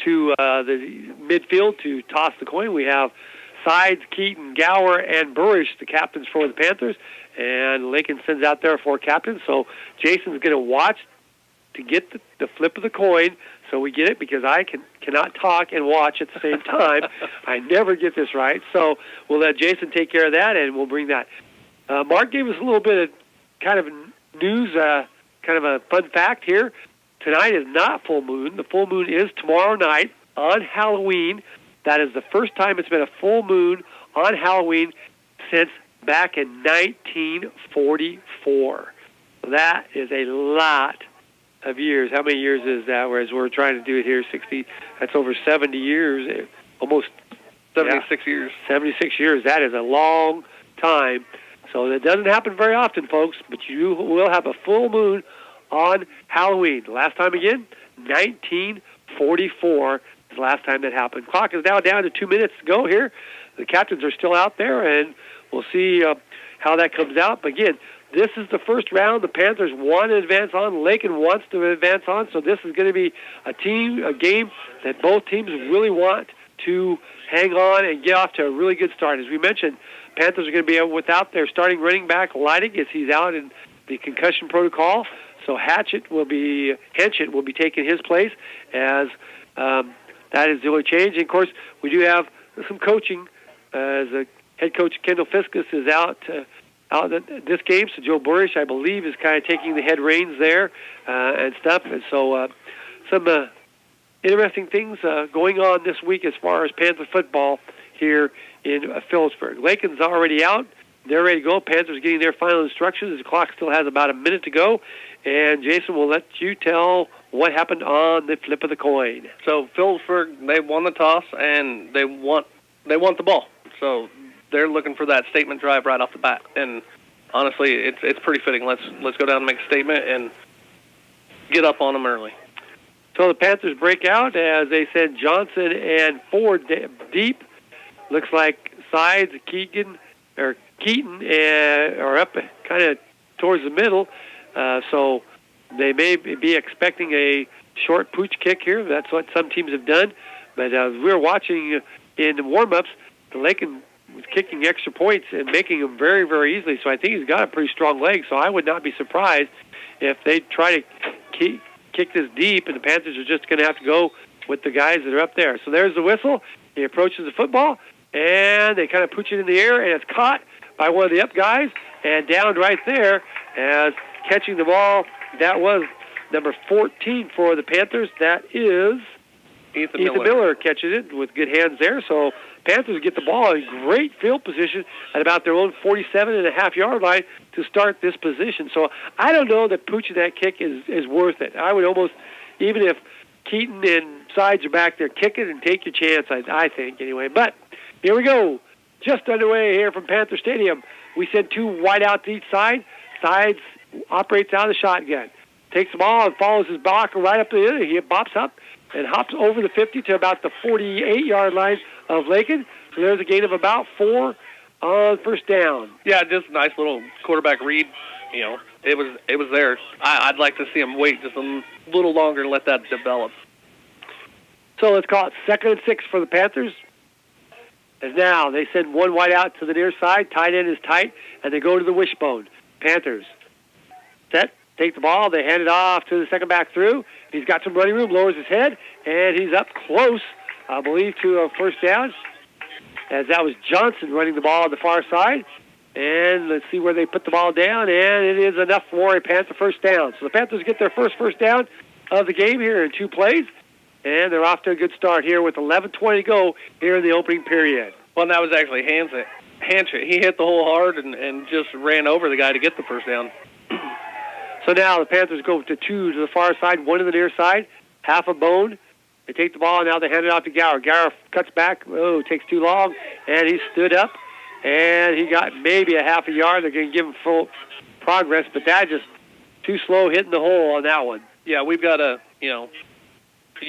to the midfield to toss the coin. We have Sides, Keaton, Gower, and Burrish, the captains for the Panthers, and Lakin sends out their 4 captains. So Jason's going to watch to get the flip of the coin, so we get it, because I cannot talk and watch at the same time. I never get this right. So we'll let Jason take care of that, and we'll bring that. Mark gave us a little bit of kind of news, kind of a fun fact here. Tonight is not full moon. The full moon is tomorrow night on Halloween. That is the first time it's been a full moon on Halloween since back in 1944. So that is a lot of years. How many years is that? Whereas we're trying to do it here, 60. That's over 70 years, almost 76 years. 76 years. That is a long time. So that doesn't happen very often, folks. But you will have a full moon on Halloween. Last time again, 1944 is the last time that happened. Clock is now down to 2 minutes to go here. The captains are still out there, and we'll see how that comes out. But again, this is the first round. The Panthers want to advance on. Lakin wants to advance on. So this is going to be a game that both teams really want to hang on and get off to a really good start. As we mentioned, Panthers are going to be without their starting running back, Lakin, as he's out in the concussion protocol. So Henchett will be taking his place, as that is the only change. And of course, we do have some coaching, as head coach Kendall Fiskus is out this game. So Joe Burrish, I believe, is kind of taking the head reins there and stuff. And so some interesting things going on this week as far as Panther football here in Phillipsburg. Lakin's already out. They're ready to go. Panthers getting their final instructions. The clock still has about a minute to go. And Jason will let you tell what happened on the flip of the coin. So Phillipsburg, they won the toss, and they want the ball. So they're looking for that statement drive right off the bat. And honestly, it's pretty fitting. Let's go down and make a statement and get up on them early. So the Panthers break out as they send Johnson and Ford deep. Looks like Sides, Keaton are up kind of towards the middle. So they may be expecting a short pooch kick here. That's what some teams have done. But we're watching in the warm-ups, the Lakin was kicking extra points and making them very, very easily. So I think he's got a pretty strong leg. So I would not be surprised if they try to kick this deep, and the Panthers are just going to have to go with the guys that are up there. So there's the whistle. He approaches the football, and they kind of pooch it in the air, and it's caught by one of the up guys and downed right there as catching the ball. That was number 14 for the Panthers. That is Ethan Miller catches it with good hands there. So Panthers get the ball in great field position at about their own 47.5-yard line to start this position. So I don't know that pooching that kick is worth it. I would almost, even if Keaton and Sides are back there, kick it and take your chance, I think, anyway. But here we go. Just underway here from Panther Stadium. We send 2 wideouts each side. Sides operates out of the shotgun. Takes the ball and follows his blocker right up to the other. He bops up and hops over the 50 to about the 48-yard line of Lakin. So there's a gain of about 4 on first down. Yeah, just a nice little quarterback read. You know, it was there. I'd like to see him wait just a little longer and let that develop. So let's call it 2nd and 6 for the Panthers. And now they send 1 wide out to the near side. Tight end is tight, and they go to the wishbone. Panthers set, take the ball. They hand it off to the second back through. He's got some running room, lowers his head, and he's up close, I believe, to a first down, as that was Johnson running the ball on the far side. And let's see where they put the ball down, and it is enough for a Panther first down. So the Panthers get their first down of the game here in 2 plays, and they're off to a good start here with 11:20 to go here in the opening period. Well, that was actually Henchett. He hit the hole hard and just ran over the guy to get the first down. So now the Panthers go to 2 to the far side, 1 to the near side, half a bone. They take the ball, and now they hand it off to Gower. Gower cuts back. Oh, takes too long, and he stood up, and he got maybe a half a yard. They're going to give him full progress, but that just too slow hitting the hole on that one. Yeah, we've got to, you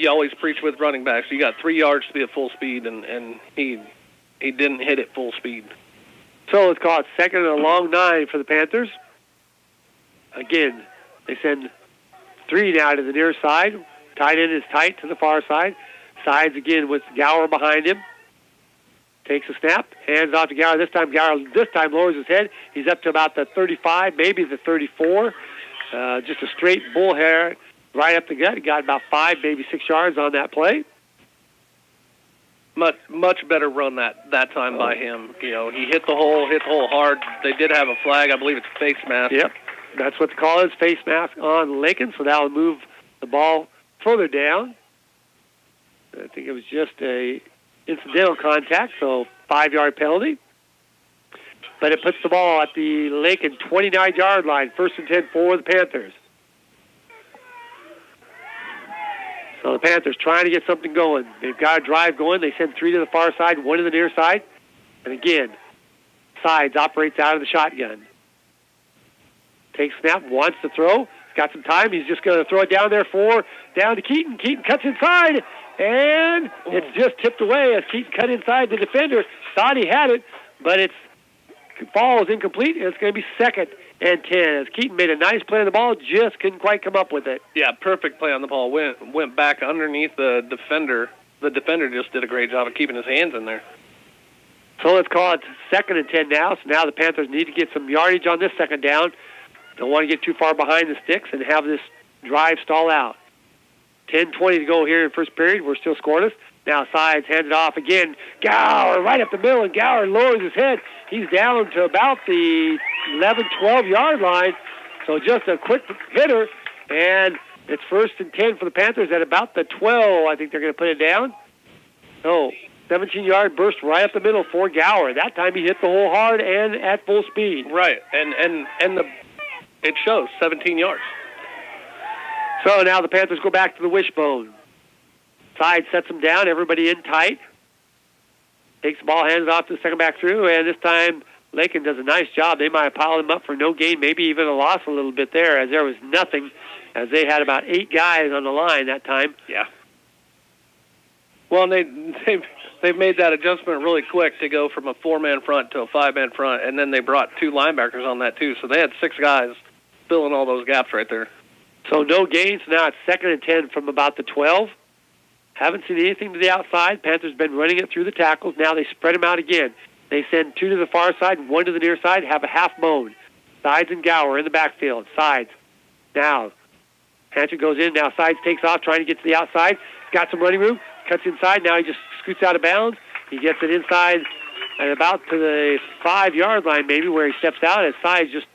always preach with running backs. You got 3 yards to be at full speed, and he didn't hit it full speed. So let's call it 2nd and a long 9 for the Panthers. Again, they send 3 now to the near side. Tight end is tight to the far side. Sides again with Gower behind him. Takes a snap, hands off to Gower. Gower lowers his head. He's up to about the 35, maybe the 34. Just a straight bull hair right up the gut. He got about 5, maybe 6 yards on that play. Much better run that time by him. You know, he hit the hole hard. They did have a flag. I believe it's a face mask. Yep, that's what the call is, face mask on Lakin, so that will move the ball further down. I think it was just a incidental contact, so 5-yard penalty. But it puts the ball at the Lakin 29-yard line, 1st and 10 for the Panthers. So the Panthers trying to get something going. They've got a drive going. They send 3 to the far side, 1 to the near side. And again, Sides operates out of the shotgun. Takes snap, wants to throw. He's got some time. He's just going to throw it down to Keaton. Keaton cuts inside, and it's just tipped away as Keaton cut inside the defender. Thought he had it, but its ball is incomplete, and it's going to be 2nd and 10 as Keaton made a nice play on the ball, just couldn't quite come up with it. Yeah, perfect play on the ball. Went back underneath the defender. The defender just did a great job of keeping his hands in there. So let's call it 2nd and 10 now. So now the Panthers need to get some yardage on this 2nd down. Don't want to get too far behind the sticks and have this drive stall out. 10:20 to go here in first period. We're still scoreless. Now Sides hands it off again. Gower right up the middle, and Gower lowers his head. He's down to about the 11, 12-yard line. So just a quick hitter, and it's 1st and 10 for the Panthers at about the 12. I think they're going to put it down. So 17-yard burst right up the middle for Gower. That time he hit the hole hard and at full speed. Right, and it shows 17 yards. So now the Panthers go back to the wishbone. Side sets them down, everybody in tight. Takes the ball, hands it off to the second back through, and this time Lakin does a nice job. They might have piled him up for no gain, maybe even a loss a little bit there, as there was nothing, as they had about 8 guys on the line that time. Yeah. Well, they've made that adjustment really quick to go from a 4-man front to a 5-man front, and then they brought 2 linebackers on that too, so they had 6 guys filling all those gaps right there. So no gains. Now it's 2nd and 10 from about the 12. Haven't seen anything to the outside. Panthers been running it through the tackles. Now they spread them out again. They send 2 to the far side, 1 to the near side, have a half moan. Sides and Gower in the backfield. Sides. Now, Panther goes in. Now Sides takes off, trying to get to the outside. He's got some running room. Cuts inside. Now he just scoots out of bounds. He gets it inside at about to the 5-yard line, maybe, where he steps out. As Sides just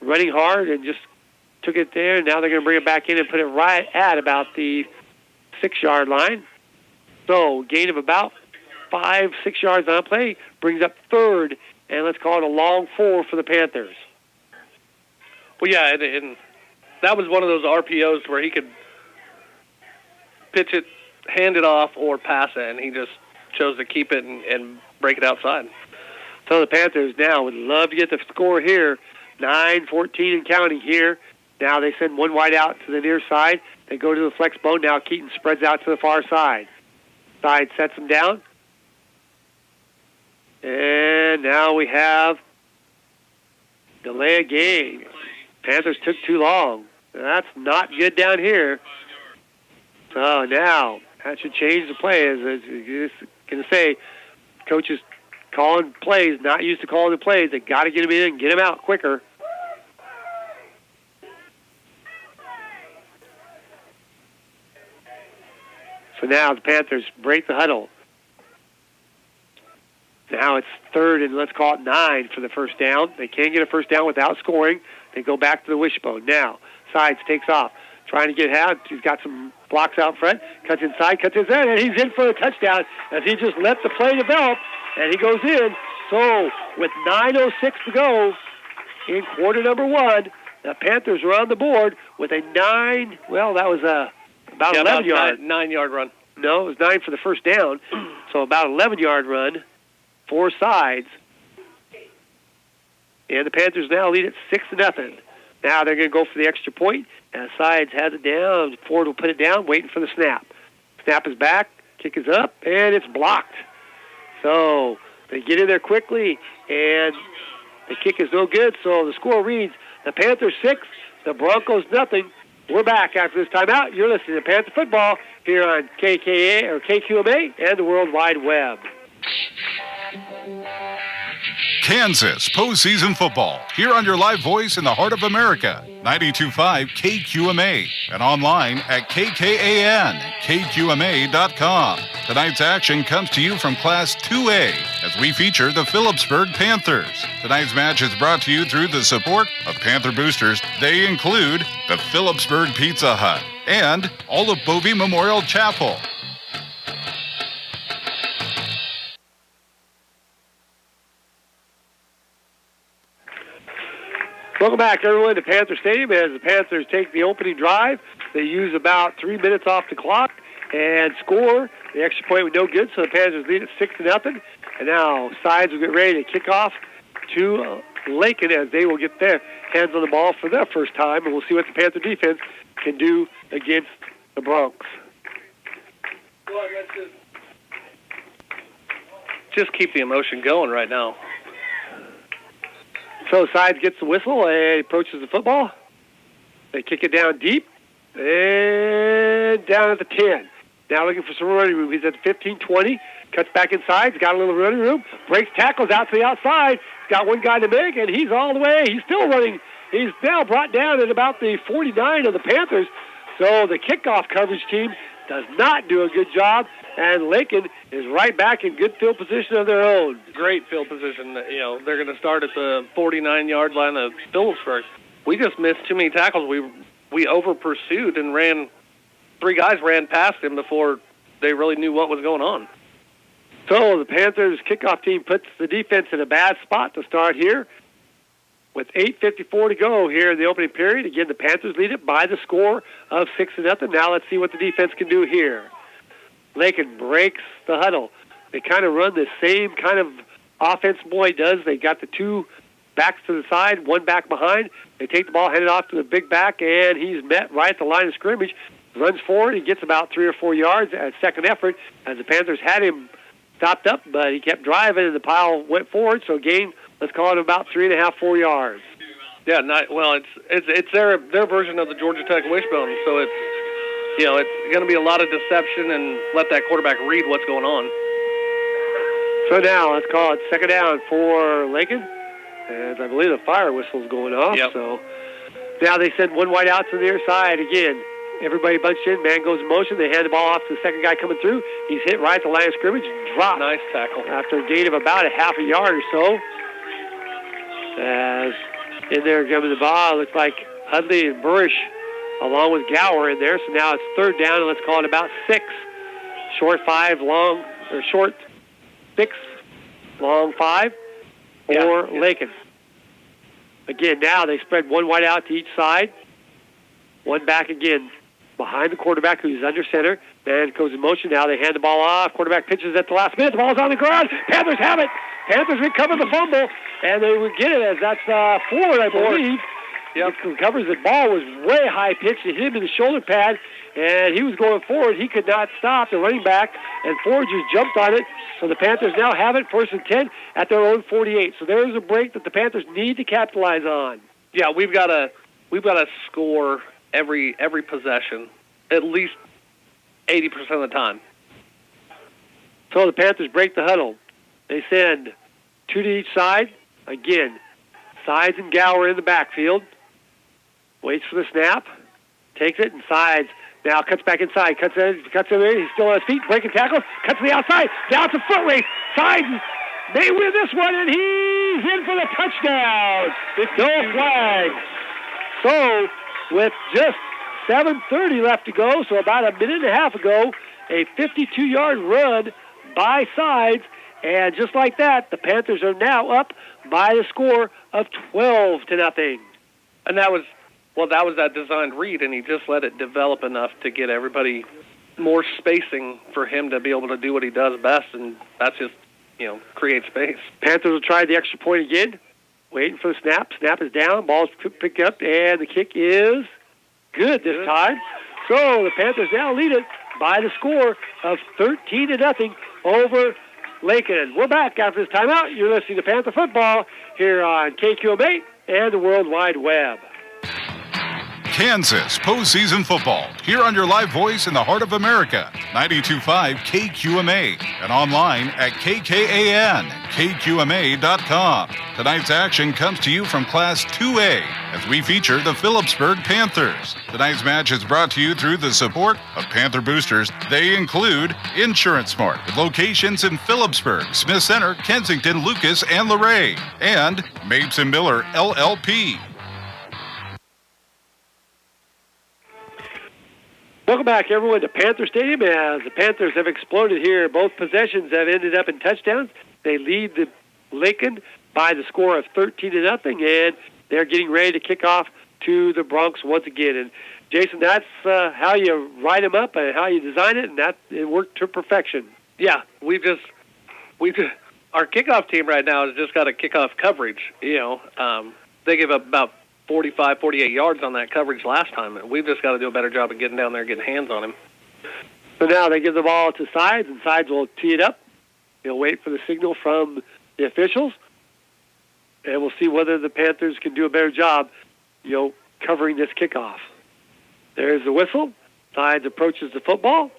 running hard and just took it there. Now they're going to bring it back in and put it right at about the 6-yard line. So gain of about 5-6 yards on play brings up 3rd, and let's call it a long 4 for the Panthers. Well, yeah, and that was one of those RPOs where he could pitch it, hand it off, or pass it, and he just chose to keep it and break it outside. So the Panthers now would love to get the score here. 9-14 and counting here. Now they send 1 wide out to the near side. They go to the flex bone. Now Keaton spreads out to the far side. Side sets him down. And now we have delay of game. Panthers took too long. That's not good down here. So now that should change the play. As going to say, coaches calling plays, not used to calling the plays. They got to get them in and get them out quicker. So now the Panthers break the huddle. Now it's 3rd and let's call it 9 for the first down. They can't get a first down without scoring. They go back to the wishbone. Now Sides takes off, trying to get out. He's got some blocks out front. Cuts inside, and he's in for a touchdown as he just let the play develop, and he goes in. So with 9:06 to go in quarter number 1, the Panthers are on the board with a 9. Well, that was about 11-yard. 9-yard run. No, it was 9 for the first down. So about 11-yard run, 4 Sides. And the Panthers now lead at 6-0. Now they're going to go for the extra point. And Sides has it down. Ford will put it down, waiting for the snap. Snap is back, kick is up, and it's blocked. So they get in there quickly, and the kick is no good. So the score reads the Panthers 6, the Broncos nothing. We're back after this timeout. You're listening to Panther Football here on KKA or KQMA and the World Wide Web. Kansas postseason football here on your live voice in the heart of America, 92.5 KQMA, and online at KKAN-KQMA.com. Tonight's action comes to you from Class 2A as we feature the Phillipsburg Panthers. Tonight's match is brought to you through the support of Panther boosters. They include the Phillipsburg Pizza Hut and all of Bovey Memorial Chapel. Welcome back, everyone, to Panther Stadium. As the Panthers take the opening drive, they use about 3 minutes off the clock and score. The extra point was no good, so the Panthers lead at 6-0. And now Sides will get ready to kick off to Lakin as they will get their hands on the ball for their first time, and we'll see what the Panther defense can do against the Bronx. Just keep the emotion going right now. So Sides gets the whistle and approaches the football. They kick it down deep and down at the 10. Now looking for some running room. He's at 15-20. Cuts back inside. He's got a little running room. Breaks tackles out to the outside. He's got one guy to make, and he's all the way. He's still running. He's now brought down at about the 49 of the Panthers. So the kickoff coverage team does not do a good job, and Lakin is right back in good field position of their own. Great field position. You know, they're going to start at the 49-yard line of Phillipsburg. We just missed too many tackles. We over-pursued and ran. 3 guys ran past him before they really knew what was going on. So the Panthers kickoff team puts the defense in a bad spot to start here. With 8:54 to go here in the opening period. Again, the Panthers lead it by the score of 6-0. Now let's see what the defense can do here. Lakin breaks the huddle. They kind of run the same kind of offense Boyd does. They got the 2 backs to the side, 1 back behind. They take the ball, hand it off to the big back, and he's met right at the line of scrimmage. Runs forward. He gets about 3 or 4 yards at second effort as the Panthers had him stopped up, but he kept driving, and the pile went forward, so gained, let's call it about 3.5, 4 yards. Yeah, it's their version of the Georgia Tech wishbone, so it's going to be a lot of deception and let that quarterback read what's going on. So now let's call it second down for Lakin, and I believe the fire whistle's going off. Yep. So now they send one wide out to the near side again. Everybody bunched in. Man goes in motion. They hand the ball off to the second guy coming through. He's hit right at the line of scrimmage. Dropped. Nice tackle. After a gain of about a half a yard or so. As in there comes the ball. Looks like Hudley and Burish along with Gower in there. So now it's third down, and let's call it about 6. Short 5, long, or short 6, long 5 for Lakin. Again, now they spread one wide out to each side. One back again behind the quarterback who's under center. Man goes in motion. Now they hand the ball off. Quarterback pitches at the last minute. The ball's on the ground. Panthers have it. Panthers recover the fumble, and they would get it as that's Ford, I believe. Yep. Recovers the ball was way high pitched. It hit him in the shoulder pad, and he was going forward. He could not stop the running back, and Ford just jumped on it. So the Panthers now have it, 1st and 10 at their own 48. So there's a break that the Panthers need to capitalize on. Yeah, we've got to score every possession, at least 80% of the time. So the Panthers break the huddle. They send 2 to each side. Again, Sides and Gower in the backfield. Waits for the snap. Takes it and Sides. Now cuts back inside. Cuts in there. He's still on his feet. Breaking tackles. Cuts to the outside. Now it's a foot race. Sides may win this one, and he's in for the touchdown. It's no flag. So with just 7:30 left to go, so about a minute and a half ago, a 52-yard run by Sides, and just like that, the Panthers are now up by the score of 12-0. And that was that designed read, and he just let it develop enough to get everybody more spacing for him to be able to do what he does best, and that's just, create space. Panthers will try the extra point again. Waiting for the snap. Snap is down. Ball's picked up, and the kick is good this time. So the Panthers now lead it by the score of 13-0 over Lakin. We're back after this timeout. You're listening to Panther Football here on KQMA and the World Wide Web. Kansas postseason football, here on your live voice in the heart of America, 92.5 KQMA, and online at KKAN-KQMA.com. Tonight's action comes to you from Class 2A as we feature the Phillipsburg Panthers. Tonight's match is brought to you through the support of Panther boosters. They include Insurance Smart, with locations in Phillipsburg, Smith Center, Kensington, Lucas, and Luray, and Mapes and Miller LLP. Welcome back, everyone, to Panther Stadium as the Panthers have exploded here. Both possessions have ended up in touchdowns. They lead the Lakin by the score of 13-0, and they're getting ready to kick off to the Bronx once again. And Jason, that's how you write them up and how you design it, and that it worked to perfection. Yeah, our kickoff team right now has just got a kickoff coverage. They give up about 45, 48 yards on that coverage last time. We've just got to do a better job of getting down there and getting hands on him. So now they give the ball to Sides, and Sides will tee it up. They'll wait for the signal from the officials, and we'll see whether the Panthers can do a better job, covering this kickoff. There's the whistle. Sides approaches the football,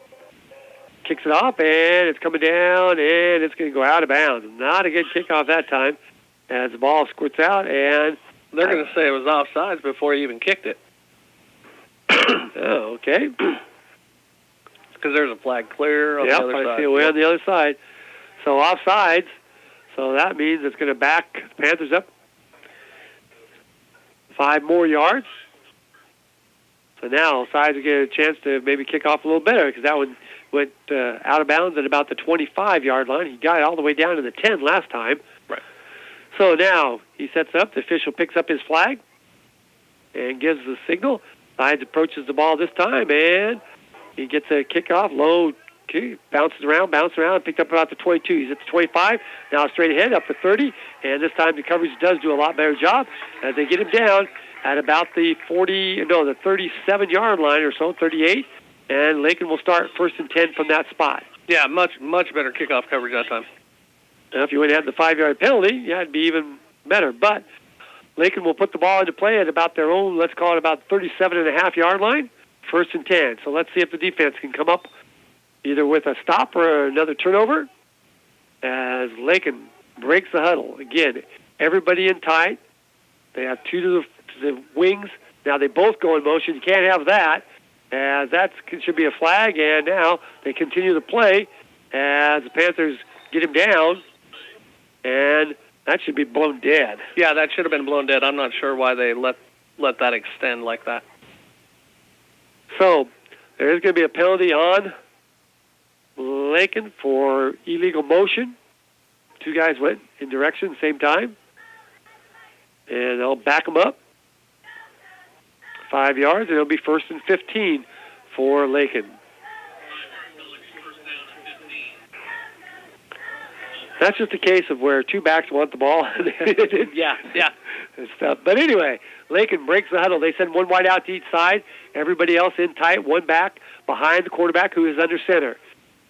kicks it off, and it's coming down, and it's going to go out of bounds. Not a good kickoff that time as the ball squirts out, and they're going to say it was offsides before he even kicked it. Oh, okay. Because there's a flag clear on the other side. I see it way on the other side. So offsides. So that means it's going to back the Panthers up 5 more yards. So now Sides will get a chance to maybe kick off a little better because that one went out of bounds at about the 25-yard line. He got it all the way down to the 10 last time. Right. So now he sets up. The official picks up his flag and gives the signal. Sides approaches the ball this time, and he gets a kickoff, low kick, bounces around, picked up about the 22. He's at the 25, now straight ahead, up to 30, and this time the coverage does do a lot better job as they get him down at about the 37-yard line or so, 38, and Lakin will start 1st and 10 from that spot. Yeah, much better kickoff coverage that time. Now, if you would have had the 5-yard penalty, yeah, it'd be even better, but Lakin will put the ball into play at about their own, let's call it about 37.5-yard line, 1st and 10. So let's see if the defense can come up either with a stop or another turnover as Lakin breaks the huddle. Again, everybody in tight. They have 2 to the wings. Now they both go in motion. You can't have that, as that should be a flag, and now they continue to play as the Panthers get him down, and that should be blown dead. Yeah, that should have been blown dead. I'm not sure why they let that extend like that. So there is going to be a penalty on Lakin for illegal motion. 2 guys went in direction at the same time, and I'll back them up 5 yards, and it'll be 1st and 15 for Lakin. That's just a case of where 2 backs want the ball. Yeah. And stuff. But anyway, Lakin breaks the huddle. They send 1 wide out to each side. Everybody else in tight, 1 back behind the quarterback who is under center.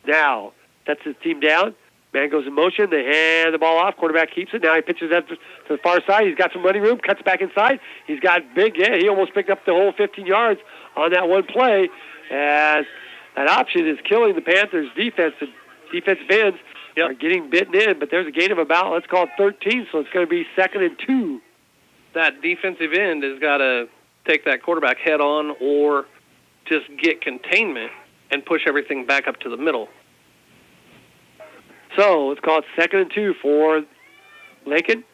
Now, sets his team down. Man goes in motion. They hand the ball off. Quarterback keeps it. Now he pitches that to the far side. He's got some running room. Cuts back inside. He's got big. Yeah, he almost picked up the whole 15 yards on that one play. As that option is killing the Panthers' defense. The defensive ends are getting bitten in, but there's a gain of about, let's call it 13, so it's going to be 2nd and 2. That defensive end has got to take that quarterback head on or just get containment and push everything back up to the middle. So let's call it 2nd and 2 for Lakin.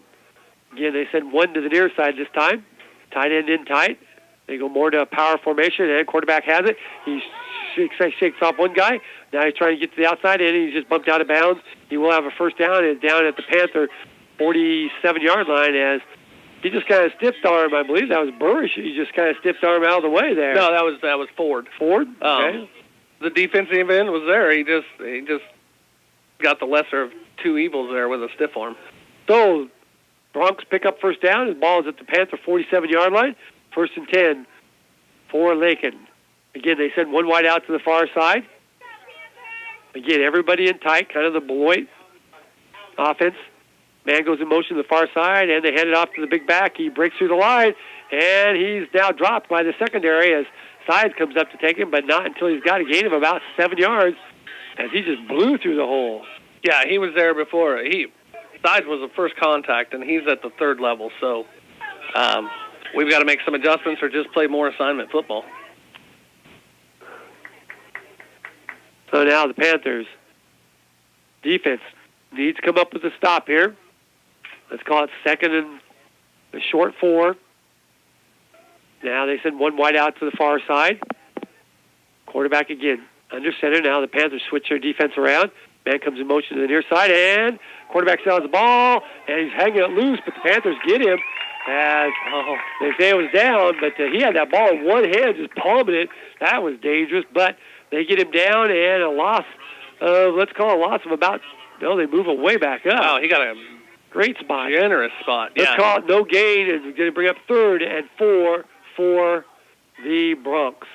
Again, they send 1 to the near side this time. Tight end in tight. They go more to a power formation, and quarterback has it. He shakes off 1 guy. Now he's trying to get to the outside, and he's just bumped out of bounds. He will have a 1st down, and down at the Panther 47-yard line as he just kind of stiffed arm. I believe that was Burrish. He just kind of stiffed arm out of the way there. No, that was Ford. Ford? Okay. The defensive end was there. He just got the lesser of 2 evils there with a stiff arm. So Bronx pick up 1st down. His ball is at the Panther 47-yard line. 1st and 10 for Lakin. Again, they send 1 wide out to the far side. Again, everybody in tight, kind of the Beloit offense. Man goes in motion to the far side, and they hand it off to the big back. He breaks through the line, and he's now dropped by the secondary as Sides comes up to take him, but not until he's got a gain of about 7 yards as he just blew through the hole. Yeah, he was there before. Sides was the first contact, and he's at the third level, so we've got to make some adjustments or just play more assignment football. So now the Panthers defense needs to come up with a stop here. Let's call it second and a short 4. Now they send one wide out to the far side. Quarterback again under center. Now the Panthers switch their defense around. Man comes in motion to the near side, and quarterback sells the ball, and he's hanging it loose, but the Panthers get him as they say it was down, but he had that ball in one hand, just palming it. That was dangerous, but they get him down, and a loss of, let's call it a loss of about, they move it way back up. Wow, he got a great spot. Generous spot, yeah. Let's call it no gain, and we're going to bring up 3rd and 4 for the Bronx.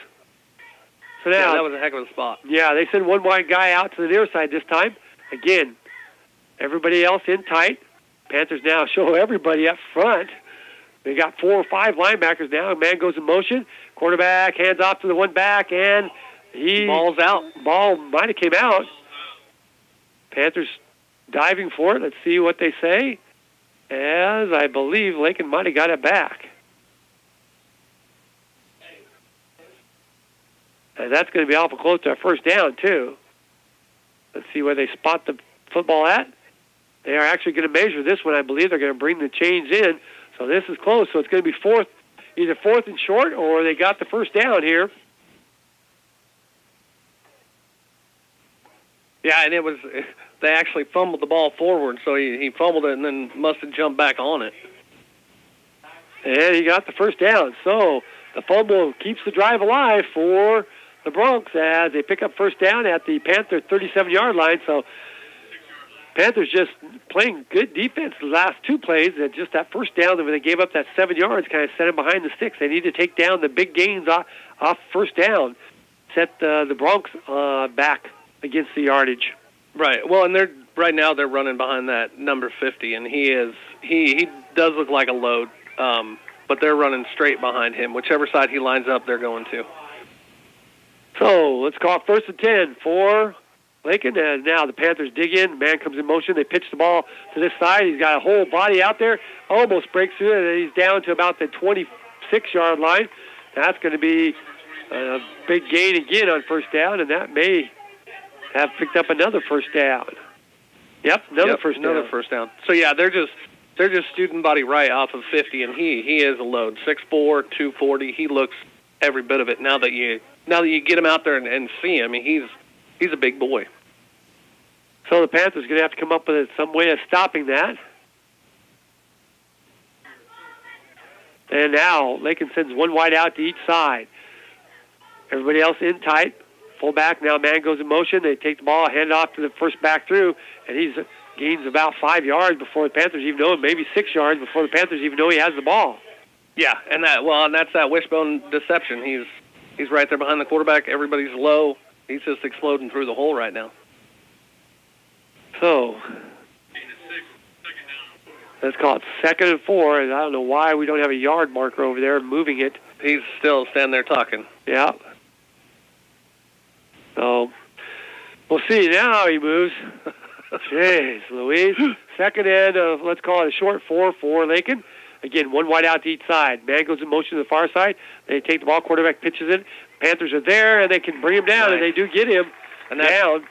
So now, that was a heck of a spot. Yeah, they send one wide guy out to the near side this time. Again, everybody else in tight. Panthers now show everybody up front. They got 4 or 5 linebackers now. A man goes in motion. Quarterback hands off to the one back, and ball's out. Ball might have came out. Panthers diving for it. Let's see what they say. As I believe Lakin might have got it back. And that's going to be awful close to a first down, too. Let's see where they spot the football at. They are actually going to measure this one. I believe they're going to bring the chains in. So this is close. So it's going to be either 4th and short, or they got the first down here. Yeah, and they actually fumbled the ball forward, so he fumbled it and then must have jumped back on it. And he got the first down. So the fumble keeps the drive alive for the Bronx as they pick up first down at the Panther 37-yard line. So Panthers just playing good defense the last 2 plays. And just that first down, when they gave up that 7 yards, kind of set them behind the sticks. They need to take down the big gains off first down, set the Bronx back against the yardage. Right. Well, and right now they're running behind that number 50, and he does look like a load. But they're running straight behind him. Whichever side he lines up, they're going to. So let's call it 1st and 10 for Lakin. And now the Panthers dig in. Man comes in motion. They pitch the ball to this side. He's got a whole body out there. Almost breaks through it. And he's down to about the 26-yard line. That's going to be a big gain again on first down, and that may have picked up another first down. Yep, another first down. So yeah, they're just student body right off of 50, and he is a load. 6'4", 240. He looks every bit of it. Now that you get him out there and see him, I mean, he's a big boy. So the Panthers are going to have to come up with some way of stopping that. And now Lakin sends one wide out to each side. Everybody else in tight. Fullback, now man goes in motion. They take the ball, hand it off to the first back through, and he gains about 5 yards before the Panthers even know it, maybe 6 yards before the Panthers even know he has the ball. Yeah, and that's that wishbone deception. He's right there behind the quarterback. Everybody's low. He's just exploding through the hole right now. So let's call it 2nd and 4. And I don't know why we don't have a yard marker over there moving it. He's still standing there talking. Yeah. So we'll see now how he moves. Jeez, Louise. 2nd and, let's call it a short 4 for Lakin. Again, one wide out to each side. Man goes in motion to the far side. They take the ball. Quarterback pitches it. Panthers are there, and they can bring him down, and they do get him down.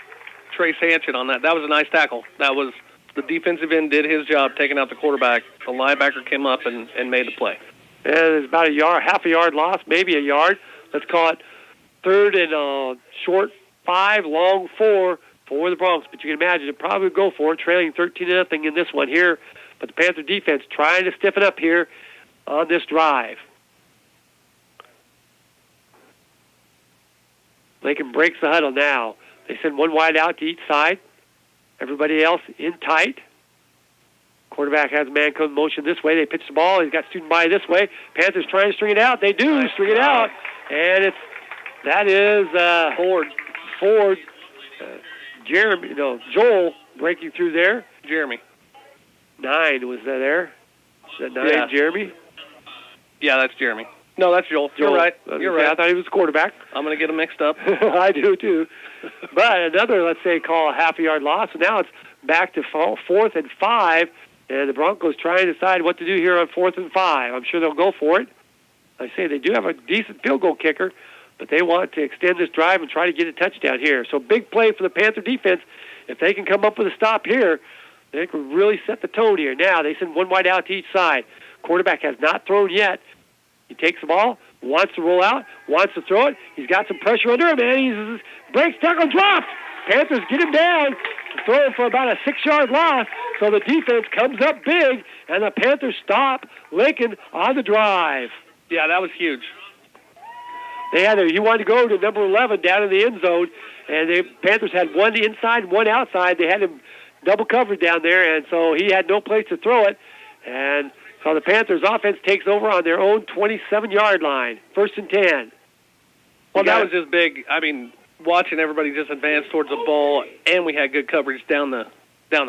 Trace Hanchen on that. That was a nice tackle. That was the defensive end did his job taking out the quarterback. The linebacker came up and made the play. And it's about a yard, half a yard loss, maybe a yard. Let's call it 3rd and short 5, long 4 for the Bronx. But you can imagine it probably would go for it, trailing 13-0 in this one here. But the Panther defense trying to stiffen up here on this drive. Lakin breaks the huddle now. They send one wide out to each side. Everybody else in tight. Quarterback has a man come in motion this way. They pitch the ball. He's got student by this way. Panthers trying to string it out. They do string it out. And that is Ford. Joel breaking through there. Jeremy. 9 was there. Is that 9, yeah. Jeremy? Yeah, that's Jeremy. No, that's Joel. You're right. You're right. I thought he was the quarterback. I'm going to get them mixed up. I do, too. But another, let's say, call a half-a-yard loss. So now it's back to 4th and 5, and the Broncos trying to decide what to do here on 4th and 5. I'm sure they'll go for it. I say they do have a decent field goal kicker, but they want to extend this drive and try to get a touchdown here. So big play for the Panther defense. If they can come up with a stop here, they could really set the tone here. Now they send one wide out to each side. Quarterback has not thrown yet. He takes the ball, wants to roll out, wants to throw it. He's got some pressure under him, and he breaks tackle, dropped. Panthers get him down, throw him for about a 6-yard loss. So the defense comes up big, and the Panthers stop Lakin on the drive. Yeah, that was huge. He wanted to go to number 11 down in the end zone, and the Panthers had one inside, one outside. They had him double covered down there, and so he had no place to throw it. And so the Panthers offense takes over on their own 27-yard line, 1st and 10. Well, that was just big. I mean, watching everybody just advance towards the ball, and we had good coverage down the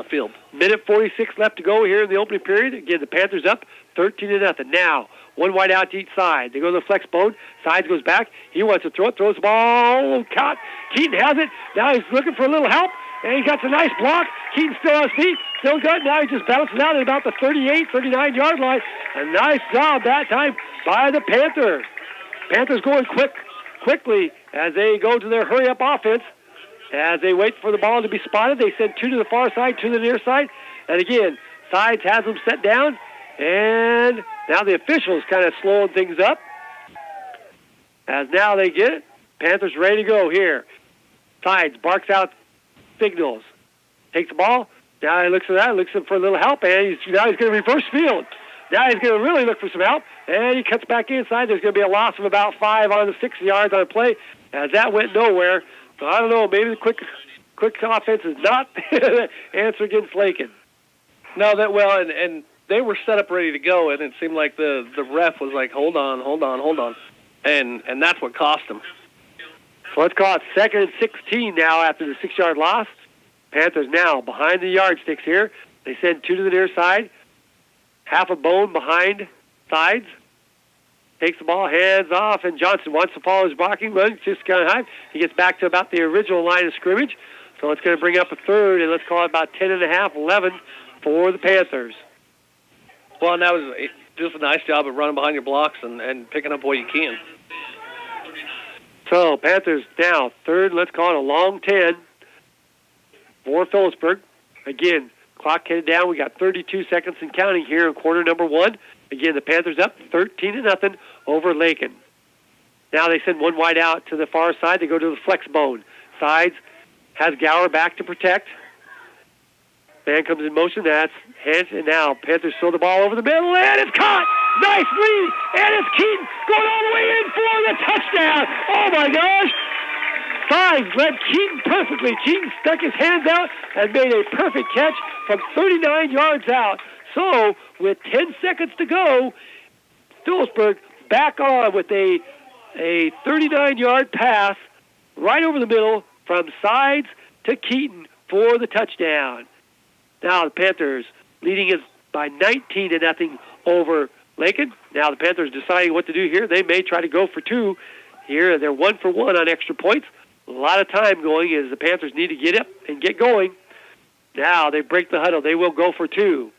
field. Minute 46 left to go here in the opening period. Again, the Panthers up 13-0. Now, one wide out to each side. They go to the flex bone. Sides goes back. He wants to throw it. Throws the ball. Caught. Keaton has it. Now he's looking for a little help. And he got a nice block. Keaton still on his feet. Still good. Now he just bounces out at about the 38, 39-yard line. A nice job that time by the Panther. Panthers going quickly as they go to their hurry-up offense. As they wait for the ball to be spotted, they send 2 to the far side, 2 to the near side. And again, Sides has them set down. And now the officials kind of slowing things up. As now they get it. Panthers ready to go here. Sides barks out signals. Takes the ball. Now he looks at that, looks for a little help, and now he's going to reverse field. Now he's going to really look for some help, and he cuts back inside. There's going to be a loss of about 5 on the 6 yards on a play, as that went nowhere. So I don't know, maybe the quick offense is not the answer against Lakin. No, and they were set up ready to go, and it seemed like the ref was like, hold on. And that's what cost them. So let's call it 2nd and 16 now after the 6-yard loss. Panthers now behind the yardsticks here. They send 2 to the near side. Half a bone behind Sides. Takes the ball, hands off, and Johnson wants to follow his blocking, runs just kind of high. He gets back to about the original line of scrimmage. So it's going to bring up a 3rd, and let's call it about 10.5, 11 for the Panthers. Well, and that was just a nice job of running behind your blocks and picking up what you can. So Panthers now 3rd, let's call it a long 10 for Phillipsburg. Again, clock headed down. We got 32 seconds and counting here in quarter number 1. Again, the Panthers up 13-0 over Lakin. Now they send one wide out to the far side. They go to the flex bone. Sides has Gower back to protect. Man comes in motion. That's hands. And now Panthers throw the ball over the middle, and it's caught. Nice lead. And it's Keaton going all the way in for the touchdown. Oh, my gosh. Sides led Keaton perfectly. Keaton stuck his hands out and made a perfect catch from 39 yards out. So, with 10 seconds to go, Phillipsburg back on with a 39-yard pass right over the middle from Sides to Keaton for the touchdown. Now the Panthers leading it by 19-0 over Lakin. Now the Panthers deciding what to do here. They may try to go for 2 here. They're 1 for 1 on extra points. A lot of time going as the Panthers need to get up and get going. Now they break the huddle. They will go for 2.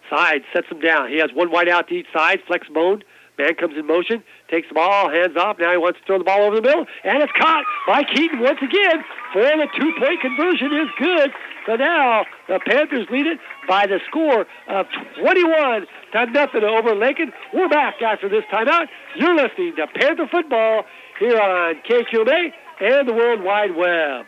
Side sets him down. He has one wide out to each side, flex bone. Man comes in motion, takes the ball, hands off. Now he wants to throw the ball over the middle, and it's caught by Keaton once again for the 2-point conversion is good. So now the Panthers lead it by the score of 21-0 over Lakin. We're back after this timeout. You're listening to Panther Football here on KQMA and the World Wide Web.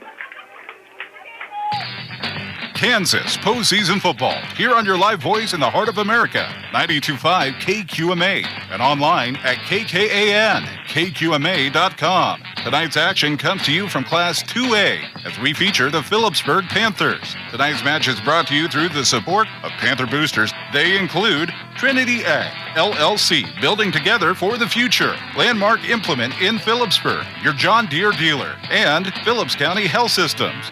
Kansas postseason football here on your live voice in the heart of America, 92.5 KQMA, and online at KKAN.KQMA.com. Tonight's action comes to you from Class 2A as we feature the Phillipsburg Panthers. Tonight's match is brought to you through the support of Panther boosters. They include Trinity Ag, LLC, building together for the future, Landmark Implement in Phillipsburg, your John Deere dealer, and Phillips County Health Systems.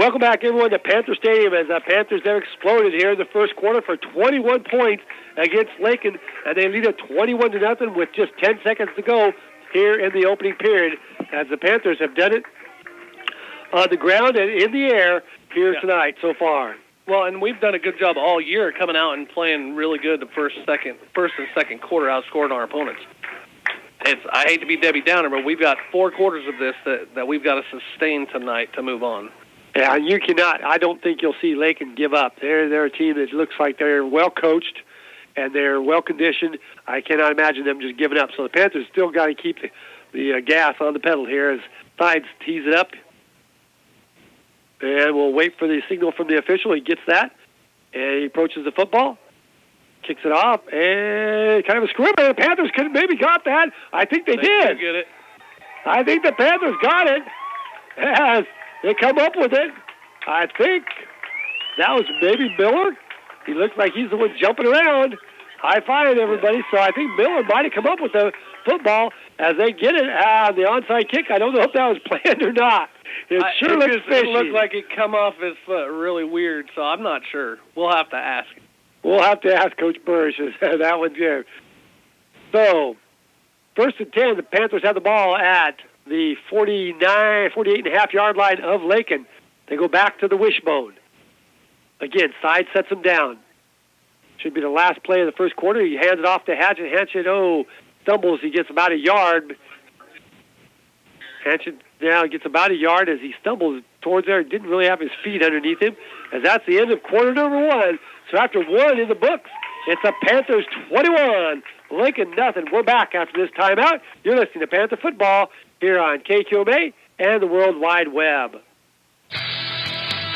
Welcome back, everyone, to Panther Stadium as the Panthers have exploded here in the first quarter for 21 points against Lakin, and they lead it 21-0 with just 10 seconds to go here in the opening period, as the Panthers have done it on the ground and in the air here tonight so far. Well, and we've done a good job all year coming out and playing really good the first and second quarter, outscoring our opponents. I hate to be Debbie Downer, but we've got 4 quarters of this that we've got to sustain tonight to move on. Yeah, you cannot. I don't think you'll see Lakin give up. They're a team that looks like they're well coached and they're well conditioned. I cannot imagine them just giving up. So the Panthers still got to keep the gas on the pedal here as Sides tees it up. And we'll wait for the signal from the official. He gets that, and he approaches the football, kicks it off, and kind of a scrimmer. The Panthers could have maybe got that. I think they did. Get it. I think the Panthers got it. As they come up with it. I think that was maybe Miller. He looks like he's the one jumping around. High-fiving everybody. So I think Miller might have come up with the football as they get it. The onside kick, I don't know if that was planned or not. It sure looks fishy. It looked like it come off his foot really weird, so I'm not sure. We'll have to ask. We'll have to ask Coach Burrish that one, Jim. So, 1st and 10, the Panthers have the ball at the 48.5-yard line of Lakin. They go back to the wishbone. Again, Side sets them down. Should be the last play of the first quarter. He hands it off to Hatchet. Hatchet, stumbles. He gets about a yard. Hatchet now gets about a yard as he stumbles towards there. Didn't really have his feet underneath him. As that's the end of quarter number 1. So after 1 in the books, it's the Panthers 21, Lakin nothing. We're back after this timeout. You're listening to Panther Football here on KQMA and the World Wide Web.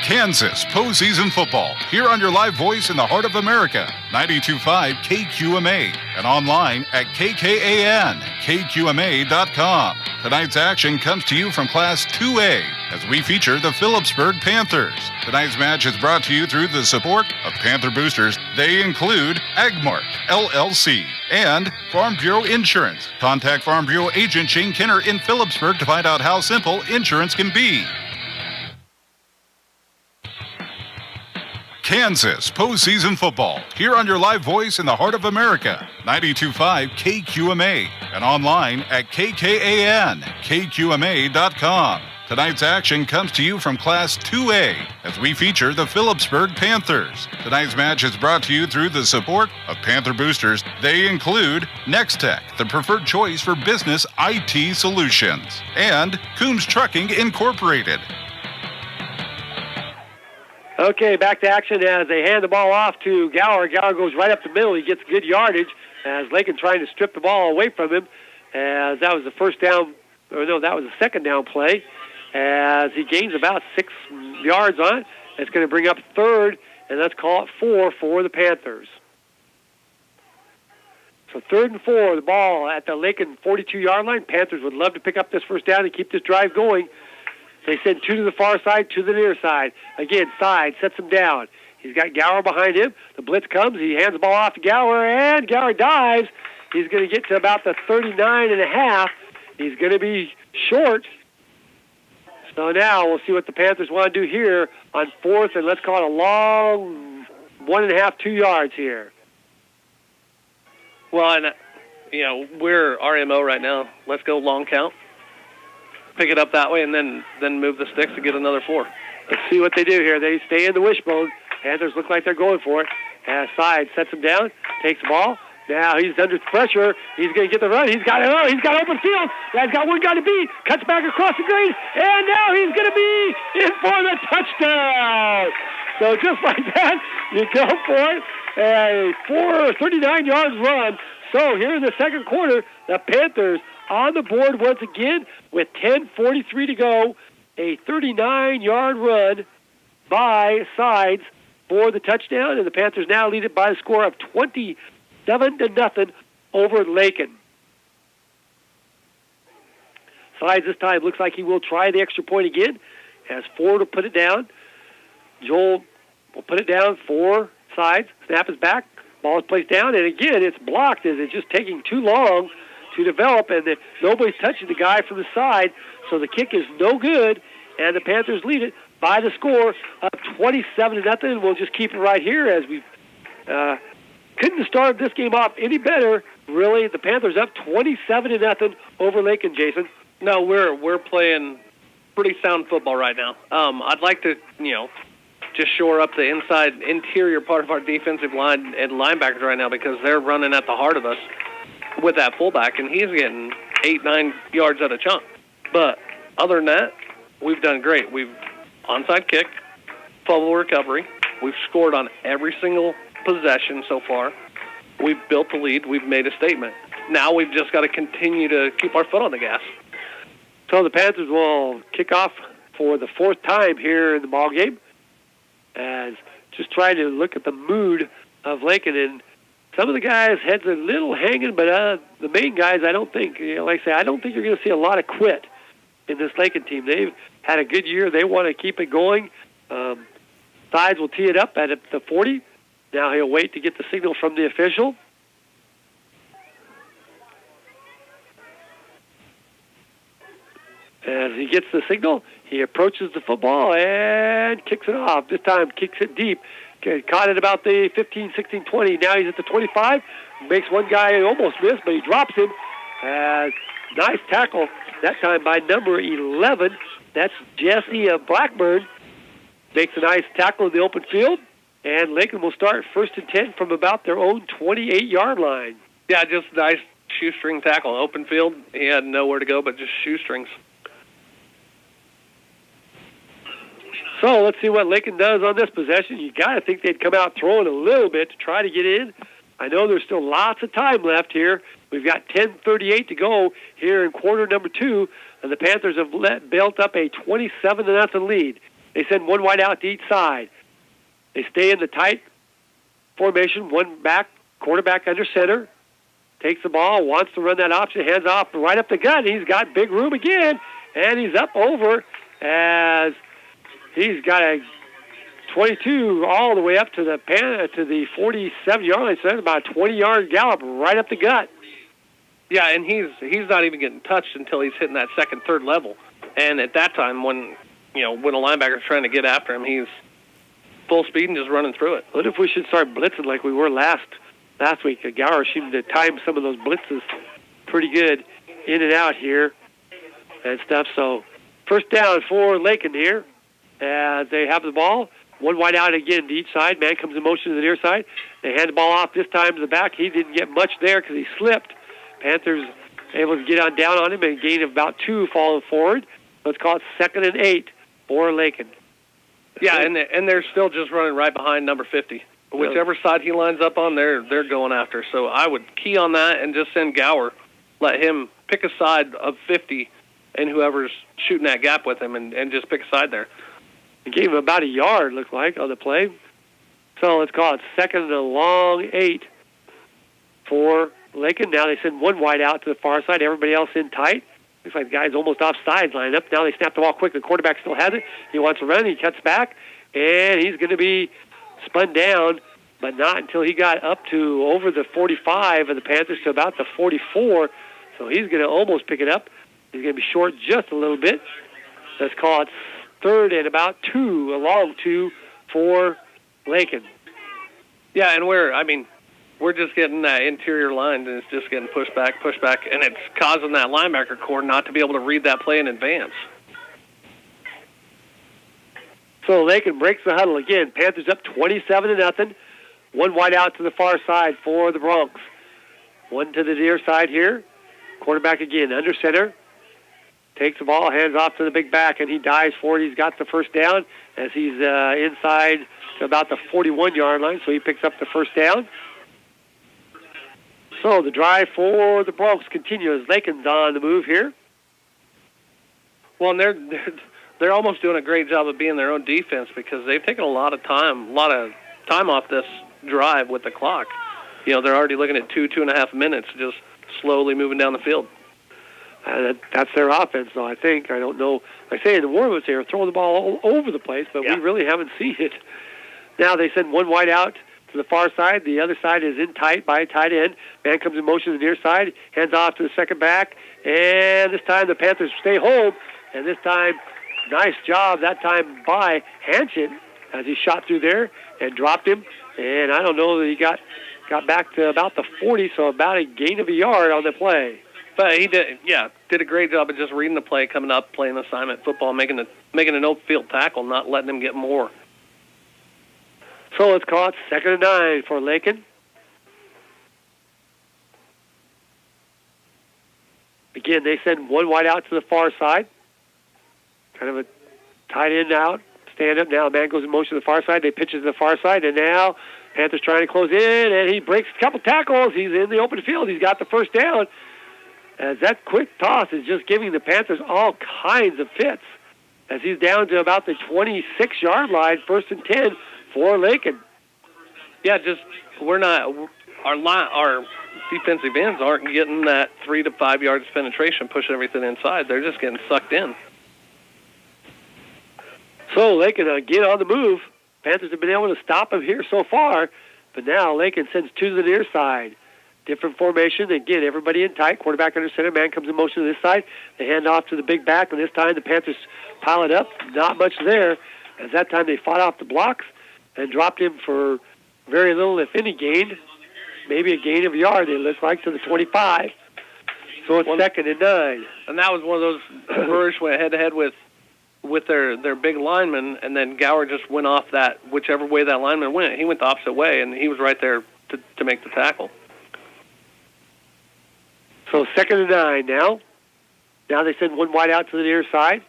Kansas postseason football here on your live voice in the heart of America, 92.5 KQMA, and online at KKAN-KQMA.com. Tonight's action comes to you from Class 2A as we feature the Phillipsburg Panthers. Tonight's match is brought to you through the support of Panther boosters. They include Agmark, LLC, and Farm Bureau Insurance. Contact Farm Bureau agent Shane Kenner in Phillipsburg to find out how simple insurance can be. Kansas postseason football here on your live voice in the heart of America, 92.5 KQMA, and online at KKAN-KQMA.com. Tonight's action comes to you from Class 2A as we feature the Phillipsburg Panthers. Tonight's match is brought to you through the support of Panther boosters. They include Nextech, the preferred choice for business IT solutions, and Coombs Trucking Incorporated. Okay, back to action as they hand the ball off to Gower. Gower goes right up the middle. He gets good yardage as Lakin trying to strip the ball away from him. As that was the that was the second down play. As he gains about 6 yards on it. It's going to bring up 3rd, and let's call it 4 for the Panthers. So 3rd and 4, the ball at the Lakin 42-yard line. Panthers would love to pick up this first down and keep this drive going. They send 2 to the far side, 2 to the near side. Again, Side sets him down. He's got Gower behind him. The blitz comes. He hands the ball off to Gower, and Gower dives. He's going to get to about the 39.5. He's going to be short. So now we'll see what the Panthers want to do here on 4th, and let's call it a long 1.5, 2 yards here. Well, and, we're RMO right now. Let's go long count. Pick it up that way, and then move the sticks to get another 4. Let's see what they do here. They stay in the wishbone. Panthers look like they're going for it. Side sets him down, takes the ball. Now he's under pressure. He's going to get the run. He's got open field. He's got one guy to beat. Cuts back across the green, and now he's going to be in for the touchdown. So just like that, you go for it. A 39 yards run. So here in the second quarter, the Panthers on the board once again with 10:43 to go. A 39-yard run by Sides for the touchdown, and the Panthers now lead it by a score of 27-0 over Lakin. Sides this time looks like he will try the extra point again. Has 4 to put it down. Joel will put it down for Sides. Snap is back. Ball is placed down, and again, it's blocked as it's just taking too long to develop, and nobody's touching the guy from the side, so the kick is no good, and the Panthers lead it by the score of 27-0. We'll just keep it right here as we couldn't have started this game off any better. Really, the Panthers up 27-0 over Lakin, Jason. No, we're playing pretty sound football right now. I'd like to, just shore up the interior part of our defensive line and linebackers right now because they're running at the heart of us with that fullback, and he's getting 8-9 yards at a chunk. But other than that, we've done great. We've onside kick, fumble recovery. We've scored on every single possession so far. We've built the lead. We've made a statement. Now we've just got to continue to keep our foot on the gas. So the Panthers will kick off for the fourth time here in the ballgame. And just trying to look at the mood of Lakin. And some of the guys' heads are a little hanging, but the main guys, I don't think, like I say, I don't think you're going to see a lot of quit in this Lakin team. They've had a good year. They want to keep it going. Sides will tee it up at the 40. Now he'll wait to get the signal from the official. As he gets the signal, he approaches the football and kicks it off. This time kicks it deep. Caught it about the 15, 16, 20. Now he's at the 25. Makes one guy almost miss, but he drops him. Nice tackle, that time by number 11. That's Jesse Blackburn. Makes a nice tackle in the open field. And Lakin will start 1st and 10 from about their own 28-yard line. Yeah, just nice shoestring tackle. Open field, he had nowhere to go but just shoestrings. So let's see what Lakin does on this possession. You got to think they'd come out throwing a little bit to try to get in. I know there's still lots of time left here. We've got 10:38 to go here in quarter number 2, and the Panthers have built up a 27-0 lead. They send one wide out to each side. They stay in the tight formation, one back, quarterback under center. Takes the ball, wants to run that option, hands off right up the gut. He's got big room again, and he's up over as he's got a 22 all the way up to the 47-yard line. So that's about a 20-yard gallop right up the gut. Yeah, and he's not even getting touched until he's hitting that second, third level. And at that time, when a linebacker's trying to get after him, he's full speed and just running through it. What if we should start blitzing like we were last week? Gower seemed to time some of those blitzes pretty good in and out here and stuff. So first down for Lakin here. As they have the ball, one wide out again to each side. Man comes in motion to the near side. They hand the ball off this time to the back. He didn't get much there because he slipped. Panthers able to get on down on him and gain of about 2 falling forward. Let's call it 2nd and 8 for Lakin. Yeah, and they're still just running right behind number 50. Whichever side he lines up on, they're going after. So I would key on that and just send Gower, let him pick a side of 50 and whoever's shooting that gap with him and just pick a side there. It gave him about a yard, looked like, on the play. So let's call it 2nd and a long 8 for Lakin. Now they send one wide out to the far side, everybody else in tight. Looks like the guy's almost offside lined up. Now they snap the ball quick. The quarterback still has it. He wants to run. He cuts back, and he's going to be spun down, but not until he got up to over the 45 of the Panthers to about the 44. So he's going to almost pick it up. He's going to be short just a little bit. Let's call it 3rd and about 2, a long 2 for Lakin. Yeah, and we're just getting that interior line, and it's just getting pushed back, and it's causing that linebacker core not to be able to read that play in advance. So Lakin breaks the huddle again. Panthers up 27-0. One wide out to the far side for the Bronx. One to the near side here. Quarterback again, under center. Takes the ball, hands off to the big back, and he dives for it. He's got the first down as he's inside to about the 41-yard line, so he picks up the first down. So the drive for the Bronx continues. Lakin's on the move here. Well, and they're almost doing a great job of being their own defense because they've taken a lot of time off this drive with the clock. They're already looking at 2.5 minutes, just slowly moving down the field. That's their offense, though, I think. I don't know. Like I say, in the warm-ups, they were throwing the ball all over the place, but we really haven't seen it. Now they send one wide out to the far side. The other side is in tight by a tight end. Man comes in motion to the near side, hands off to the second back, and this time the Panthers stay home, and this time Nice job that time by Hansen as he shot through there and dropped him. And I don't know that he got back to about the 40, so about a gain of a yard on the play. But he did a great job of just reading the play, coming up, playing assignment football, making an open-field tackle, not letting him get more. So let's call it 2nd and 9 for Lakin. Again, they send one wide out to the far side. Kind of a tight end out, stand up now. Man goes in motion to the far side. They pitch it to the far side, and now Panthers trying to close in, and he breaks a couple tackles. He's in the open field. He's got the first down. As that quick toss is just giving the Panthers all kinds of fits. As he's down to about the 26-yard line, 1st and 10 for Lakin. Yeah, our defensive ends aren't getting that 3 to 5 yards penetration, pushing everything inside. They're just getting sucked in. So Lakin again on the move. Panthers have been able to stop him here so far, but now Lakin sends 2 to the near side. Different formation. Again, everybody in tight. Quarterback under center. Man comes in motion to this side. They hand off to the big back, and this time the Panthers pile it up. Not much there. As that time they fought off the blocks and dropped him for very little, if any, gain. Maybe a gain of a yard, it looks like, to the 25. So it's 2nd and 9. And that was one of those Burrish went head-to-head with their big lineman, and then Gower just went off that, whichever way that lineman went. He went the opposite way, and he was right there to make the tackle. So 2nd and 9 now. Now they send one wide out to the near side.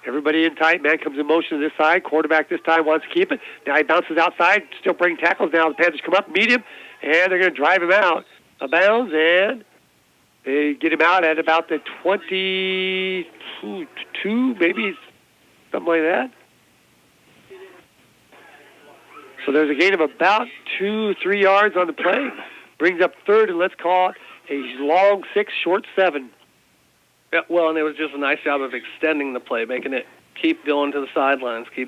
Everybody in tight. Man comes in motion to this side. Quarterback this time wants to keep it. Now he bounces outside, still breaking tackles. Now the Panthers come up, meet him, and they're going to drive him out of bounds, and they get him out at about the 22, maybe something like that. So there's a gain of about 2-3 yards on the play. Brings up 3rd, and let's call it a long 6, short 7. Yeah, well, and it was just a nice job of extending the play, making it keep going to the sidelines. We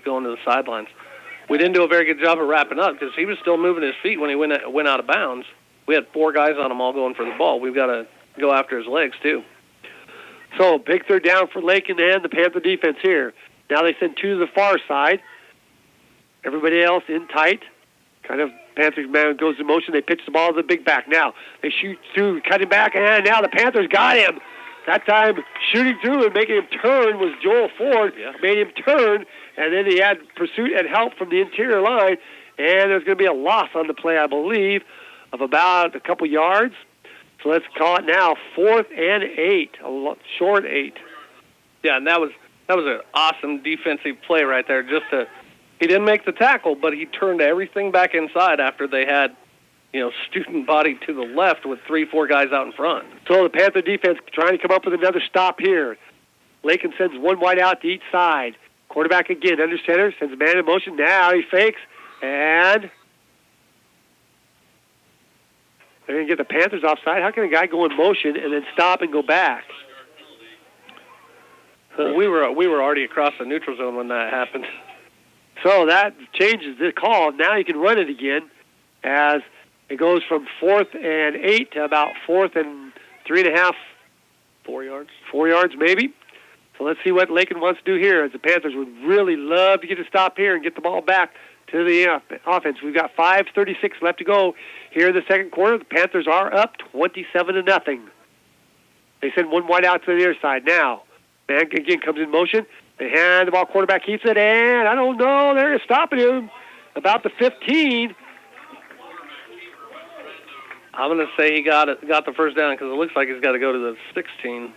didn't do a very good job of wrapping up because he was still moving his feet when he went out of bounds. We had 4 guys on him all going for the ball. We've got to go after his legs, too. So big 3rd down for Lakin and the Panther defense here. Now they send 2 to the far side. Everybody else in tight. Kind of Panthers man goes in motion. They pitch the ball to the big back. Now they shoot through, cutting back, and now the Panthers got him. That time, shooting through and making him turn was Joel Ford. Yeah. Made him turn, and then he had pursuit and help from the interior line. And there's going to be a loss on the play, I believe, of about a couple yards. So let's call it now 4th and 8, short 8. Yeah, and that was an awesome defensive play right there. He didn't make the tackle, but he turned everything back inside after they had, student body to the left with 3-4 guys out in front. So the Panther defense trying to come up with another stop here. Lakin sends one wide out to each side. Quarterback again under center, sends a man in motion. Now he fakes, and they're going to get the Panthers offside. How can a guy go in motion and then stop and go back? We were already across the neutral zone when that happened. So that changes the call. Now you can run it again as it goes from 4th and 8 to about 4th and 3.5. 4 yards. 4 yards maybe. So let's see what Lakin wants to do here, as the Panthers would really love to get a stop here and get the ball back to the offense. We've got 5:36 left to go here in the second quarter. The Panthers are up 27-0. They send one wide out to the near side. Now, man again comes in motion. They hand the ball, quarterback keeps it, and I don't know, they're stopping him about the 15. I'm going to say he got the first down because it looks like he's got to go to the 16.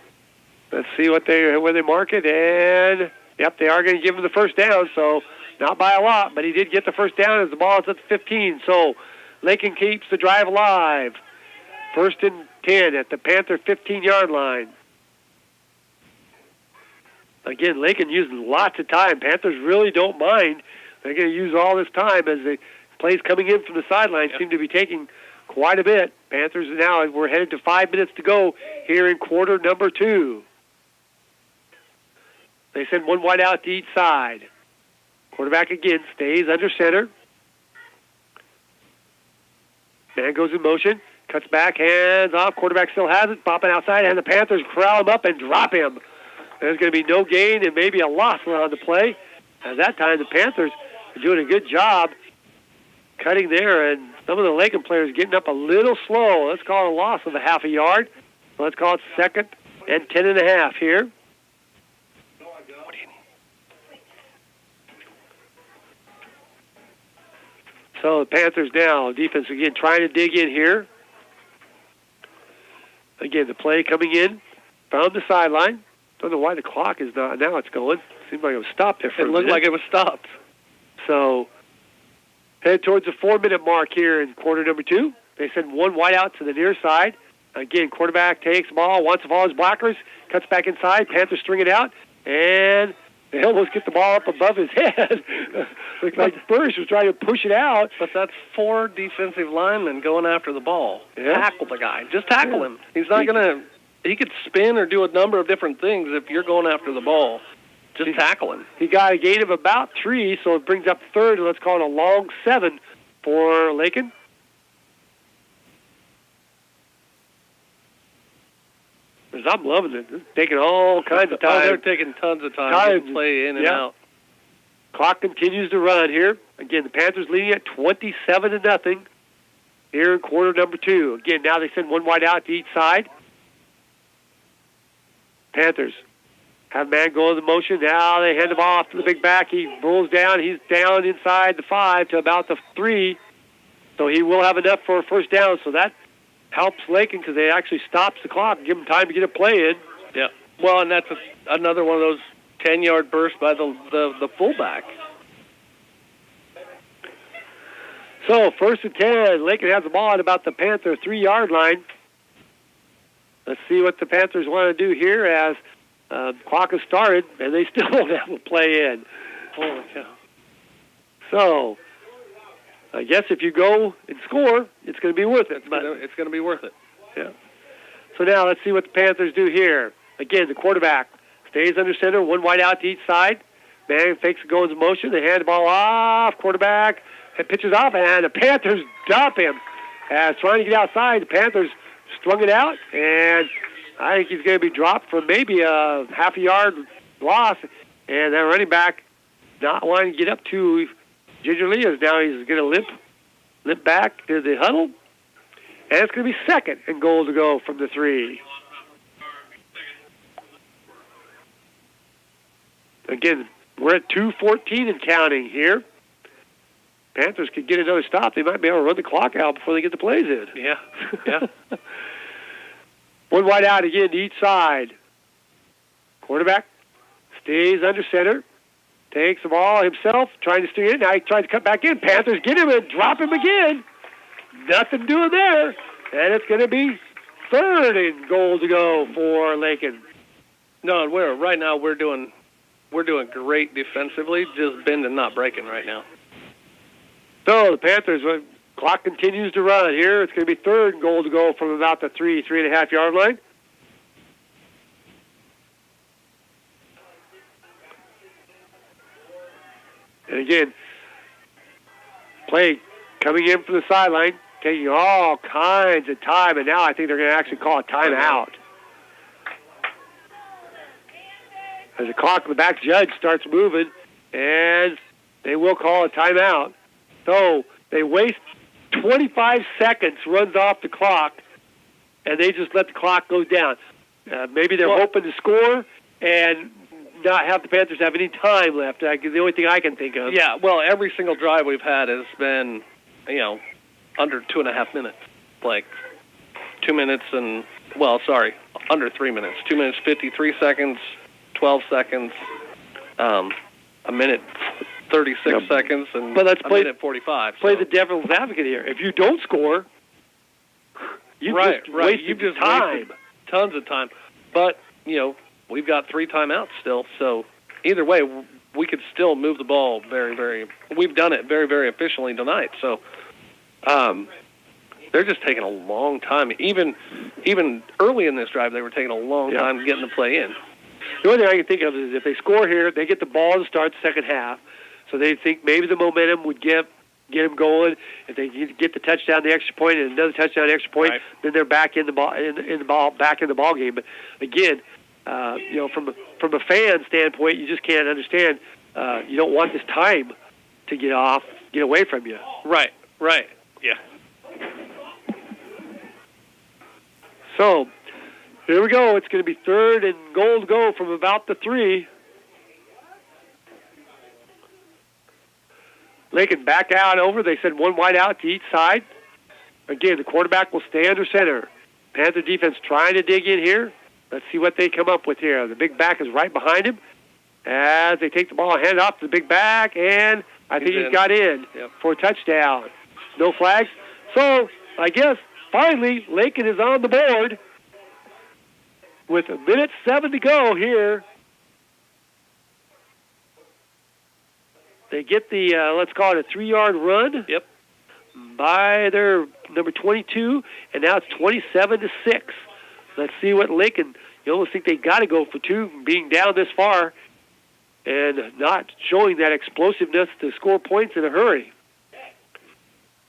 Let's see where they mark it, and yep, they are going to give him the first down, so not by a lot, but he did get the first down as the ball is at the 15. So Lakin keeps the drive alive. 1st and 10 at the Panther 15-yard line. Again, Lakin using lots of time. Panthers really don't mind. They're going to use all this time as the plays coming in from the sideline seem to be taking quite a bit. Panthers now, we're headed to 5 minutes to go here in quarter number 2. They send one wide out to each side. Quarterback again stays under center. Man goes in motion, cuts back, hands off. Quarterback still has it, popping outside, and the Panthers corral him up and drop him. There's going to be no gain and maybe a loss on the play. At that time, the Panthers are doing a good job cutting there, and some of the Lakin players getting up a little slow. Let's call it a loss of a half a yard. Let's call it 2nd and 10.5 here. So the Panthers now, defense again trying to dig in here. Again, the play coming in from the sideline. Don't know why the clock is not. Now it's going. Seems like it was stopped there for a minute. It looked like it was stopped. So head towards the 4-minute mark here in quarter number 2. They send one wide out to the near side. Again, quarterback takes the ball, wants to follow his blockers, cuts back inside. Panthers string it out, and they almost get the ball up above his head. Looks like Burris was trying to push it out. But that's 4 defensive linemen going after the ball. Yeah. Tackle the guy. Just tackle him. He's not going to... He could spin or do a number of different things if you're going after the ball. Just tackle him. He got a gain of about 3, so it brings up 3rd, and let's call it a long 7 for Lakin. I'm loving it. It's taking all kinds of time. They're taking tons of time to play in and out. Clock continues to run here. Again, the Panthers leading at 27-0 here in quarter number 2. Again, now they send one wide out to each side. Panthers have man go in the motion. Now they hand the ball off to the big back. He rolls down. He's down inside the 5 to about the 3. So he will have enough for a first down. So that helps Lakin because they actually stops the clock and give them time to get a play in. Yeah. Well, and that's another one of those 10-yard bursts by the fullback. So 1st and 10. Lakin has the ball at about the Panther 3-yard line. Let's see what the Panthers want to do here as clock has started, and they still don't have a play in. Holy cow. So I guess if you go and score, it's going to be worth it. It's going to be worth it. Yeah. So now let's see what the Panthers do here. Again, the quarterback stays under center, one wide out to each side. Man fakes and goes in motion. They hand the ball off. Quarterback pitches off, and the Panthers dump him. As trying to get outside, the Panthers strung it out, and I think he's going to be dropped for maybe a half a yard loss. And that running back not wanting to get up too gingerly, as now he's going to limp back to the huddle. And it's going to be 2nd and goal to go from the 3. Again, we're at 2:14 and counting here. Panthers could get another stop. They might be able to run the clock out before they get the plays in. Yeah. One wide out again to each side. Quarterback stays under center. Takes the ball himself, trying to stay in. Now he tries to cut back in. Panthers get him and drop him again. Nothing doing there. And it's going to be 3rd and goal to go for Lakin. No, and right now we're doing great defensively, just bending, not breaking right now. So the Panthers, clock continues to run here. It's going to be 3rd and goal to go from about the 3.5 yard line. And again, play coming in from the sideline, taking all kinds of time, and now I think they're going to actually call a timeout. As the clock in the back judge starts moving, and they will call a timeout. So they waste 25 seconds, runs off the clock, and they just let the clock go down. Maybe they're hoping to score and not have the Panthers have any time left. The only thing I can think of. Yeah, well, every single drive we've had has been, under 2.5 minutes. Like 2 minutes and, under 3 minutes. 2 minutes, 53 seconds, 12 seconds, a minute, 36 seconds, and but let's play, minute 45. Play the devil's advocate here. If you don't score, you've just wasted time. Tons of time. But, we've got 3 timeouts still, so either way, we could still move the ball we've done it very, very efficiently tonight. So they're just taking a long time. Even early in this drive, they were taking a long time getting the play in. The only thing I can think of is if they score here, they get the ball to start the second half. So they think maybe the momentum would get them going. If they get the touchdown, the extra point, and another touchdown, the extra point, then they're back in the ball, back in the ball game. But again, from a fan standpoint, you just can't understand. You don't want this time to get away from you. Right, yeah. So, here we go. It's going to be 3rd and goal to go from about the 3. Lakin back out over. They said one wide out to each side. Again, the quarterback will stay under center. Panther defense trying to dig in here. Let's see what they come up with here. The big back is right behind him as they take the ball and hand it off to the big back, and I think he's got in for a touchdown. No flags. So, I guess, finally, Lakin is on the board with 1:07 to go here. They get the, let's call it a 3-yard run by their number 22, and now it's 27-6. Let's see what Lakin, you almost think they got to go for 2, being down this far and not showing that explosiveness to score points in a hurry.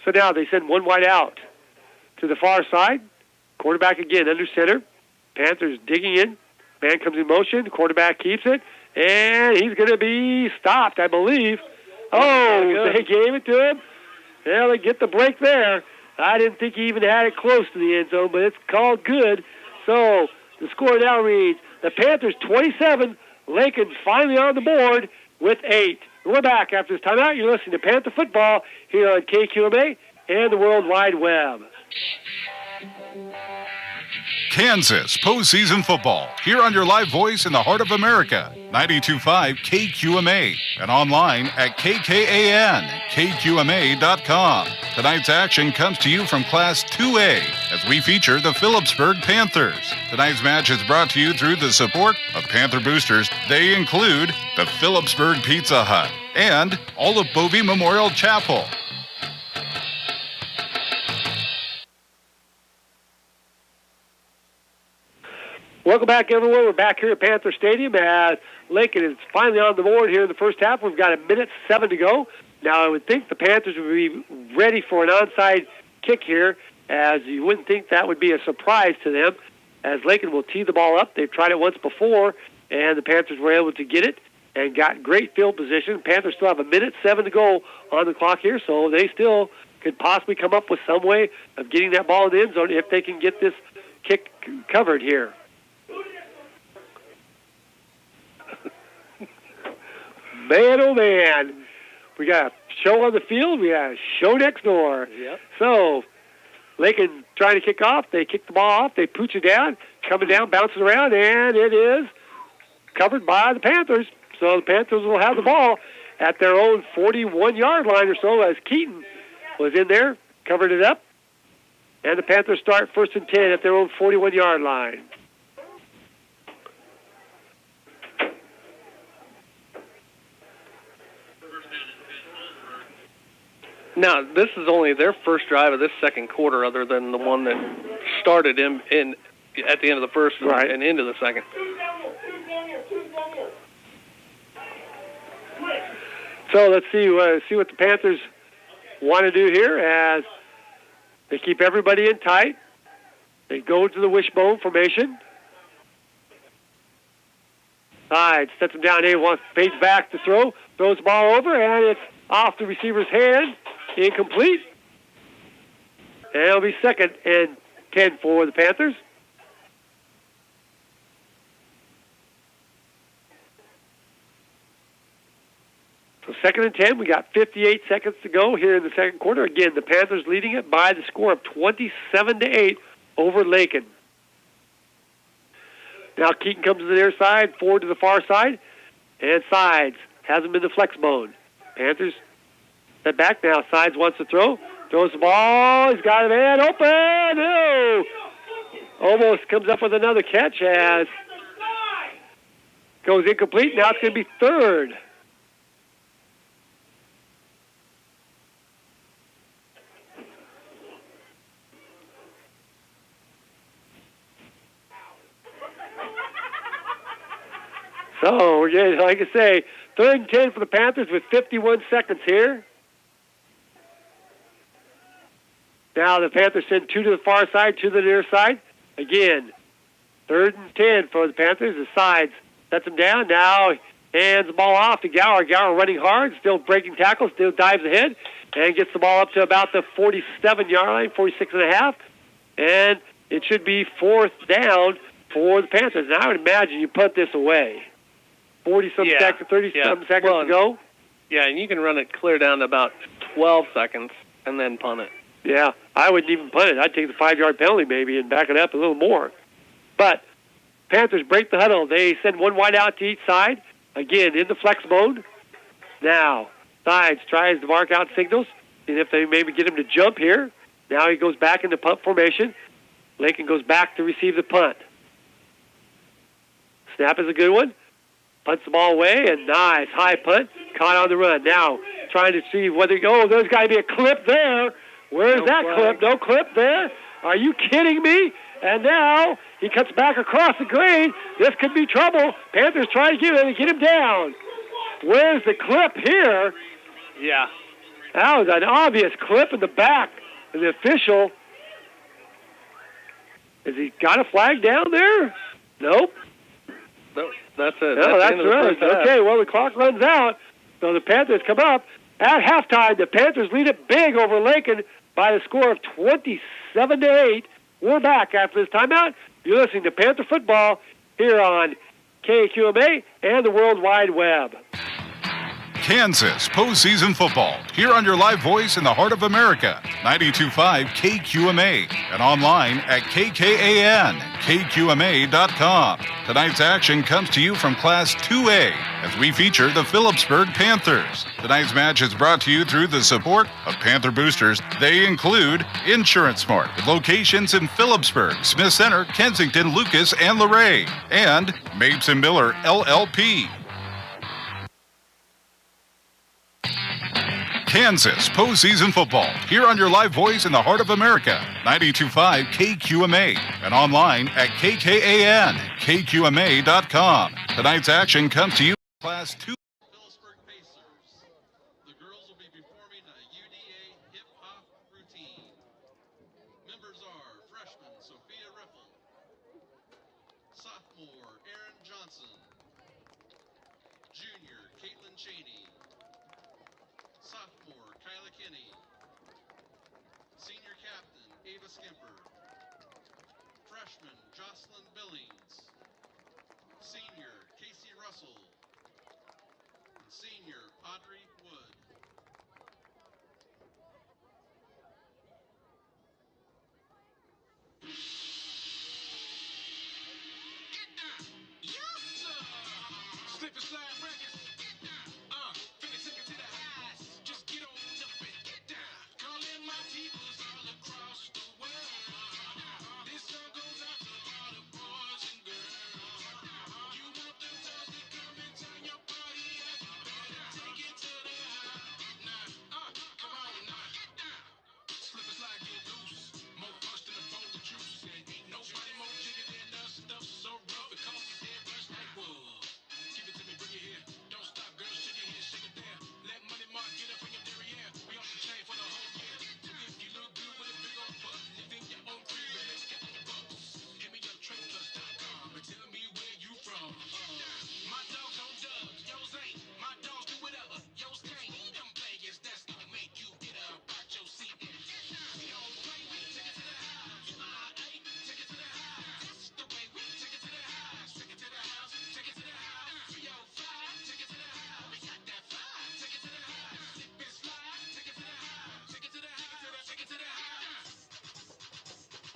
So now they send one wide out to the far side. Quarterback again under center. Panthers digging in. Man comes in motion. The quarterback keeps it. And he's going to be stopped, I believe. Oh, they gave it to him. Well, they get the break there. I didn't think he even had it close to the end zone, but it's called good. So the score now reads, the Panthers 27, Lakin finally on the board with 8. We're back after this timeout. You're listening to Panther Football here on KQMA and the World Wide Web. Kansas postseason football, here on your live voice in the heart of America, 92.5 KQMA, and online at KKAN@KQMA.com. Tonight's action comes to you from Class 2A as we feature the Phillipsburg Panthers. Tonight's match is brought to you through the support of Panther boosters. They include the Phillipsburg Pizza Hut and Olive Bovey Memorial Chapel. Welcome back, everyone. We're back here at Panther Stadium as Lakin is finally on the board here in the first half. We've got 1:07 to go. Now, I would think the Panthers would be ready for an onside kick here, as you wouldn't think that would be a surprise to them, as Lakin will tee the ball up. They've tried it once before, and the Panthers were able to get it and got great field position. Panthers still have 1:07 to go on the clock here, so they still could possibly come up with some way of getting that ball in the end zone if they can get this kick covered here. Man, oh man, we got a show on the field. We got a show next door. Yep. So, Lakin trying to kick off. They kick the ball off. They pooch it down, coming down, bouncing around, and it is covered by the Panthers. So the Panthers will have the ball at their own 41-yard line or so, as Keaton was in there, covered it up. And the Panthers start 1st and 10 at their own 41-yard line. Now, this is only their first drive of this second quarter, other than the one that started in at the end of the first and into the second. So let's see what the Panthers want to do here, as they keep everybody in tight. They go to the wishbone formation. Side sets him down. He fades back to throw, throws the ball over, and it's off the receiver's hand. Incomplete. And it'll be 2nd and 10 for the Panthers. So 2nd and 10. We got 58 seconds to go here in the second quarter. Again, the Panthers leading it by the score of 27-8 over Lakin. Now Keaton comes to the near side, forward to the far side, and Sides has him in the flex mode. Panthers set back now. Sides wants to throw. Throws the ball. He's got a man open. No! Almost comes up with another catch as goes incomplete. Now it's going to be 3rd. So we're getting, like I say, 3rd and 10 for the Panthers with 51 seconds here. Now the Panthers send 2 to the far side, 2 to the near side. Again, 3rd and 10 for the Panthers. The sides sets them down. Now hands the ball off to Gower. Gower running hard, still breaking tackles, still dives ahead, and gets the ball up to about the 47-yard line, 46.5. And it should be 4th down for the Panthers. Now I would imagine you punt this away. 30-some seconds to go. Yeah, and you can run it clear down to about 12 seconds and then punt it. Yeah, I wouldn't even punt it. I'd take the 5-yard penalty maybe and back it up a little more. But Panthers break the huddle. They send one wide out to each side. Again, in the flex mode. Now, sides tries to mark out signals, and if they maybe get him to jump here. Now he goes back into punt formation. Lakin goes back to receive the punt. Snap is a good one. Punts the ball away, and nice high punt. Caught on the run. Now trying to see whether, there's got to be a clip there. Where's that clip? No clip there. Are you kidding me? And now he cuts back across the green. This could be trouble. Panthers trying to get him down. Where's the clip here? Yeah. That was an obvious clip in the back. And the official, has he got a flag down there? Nope. Nope. That's it. No, that's right. Okay, well, the clock runs out. So the Panthers come up. At halftime, the Panthers lead it big over Lakin by the score of 27-8. We're back after this timeout. You're listening to Panther Football here on KQMA and the World Wide Web. Kansas postseason football, here on your live voice in the heart of America, 92.5 KQMA, and online at KKAN-KQMA.com. Tonight's action comes to you from Class 2A as we feature the Phillipsburg Panthers. Tonight's match is brought to you through the support of Panther boosters. They include Insurance Smart, with locations in Phillipsburg, Smith Center, Kensington, Lucas, and Luray, and Mapes & Miller LLP. Kansas postseason football, here on your live voice in the heart of America, 92.5 KQMA, and online at KKAN-KQMA.com. Tonight's action comes to you Class 2. Phillipsburg Pacers. The girls will be performing a UDA hip-hop routine. Members are freshman Sophia Riffle, sophomore Aaron Johnson, junior Caitlin Cheney, sophomore Kyla Kinney, senior captain Ava Skimper, freshman Jocelyn Billings, senior Casey Russell, and senior Audrey Wood. Get down! Yes, sir! Slip and slide records. Finna take it to the highs. Just get on up and get down. Calling my peoples all across the world. This song goes out to all the boys and girls. You want them toes to come and turn your party up. Better take it to the high. Nah, come on now. Slip and slide, get loose. More punch than a bowl of juice. Ain't nobody more jigger than us. Stuff so rough it causes dead rush like wood. Give it to me, bring it here. Don't stop, girl, shake it here, shake it there. Let money mark get up in your derriere. We off the chain for the whole year. So if you look good with a big old butt, live in your own crib and let's get on the bus. Hit me up, tradeplus.com and tell me where you from. My dogs on dubs, yours ain't. My dogs do whatever, yours can't. Them players that's gonna make you get up out your seat. We don't play, we take it to the house. Take it to the house. That's the way we take it to the house. Take it to the house, take it to the house. 305, take it to the house. We got that fire, take it to the house. Slip and slide, take it to the house. Take it to the house, take it to the house.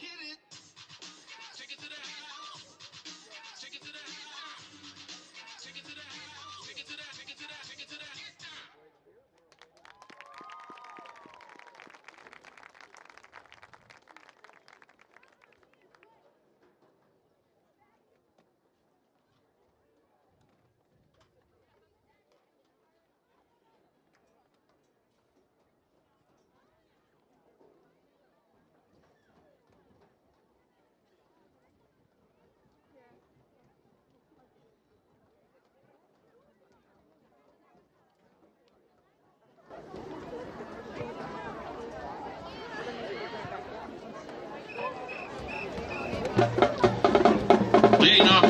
Hit it. Take it to the house. Take it to the house. Take it to the house. Take it to the, take it to the, take it to the.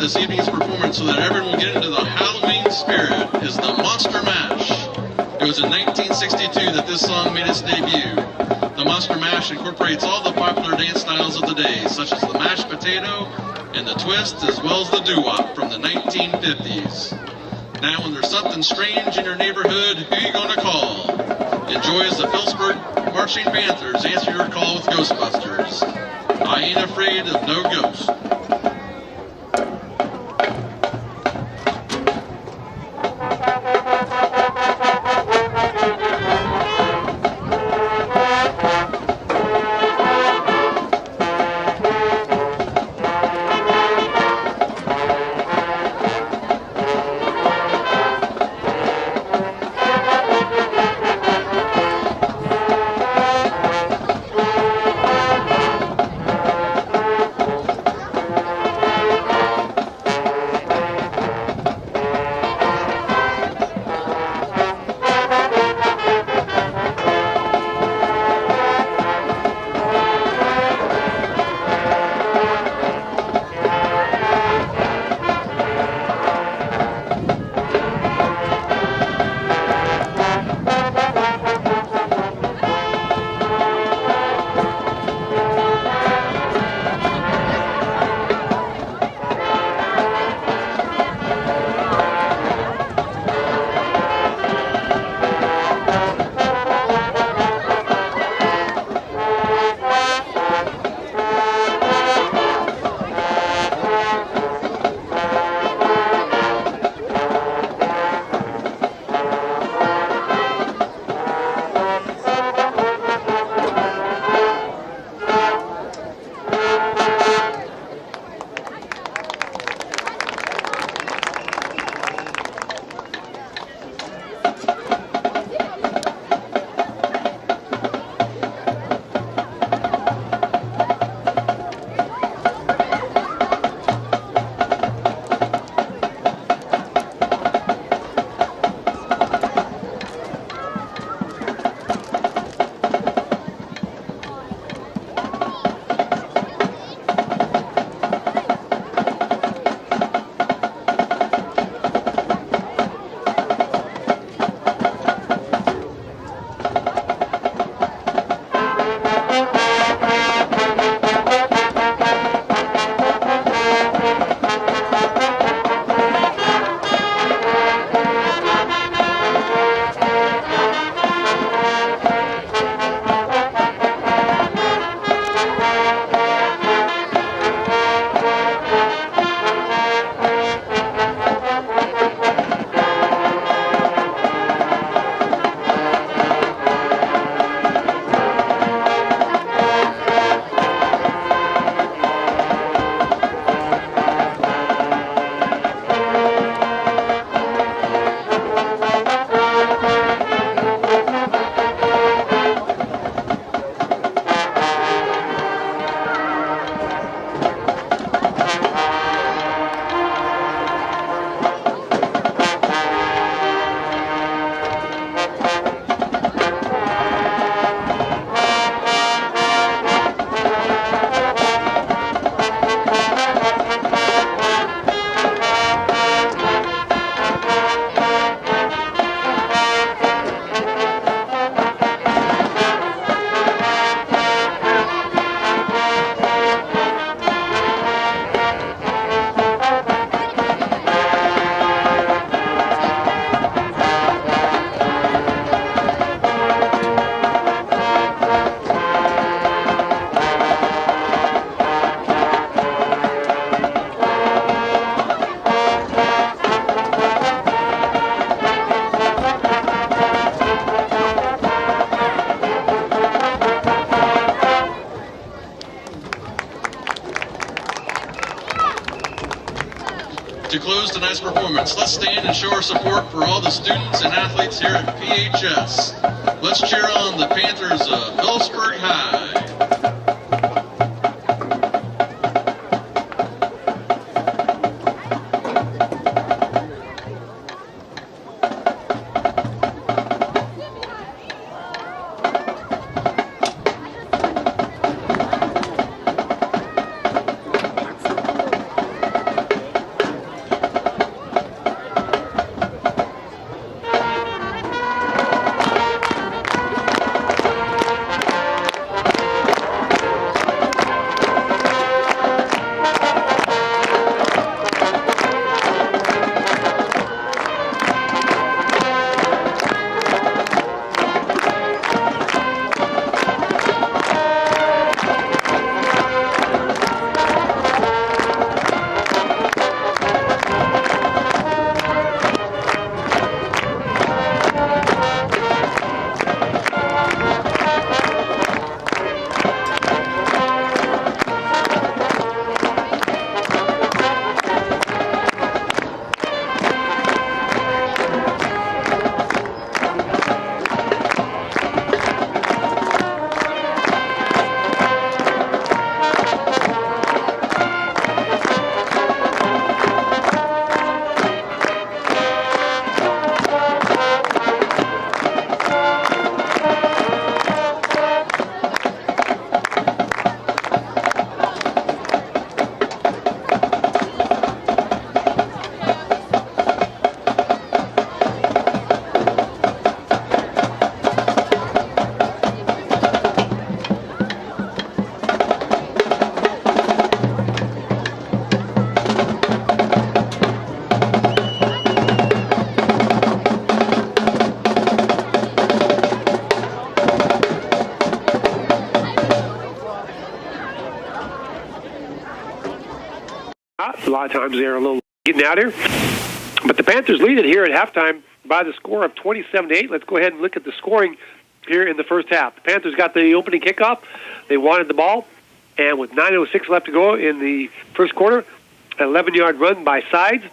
this evening's performance so that everyone will get into the Halloween spirit is the Monster Mash. It was in 1962 that this song made its debut. The Monster Mash incorporates all the popular dance styles of the day, such as the mashed potato and the twist, as well as the doo-wop from the 1950s. Now, when there's something strange in your neighborhood, who you gonna call? Enjoy as the Phillipsburg Marching Panthers answer your call with Ghostbusters. I ain't afraid of no ghost. To close tonight's performance, let's stand and show our support for all the students and athletes here at PHS. Let's cheer on the Panthers of Phillipsburg High. lot of times they're a little getting out here. But the Panthers lead it here at halftime by the score of 27-8. Let's go ahead and look at the scoring here in the first half. The Panthers got the opening kickoff. They wanted the ball, and with 9:06 left to go in the first quarter, an 11-yard run by Sides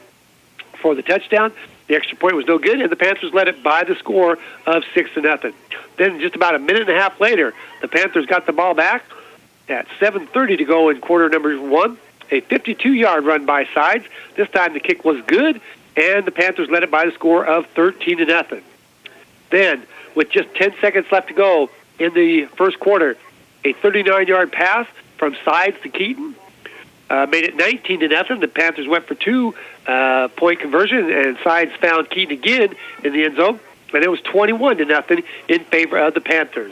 for the touchdown. The extra point was no good, and the Panthers led it by the score of 6-0. Then just about a minute and a half later, the Panthers got the ball back at 7:30 to go in quarter number one. A 52-yard run by Sides. This time the kick was good, and the Panthers led it by the score of 13-0. Then, with just 10 seconds left to go in the first quarter, a 39-yard pass from Sides to Keaton made it 19-0. The Panthers went for 2-point conversion, and Sides found Keaton again in the end zone, and it was 21-0 in favor of the Panthers.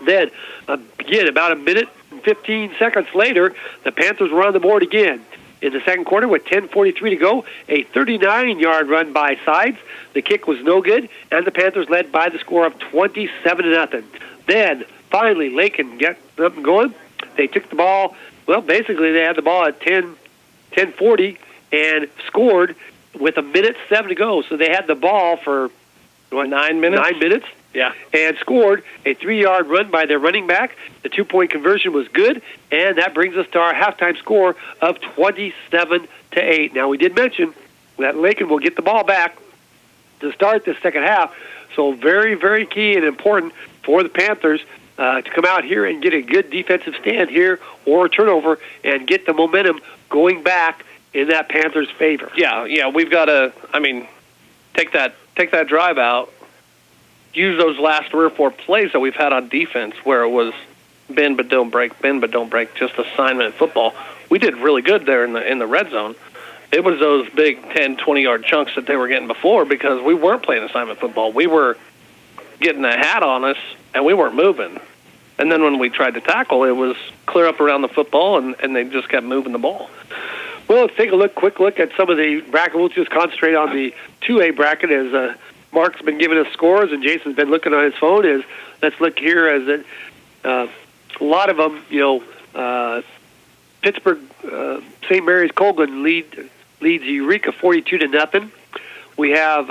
Then, again, about a minute and 15 seconds later, the Panthers were on the board again. In the second quarter, with 10:43 to go, a 39-yard run by Sides. The kick was no good, and the Panthers led by the score of 27-0. Then, finally, Lakin got something going. They took the ball. Well, basically, they had the ball at 10:40 and scored with a minute 7 to go. So they had the ball for, 9 minutes? 9 minutes. Yeah. And scored a 3-yard run by their running back. The 2-point conversion was good, and that brings us to our halftime score of 27-8. Now, we did mention that Lakin will get the ball back to start the second half, so very, very key and important for the Panthers to come out here and get a good defensive stand here or a turnover and get the momentum going back in that Panthers' favor. Yeah, we've got to, take that drive out, use those last 3 or 4 plays that we've had on defense where it was bend but don't break, just assignment football. We did really good there in the red zone. It was those big 10, 20-yard chunks that they were getting before because we weren't playing assignment football. We were getting a hat on us, and we weren't moving. And then when we tried to tackle, it was clear up around the football, and they just kept moving the ball. Well, let's take a quick look at some of the bracket. We'll just concentrate on the 2A bracket as Mark's been giving us scores, and Jason's been looking on his phone. Let's look here as a lot of them, Pittsburgh, St. Mary's Colgan leads Eureka 42-0. We have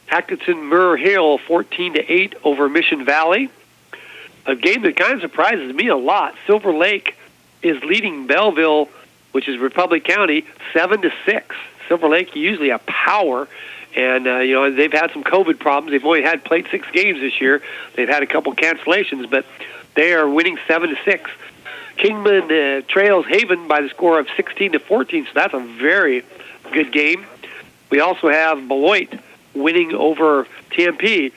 Atkinson Murr Hill 14-8 over Mission Valley. A game that kind of surprises me a lot. Silver Lake is leading Belleville, which is Republic County, 7-6. Silver Lake usually a power. And, they've had some COVID problems. They've only played 6 games this year. They've had a couple cancellations, but they are winning 7-6. Kingman trails Haven by the score of 16-14, so that's a very good game. We also have Beloit winning over TMP.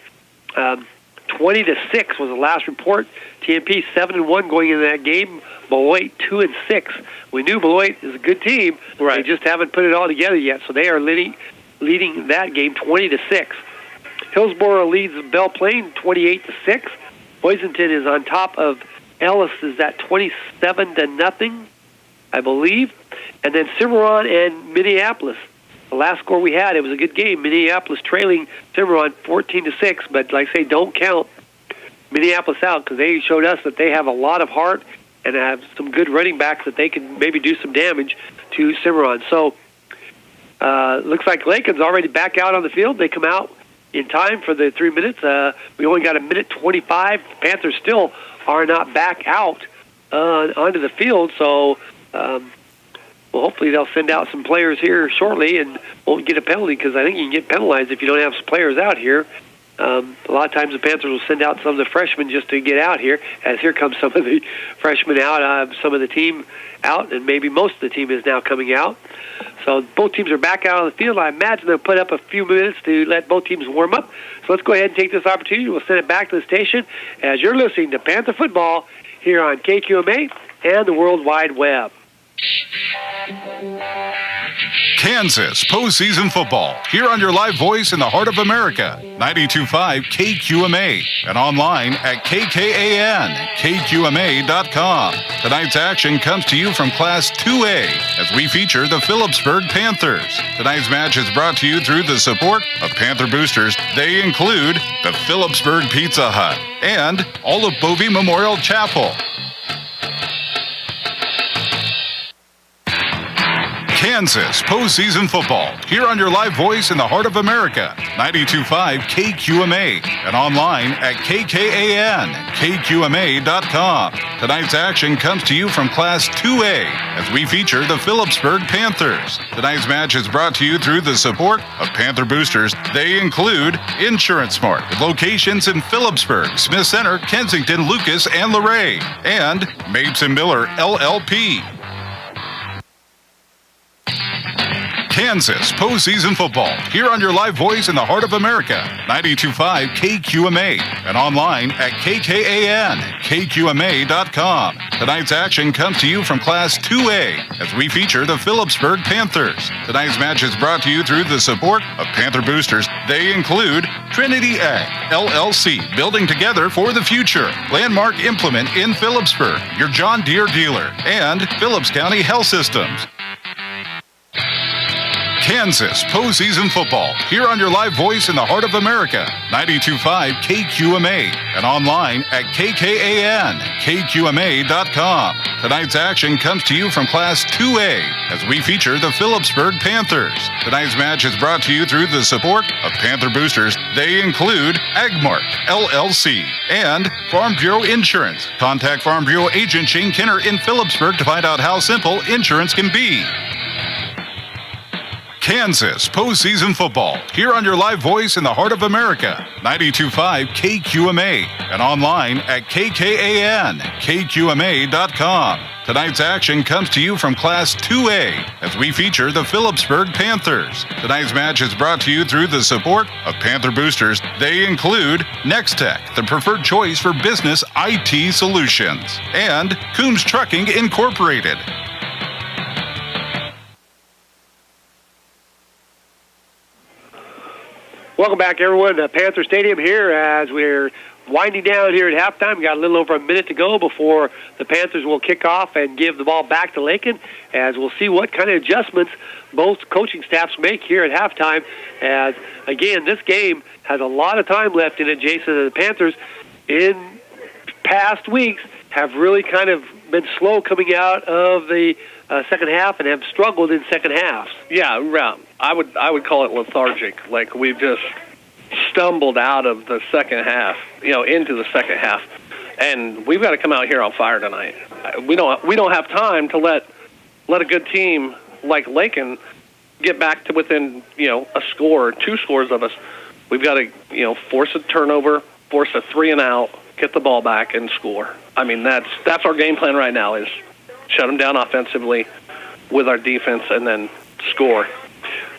20-6 was the last report. TMP 7-1 going into that game. Beloit 2-6. We knew Beloit is a good team. Right. They just haven't put it all together yet, so they are leading that game 20-6. Hillsborough leads Belle Plaine 28-6. Boysenton is on top of Ellis is at 27-0, I believe. And then Cimarron and Minneapolis. The last score we had, it was a good game. Minneapolis trailing Cimarron 14-6, but like I say, don't count Minneapolis out because they showed us that they have a lot of heart and have some good running backs that they can maybe do some damage to Cimarron. So looks like Lakin's already back out on the field. They come out in time for the 3 minutes. We only got a minute 25. Panthers still are not back out onto the field, so hopefully they'll send out some players here shortly and won't get a penalty because I think you can get penalized if you don't have some players out here. A lot of times the Panthers will send out some of the freshmen just to get out here, as here comes some of the freshmen out, some of the team out, and maybe most of the team is now coming out. So both teams are back out on the field. I imagine they'll put up a few minutes to let both teams warm up. So let's go ahead and take this opportunity. We'll send it back to the station as you're listening to Panther Football here on KQMA and the World Wide Web. Kansas postseason football here on your live voice in the heart of America, 92.5 KQMA, and online at KKAN.KQMA.com. Tonight's action comes to you from Class 2A as we feature the Phillipsburg Panthers. Tonight's match is brought to you through the support of Panther boosters. They include the Phillipsburg Pizza Hut and Olive Bovey Memorial Chapel. Kansas postseason football, here on your live voice in the heart of America, 92.5 KQMA, and online at KKAN-KQMA.com. Tonight's action comes to you from Class 2A as we feature the Phillipsburg Panthers. Tonight's match is brought to you through the support of Panther boosters. They include Insurance Smart, with locations in Phillipsburg, Smith Center, Kensington, Lucas, and Luray, and Mapes and Miller LLP. Kansas postseason football, here on your live voice in the heart of America, 92.5 KQMA, and online at KKAN-KQMA.com. Tonight's action comes to you from Class 2A as we feature the Phillipsburg Panthers. Tonight's match is brought to you through the support of Panther boosters. They include Trinity Ag, LLC, building together for the future, Landmark Implement in Phillipsburg, your John Deere dealer, and Phillips County Health Systems. Kansas postseason football, here on your live voice in the heart of America, 92.5 KQMA, and online at KKAN-KQMA.com. Tonight's action comes to you from Class 2A as we feature the Phillipsburg Panthers. Tonight's match is brought to you through the support of Panther boosters. They include Agmark, LLC, and Farm Bureau Insurance. Contact Farm Bureau agent Shane Kinner in Phillipsburg to find out how simple insurance can be. Kansas postseason football, here on your live voice in the heart of America, 92.5 KQMA, and online at KKAN-KQMA.com. Tonight's action comes to you from Class 2A as we feature the Phillipsburg Panthers. Tonight's match is brought to you through the support of Panther boosters. They include Nextech, the preferred choice for business IT solutions, and Coombs Trucking Incorporated. Welcome back, everyone, to Panther Stadium here as we're winding down here at halftime. We got a little over a minute to go before the Panthers will kick off and give the ball back to Lakin, as we'll see what kind of adjustments both coaching staffs make here at halftime. As, again, this game has a lot of time left in it, Jason, and the Panthers in past weeks have really kind of been slow coming out of the second half and have struggled in second halves. Yeah, I would call it lethargic. Like, we've just stumbled out of the second half, into the second half, and we've got to come out here on fire tonight. We don't have time to let a good team like Lakin get back to within a score or two scores of us. We've got to force a turnover, force a 3-and-out, get the ball back and score. I mean, that's our game plan right now, is shut them down offensively with our defense and then score.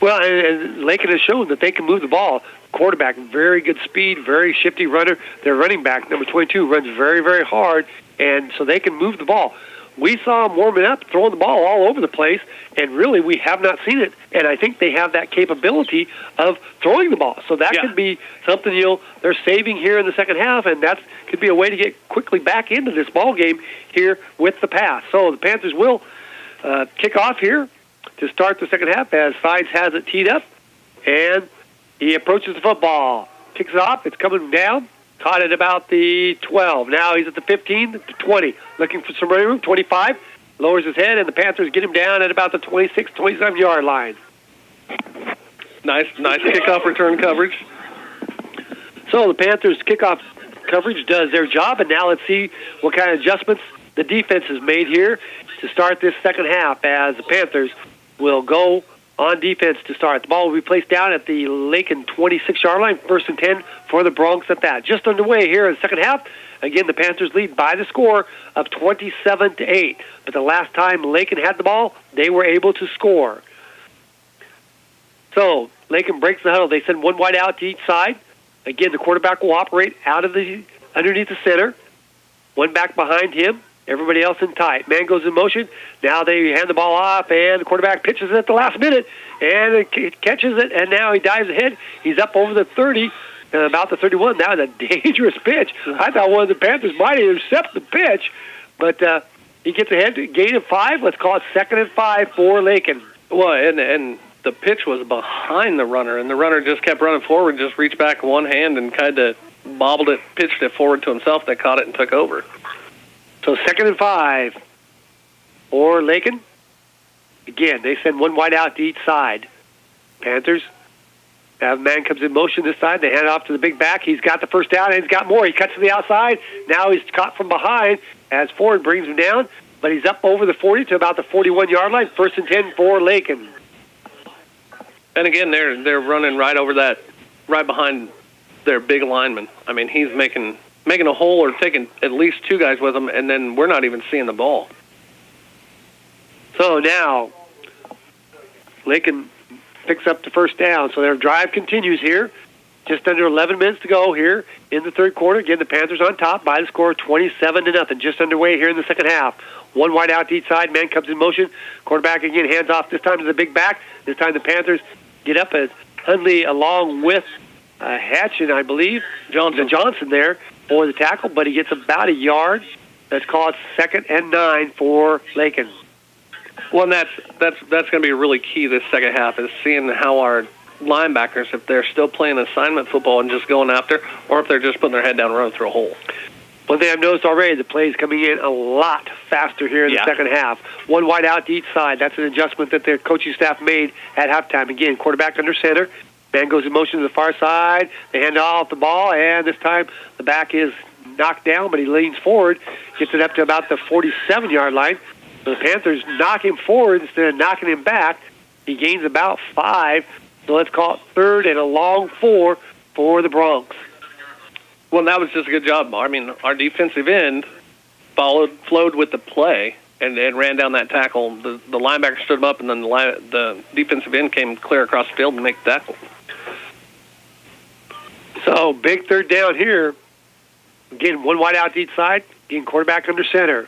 Well, and Lakin has shown that they can move the ball. Quarterback, very good speed, very shifty runner. Their running back, number 22, runs very, very hard, and so they can move the ball. We saw them warming up, throwing the ball all over the place, and really we have not seen it. And I think they have that capability of throwing the ball. So that could be something they're saving here in the second half, and that could be a way to get quickly back into this ball game here with the pass. So the Panthers will kick off here to start the second half as Fides has it teed up, and he approaches the football, kicks it off, it's coming down, caught at about the 12. Now he's at the 15, the 20, looking for some room, 25, lowers his head, and the Panthers get him down at about the 26, 27-yard line. Nice kickoff return coverage. So the Panthers' kickoff coverage does their job, and now let's see what kind of adjustments the defense has made here to start this second half, as the Panthers will go on defense to start. The ball will be placed down at the Lakin 26-yard line, 1st and 10 for the Bronx at that. Just underway here in the second half. Again, the Panthers lead by the score of 27-8. But the last time Lakin had the ball, they were able to score. So Lakin breaks the huddle. They send one wide out to each side. Again, the quarterback will operate underneath the center. One back behind him. Everybody else in tight. Man goes in motion. Now they hand the ball off, and the quarterback pitches it at the last minute, and catches it, and now he dives ahead. He's up over the 30, about the 31. That was a dangerous pitch. I thought one of the Panthers might intercept the pitch, but he gets ahead, gain of 5. Let's call it 2nd and 5 for Lakin. Well, and the pitch was behind the runner, and the runner just kept running forward, just reached back one hand and kind of bobbled it, pitched it forward to himself. They caught it and took over. So 2nd and 5 for Lakin. Again, they send one wide out to each side. Panthers have a man comes in motion this side. They hand it off to the big back. He's got the first down, and he's got more. He cuts to the outside. Now he's caught from behind as Ford brings him down, but he's up over the 40 to about the 41-yard line. 1st and 10 for Lakin. And again, they're running right over that, right behind their big lineman. I mean, he's making a hole or taking at least 2 guys with him, and then we're not even seeing the ball. So now Lakin picks up the first down. So their drive continues here. Just under 11 minutes to go here in the third quarter. Again, the Panthers on top by the score of 27-0. Just underway here in the second half. One wide out to each side. Man comes in motion. Quarterback again hands off this time to the big back. This time the Panthers get up as Hundley along with Hatch and I believe Johnson there for the tackle, but he gets about a yard. Let's call it 2nd and 9 for Lakin. Well, and that's going to be really key this second half is seeing how our linebackers, if they're still playing assignment football and just going after, or if they're just putting their head down and running through a hole. One thing I've noticed already, the play's coming in a lot faster here in the second half. One wide out to each side. That's an adjustment that their coaching staff made at halftime. Again, quarterback under center. Man goes in motion to the far side. They hand off the ball, and this time the back is knocked down, but he leans forward, gets it up to about the 47-yard line. So the Panthers knock him forward instead of knocking him back. He gains about 5. So let's call it 3rd and a long 4 for the Broncs. Well, that was just a good job. I mean, our defensive end flowed with the play and ran down that tackle. The linebacker stood him up, and then the defensive end came clear across the field and make the tackle. So big third down here. Again, one wide out to each side. Again, quarterback under center.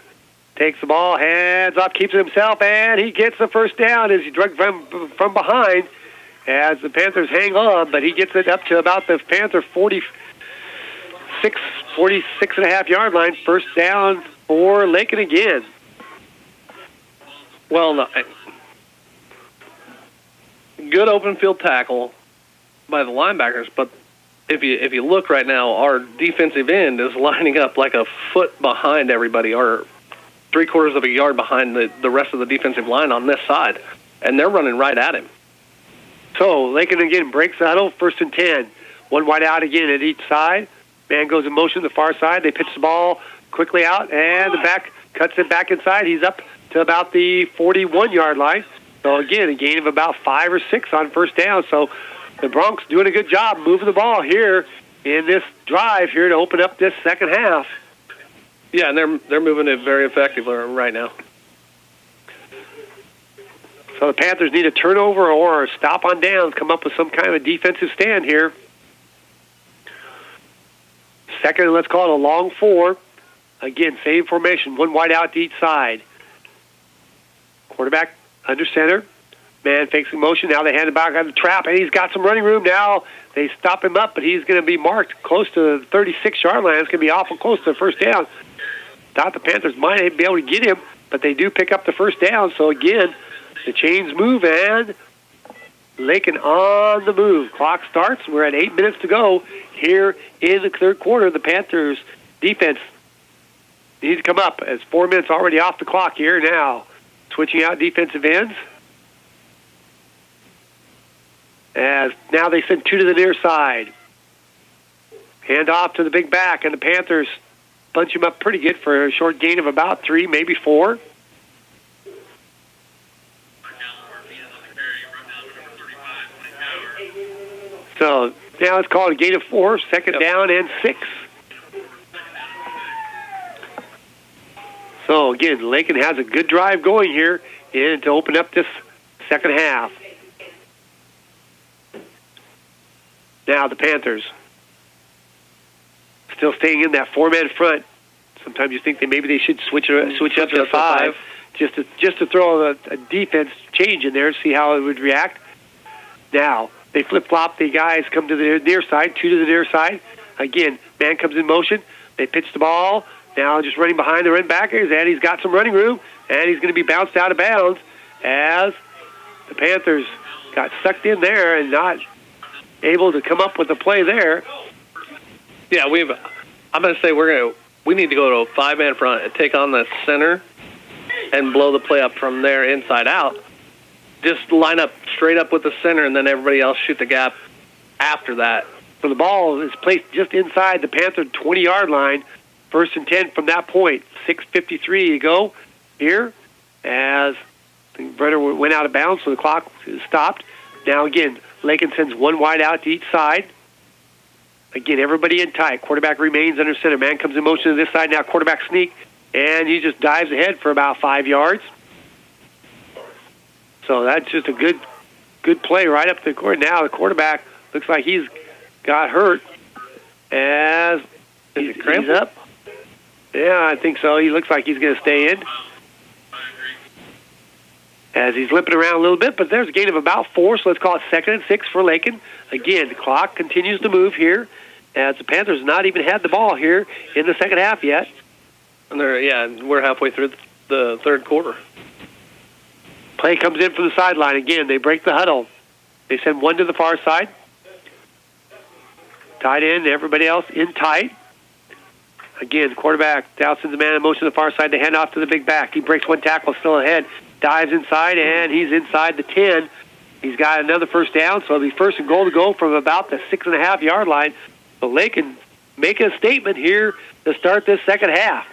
Takes the ball, hands off, keeps it himself, and he gets the first down as he dragged from behind as the Panthers hang on, but he gets it up to about the Panther 46 and a half yard line. First down for Lakin again. Well, no, good open field tackle by the linebackers, but if you look right now, our defensive end is lining up like a foot behind everybody, or 3/4 of a yard behind the rest of the defensive line on this side, and they're running right at him. So Lakin again breaks the huddle, 1st and 10. One wide out again at each side. Man goes in motion to the far side. They pitch the ball quickly out, and the back cuts it back inside. He's up to about the 41-yard line. So again, a gain of about 5 or 6 on first down. So the Broncs doing a good job moving the ball here in this drive here to open up this second half. Yeah, and they're moving it very effectively right now. So the Panthers need a turnover or a stop on downs, come up with some kind of a defensive stand here. Second, let's call it a long 4. Again, same formation, one wide out to each side. Quarterback under center. Man fakes in motion. Now they hand it back on the trap, and he's got some running room. Now they stop him up, but he's going to be marked close to the 36-yard line. It's going to be awful close to the first down. Thought the Panthers might be able to get him, but they do pick up the first down. So again, the chains move, and Lakin on the move. Clock starts. We're at 8 minutes to go here in the third quarter. The Panthers defense needs to come up as 4 minutes already off the clock here now. Switching out defensive ends. As now they send 2 to the near side. Hand off to the big back, and the Panthers bunch him up pretty good for a short gain of about 3, maybe 4. So now it's called a gain of 4, second down and 6. So again, Lakin has a good drive going here to open up this second half. Now the Panthers still staying in that 4-man front. Sometimes you think that maybe they should switch up to 5, just to throw a defense change in there and see how it would react. Now they flip-flop. The guys come to the near side, 2 to the near side. Again, man comes in motion. They pitch the ball. Now just running behind the run backers, and he's got some running room, and he's going to be bounced out of bounds as the Panthers got sucked in there and not able to come up with a play there. Yeah, I'm going to say we need to go to a 5-man front and take on the center and blow the play up from there inside out. just line up straight up with the center, and then everybody else shoot the gap after that. So the ball is placed just inside the Panther 20-yard line. 1st and 10 from that point. 6:53 to go here as the runner went out of bounds, so the clock is stopped. Now again, Lakin sends one wide out to each side. Again, everybody in tight. Quarterback remains under center. Man comes in motion to this side now. Quarterback sneak, and he just dives ahead for about 5 yards. So that's just a good play right up the court. Now the quarterback looks like he's got hurt as he's up. Yeah, I think so. He looks like he's going to stay in as he's limping around a little bit, but there's a gain of about 4, so let's call it 2nd and 6 for Lakin. Again, the clock continues to move here as the Panthers not even had the ball here in the second half yet. And we're halfway through the third quarter. Play comes in from the sideline. Again, they break the huddle. They send one to the far side. Tight end, everybody else in tight. Again, quarterback now sends the man in motion to the far side. They hand off to the big back. He breaks one tackle, still ahead. Dives inside, and he's inside the 10. He's got another first down, so it'll be 1st and goal to go from about the 6.5-yard line. So Lakin making a statement here to start this second half.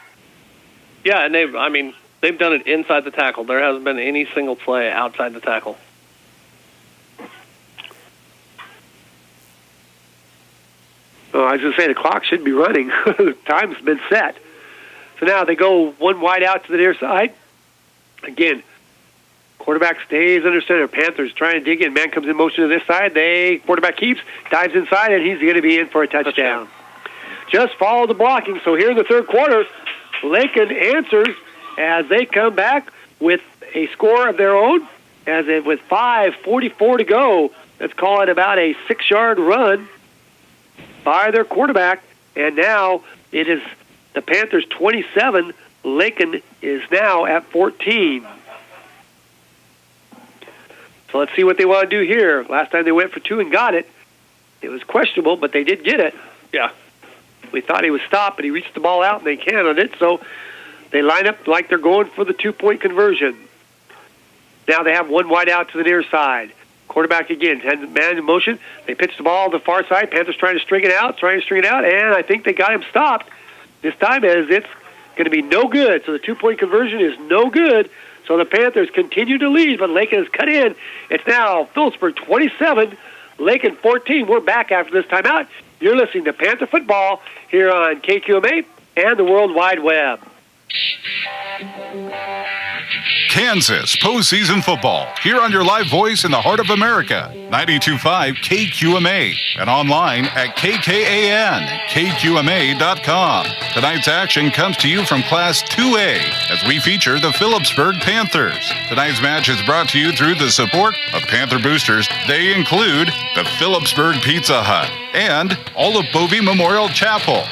Yeah, and they've done it inside the tackle. There hasn't been any single play outside the tackle. Oh, I was going to say the clock should be running. The time's been set. So now they go one wide out to the near side. Again, quarterback stays under center. Panthers trying to dig in. Man comes in motion to this side. Quarterback keeps, dives inside, and he's going to be in for a touchdown. Just follow the blocking. So here in the third quarter, Lakin answers as they come back with a score of their own. With 5:44 to go, let's call it about a 6-yard run by their quarterback. And now it is the Panthers 27. Lakin is now at 14. So let's see what they want to do here. Last time they went for 2 and got it. It was questionable, but they did get it. Yeah. We thought he was stopped, but he reached the ball out, and they cannoned it. So they line up like they're going for the 2-point conversion. Now they have one wide out to the near side. Quarterback again, has man in motion. They pitch the ball to the far side. Panthers trying to string it out, and I think they got him stopped this time as it's going to be no good. So the 2-point conversion is no good. So the Panthers continue to lead, but Lakin has cut in. It's now Phillipsburg 27, Lakin 14. We're back after this timeout. You're listening to Panther Football here on KQMA and the World Wide Web. Kansas postseason football here on your live voice in the heart of America, 92.5 KQMA, and online at KKAN-KQMA.com. Tonight's action comes to you from Class 2A as we feature the Phillipsburg Panthers. Tonight's match is brought to you through the support of Panther boosters. They include the Phillipsburg Pizza Hut and Olive Bovey Memorial Chapel.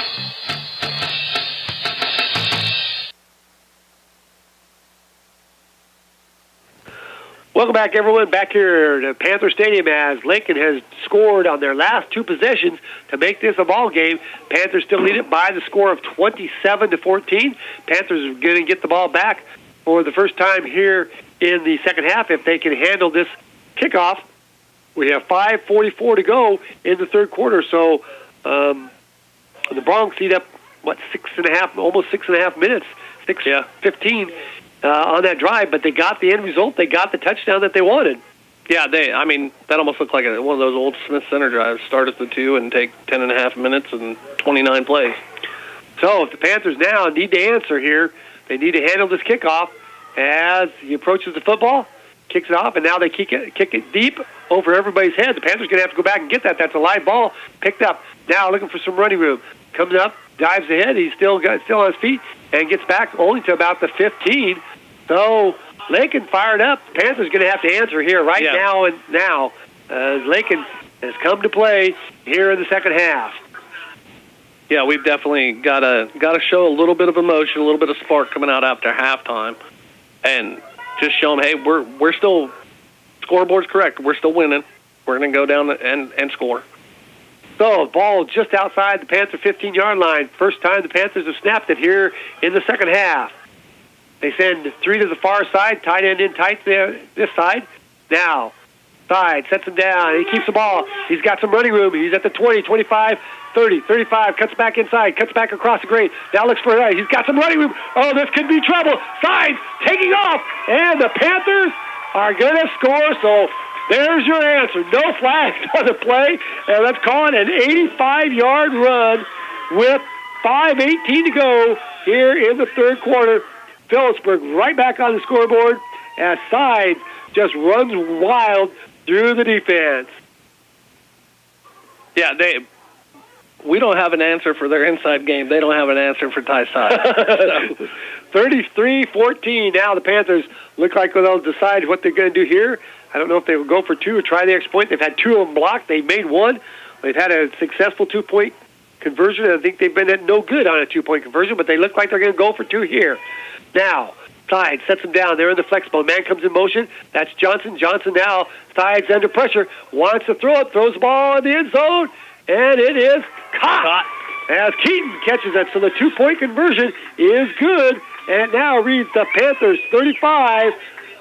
Welcome back, everyone. Back here at Panther Stadium as Lakin has scored on their last 2 possessions to make this a ball game. Panthers still lead it by the score of 27-14. Panthers are going to get the ball back for the first time here in the second half if they can handle this kickoff. We have 5:44 to go in the third quarter, so the Bronx lead up, almost 6.5 minutes, 6:15. On that drive, but they got the end result. They got the touchdown that they wanted. Yeah, that almost looked like one of those old Smith Center drives. Start at the 2 and take 10.5 minutes and 29 plays. So if the Panthers now need to answer here, they need to handle this kickoff as he approaches the football, kicks it off, and now they kick it deep over everybody's head. The Panthers going to have to go back and get that. That's a live ball picked up. Now looking for some running room. Comes up, dives ahead. He's still on his feet and gets back only to about the 15. So Lakin fired up. Panthers going to have to answer here now. Lakin has come to play here in the second half. Yeah, we've definitely got to show a little bit of emotion, a little bit of spark coming out after halftime, and just show them, hey, we're still, scoreboard's correct. We're still winning. We're going to go down and score. So, ball just outside the Panther 15-yard line. First time the Panthers have snapped it here in the second half. They send 3 to the far side, tight end in tight there, this side. Now, side, sets him down. He keeps the ball. He's got some running room. He's at the 20, 25, 30, 35. Cuts back inside. Cuts back across the grade. Now looks for it. He's got some running room. Oh, this could be trouble. Side, taking off. And the Panthers are going to score. So there's your answer. No flags on the play. And let's call it an 85-yard run with 5:18 to go here in the third quarter. Phillipsburg right back on the scoreboard as Side just runs wild through the defense. Yeah, we don't have an answer for their inside game. They don't have an answer for Ty Side. 33-14. Now the Panthers look like they'll decide what they're going to do here. I don't know if they will go for two or try the extra point. They've had two of them blocked. They made one. They've had a successful two-point conversion. I think they've been no good on a two-point conversion, but they look like they're going to go for two here. Now, Side sets them down. They're in the flex mode. Man comes in motion. That's Johnson. Johnson now, Side's under pressure. Wants to throw it. Throws the ball in the end zone. And it is caught. As Keaton catches it. So the two-point conversion is good. And it now reads the Panthers 35,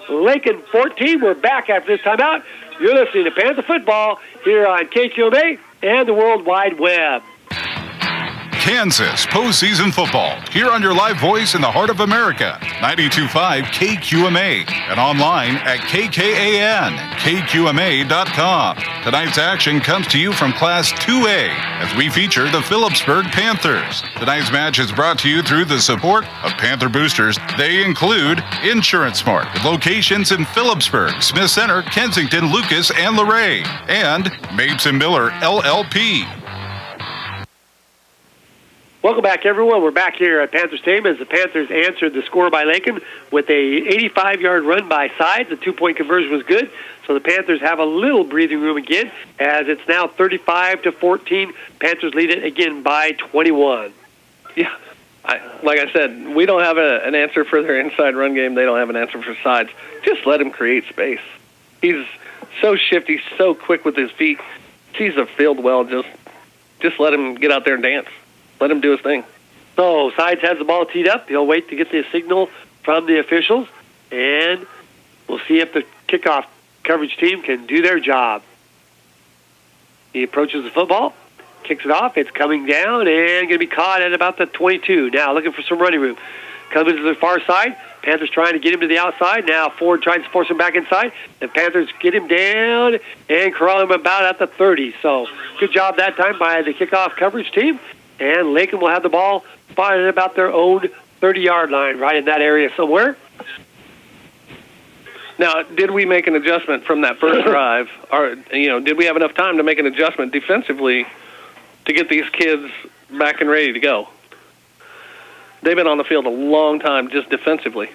Lakin 14. We're back after this timeout. You're listening to Panther Football here on KQMA and the World Wide Web. Kansas postseason football, here on your live voice in the heart of America, 92.5 KQMA, and online at KKAN.KQMA.com. Tonight's action comes to you from Class 2A as we feature the Phillipsburg Panthers. Tonight's match is brought to you through the support of Panther Boosters. They include Insurance Smart, with locations in Phillipsburg, Smith Center, Kensington, Lucas, and Luray, and Mapes and Miller LLP. Welcome back, everyone. We're back here at Panther Stadium as the Panthers answered the score by Lakin with a 85-yard run by Side. The two-point conversion was good, so the Panthers have a little breathing room again as it's now 35-14. Panthers lead it again by 21. Yeah, like I said, we don't have an answer for their inside run game. They don't have an answer for Sides. Just let him create space. He's so shifty, so quick with his feet. Sees the field well. Just let him get out there and dance. Let him do his thing. So Sides has the ball teed up. He'll wait to get the signal from the officials, and we'll see if the kickoff coverage team can do their job. He approaches the football, kicks it off. It's coming down and going to be caught at about the 22. Now looking for some running room. Comes to the far side. Panthers trying to get him to the outside. Now Ford tries to force him back inside. The Panthers get him down and corral him about at the 30. So good job that time by the kickoff coverage team. And Lakin will have the ball spotted at about their own 30-yard line, right in that area somewhere. Now, did we make an adjustment from that first drive? Or, did we have enough time to make an adjustment defensively to get these kids back and ready to go? They've been on the field a long time just defensively.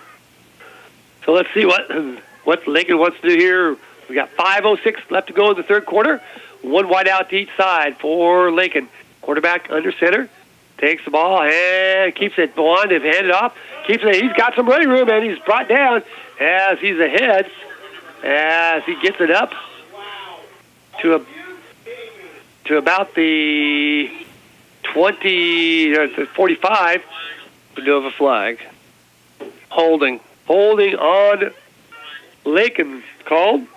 So let's see what Lakin wants to do here. We got 5:06 left to go in the third quarter. One wide out to each side for Lakin. Quarterback under center, takes the ball and keeps it on to hand it off. Keeps it. He's got some running room and he's brought down as he's ahead as he gets it up to about the 20 or the 45. We do have a flag. Holding on Lakin called.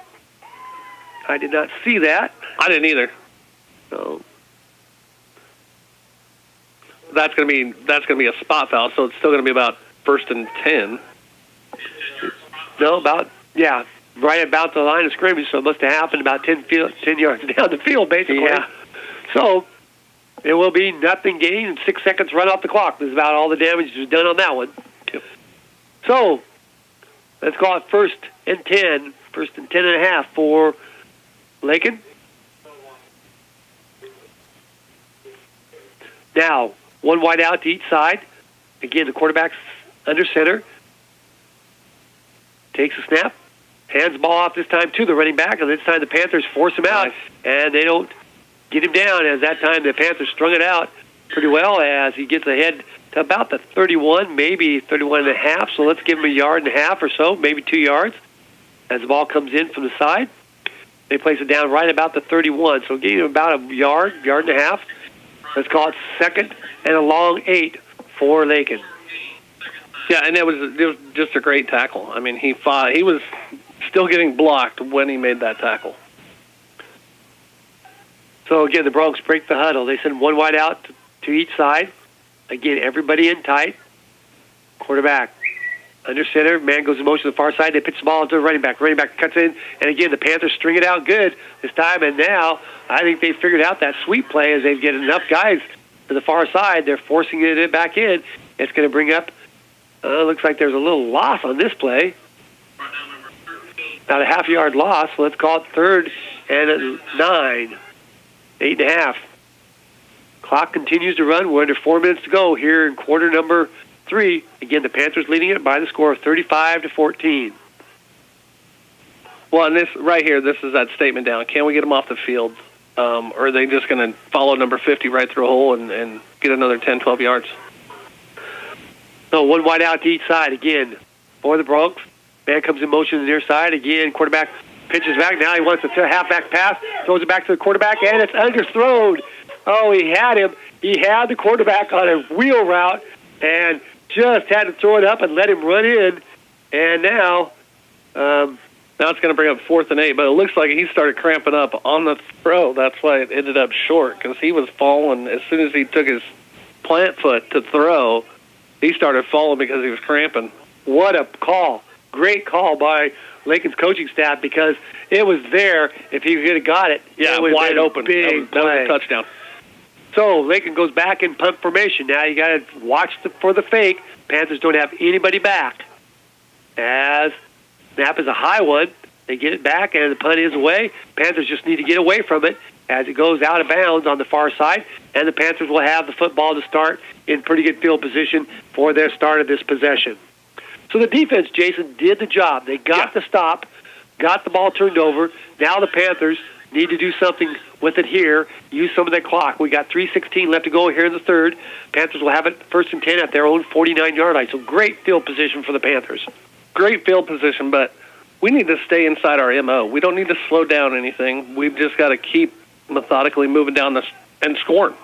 I did not see that. I didn't either. So that's going to be a spot foul, so it's still going to be about 1st and 10. No, right about the line of scrimmage, so it must have happened about 10 yards down the field, basically. Yeah. So it will be nothing gained, 6 seconds run off the clock. That's about all the damage is done on that one. Yep. So let's call it 1st and 10 and a half for Lakin. Now, one wide out to each side. Again, the quarterback's under center. Takes a snap. Hands the ball off this time to the running back. And this time the Panthers force him out. And they don't get him down. As that time the Panthers strung it out pretty well as he gets ahead to about the 31, maybe 31 and a half. So let's give him a yard and a half or so, maybe 2 yards. As the ball comes in from the side, they place it down right about the 31. So getting him about a yard and a half. Let's call it 2nd and a long 8 for Lakin. Yeah, and it was just a great tackle. I mean, he fought. He was still getting blocked when he made that tackle. So, again, the Bronx break the huddle. They send one wide out to each side. Again, everybody in tight. Quarterback under center. Man goes in motion to the far side. They pitch the ball to the running back. Running back cuts in. And, again, the Panthers string it out good this time. And now I think they figured out that sweep play as they get enough guys to the far side. They're forcing it back in. It's going to bring up, looks like there's a little loss on this play. About a half-yard loss. So let's call it 3rd and 9. 8.5. Clock continues to run. We're under 4 minutes to go here in quarter number 3. Again, the Panthers leading it by the score of 35-14. Well, and this right here, this is that statement down. Can we get them off the field? Or are they just going to follow number 50 right through a hole and get another 10, 12 yards? So one wide out to each side again for the Bronx. Man comes in motion to the near side. Again, quarterback pitches back. Now he wants a halfback pass. Throws it back to the quarterback, and it's underthrown. Oh, he had him. He had the quarterback on a wheel route and just had to throw it up and let him run in. And now it's going to bring up 4th and 8, but it looks like he started cramping up on the throw. That's why it ended up short, because he was falling. As soon as he took his plant foot to throw, he started falling because he was cramping. What a call. Great call by Lakin's coaching staff, because it was there. If he could have got it, yeah, it was wide open. Big that was play. a touchdown. So Lakin goes back in punt formation. Now you got to watch for the fake. Panthers don't have anybody back. As snap is a high one, they get it back, and the punt is away. Panthers just need to get away from it as it goes out of bounds on the far side, and the Panthers will have the football to start in pretty good field position for their start of this possession. So the defense, Jason, did the job. They got the stop, got the ball turned over. Now the Panthers need to do something with it here, use some of that clock. We got 3:16 left to go here in the third. Panthers will have it 1st and 10 at their own 49-yard line. So great field position for the Panthers. Great field position, but we need to stay inside our MO. We don't need to slow down anything. We've just got to keep methodically moving down and scoring,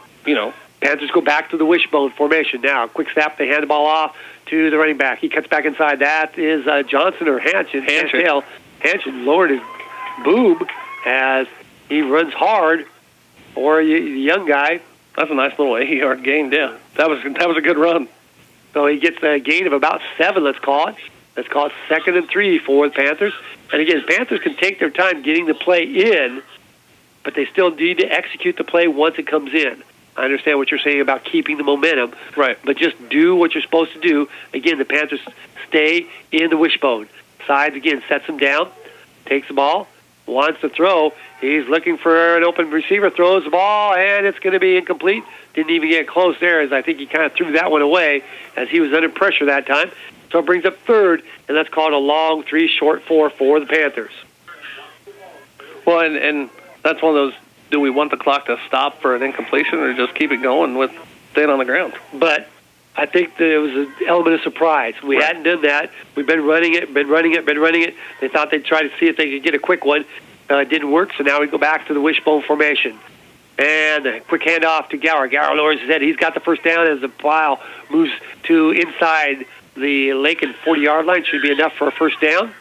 Panthers go back to the wishbone formation now. Quick snap, they hand the ball off to the running back. He cuts back inside. That is Johnson or Hanchin. Hanchin lowered his boob as he runs hard for the young guy. That's a nice little 8-yard gain, yeah. That was a good run. So he gets a gain of about 7, let's call it. Let's call it 2nd and 3 for the Panthers. And again, Panthers can take their time getting the play in, but they still need to execute the play once it comes in. I understand what you're saying about keeping the momentum. Right. But just do what you're supposed to do. Again, the Panthers stay in the wishbone. Sides, again, sets him down, takes the ball, wants to throw. He's looking for an open receiver, throws the ball, and it's going to be incomplete. Didn't even get close there, as I think he kind of threw that one away as he was under pressure that time. So it brings up 3rd, and that's called a long 3, short 4 for the Panthers. Well, and that's one of those, do we want the clock to stop for an incompletion or just keep it going with staying on the ground? But I think there was an element of surprise. We hadn't done that. We've been running it. They thought they'd try to see if they could get a quick one. It didn't work, so now we go back to the wishbone formation. And a quick handoff to Gower. Gower lowers his head. He's got the first down as the pile moves to inside the Lakin 40-yard line. Should be enough for a first down.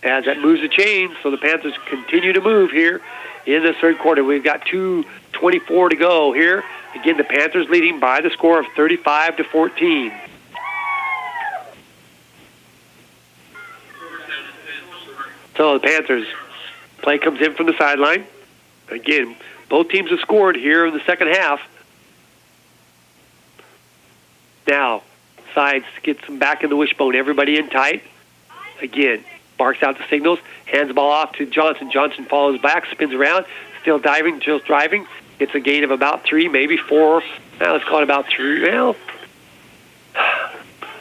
As that moves the chains, so the Panthers continue to move here in the third quarter. We've got 2:24 to go here. Again, the Panthers leading by the score of 35-14. So the Panthers play comes in from the sideline. Again, both teams have scored here in the second half. Now, sides gets them back in the wishbone. Everybody in tight. Again, barks out the signals, hands the ball off to Johnson. Johnson follows back, spins around, still driving. Gets a gain of about 3, maybe 4. Now let's call it about 3. Well,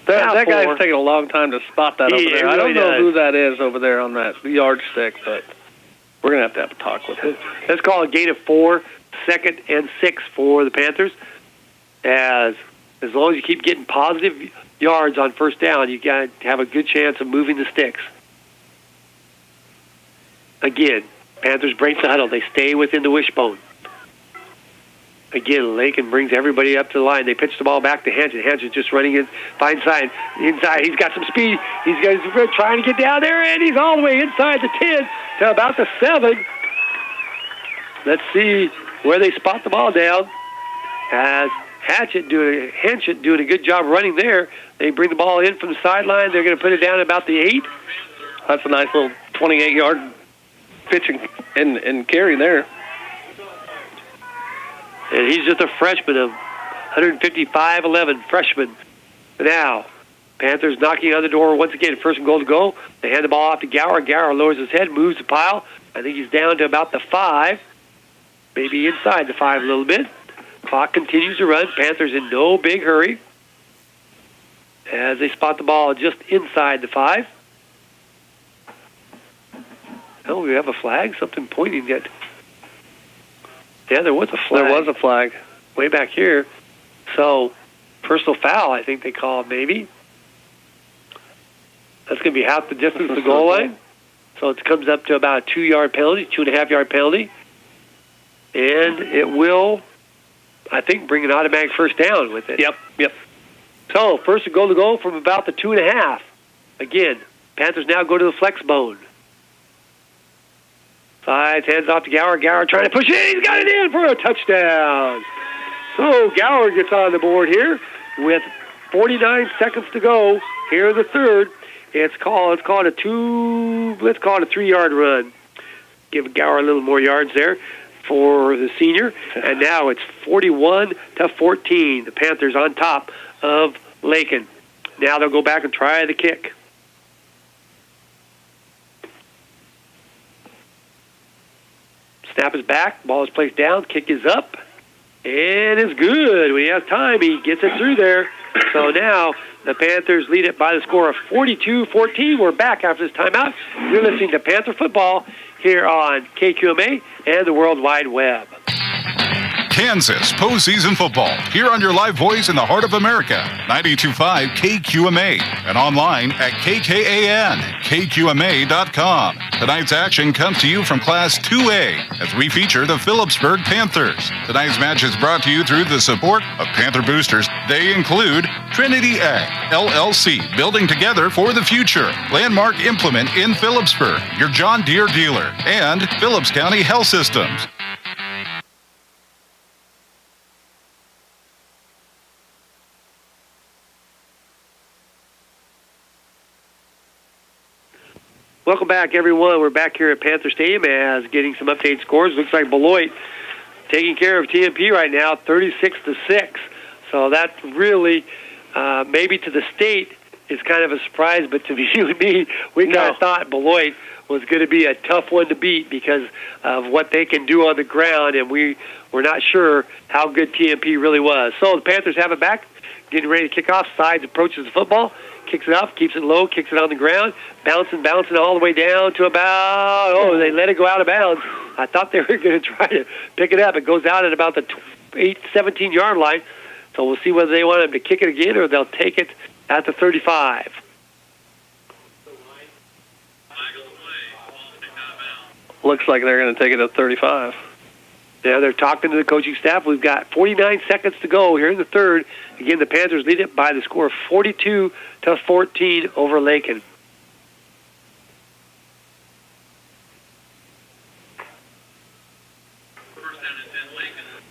that guy's taking a long time to spot that over there. I don't know who that is over there on that yardstick, but we're going to have a talk with him. Let's call it a gain of 4, 2nd and 6 for the Panthers. As long as you keep getting positive yards on first down, you got to have a good chance of moving the sticks. Again, Panthers break the huddle. They stay within the wishbone. Again, Lakin brings everybody up to the line. They pitch the ball back to Hanson. Hanson's just running in, fine side, inside. He's got some speed. He's trying to get down there, and he's all the way inside the 10 to about the 7. Let's see where they spot the ball down. As Hanson doing a good job running there. They bring the ball in from the sideline. They're going to put it down at about the 8. That's a nice little 28-yard pitching and carry there. And he's just a freshman of 155-11 freshman. Now, Panthers knocking on the door once again. First and goal to go. They hand the ball off to Gower. Gower lowers his head, moves the pile. I think he's down to about the 5. Maybe inside the 5 a little bit. Clock continues to run. Panthers in no big hurry as they spot the ball just inside the 5. Oh, we have a flag? Something pointing at... Yeah, there was a flag. There was a flag. Way back here. So, personal foul, I think they call it maybe. That's going to be half the distance to the goal line. So it comes up to about a 2-yard penalty, 2.5-yard penalty. And it will, I think, bring an automatic first down with it. Yep. So, first and goal to go from about the 2.5. Again, Panthers now go to the flex bone. Sides, hands off to Gower. Gower trying to push it. He's got it in for a touchdown. So Gower gets on the board here with 49 seconds to go here in the third. Let's call it a 3-yard run. Give Gower a little more yards there for the senior. And now it's 41-14. The Panthers on top of Lakin. Now they'll go back and try the kick. Snap is back. Ball is placed down. Kick is up. And it's good. When he has time, he gets it through there. So now the Panthers lead it by the score of 42-14. We're back after this timeout. You're listening to Panther Football here on KQMA and the World Wide Web. Kansas postseason football here on your live voice in the heart of America, 92.5 KQMA, and online at KKAN.KQMA.com. Tonight's action comes to you from Class 2A as we feature the Phillipsburg Panthers. Tonight's match is brought to you through the support of Panther boosters. They include Trinity Ag, LLC, building together for the future, Landmark Implement in Phillipsburg, your John Deere dealer, and Phillips County Health Systems. Welcome back, everyone. We're back here at Panther Stadium as getting some updated scores. Looks like Beloit taking care of TMP right now, 36-6. So that really, maybe to the state, is kind of a surprise. But to you and me, we kind of thought Beloit was going to be a tough one to beat because of what they can do on the ground, and we were not sure how good TMP really was. So the Panthers have it back, getting ready to kick off. Sides approaches the football. Kicks it up, keeps it low, kicks it on the ground, bouncing all the way down to about, they let it go out of bounds. I thought they were going to try to pick it up. It goes out at about the 17-yard line. So we'll see whether they want them to kick it again or they'll take it at the 35. Looks like they're going to take it at 35. Yeah, they're talking to the coaching staff. We've got 49 seconds to go here in the third. Again, the Panthers lead it by the score of 42-14 over Lakin.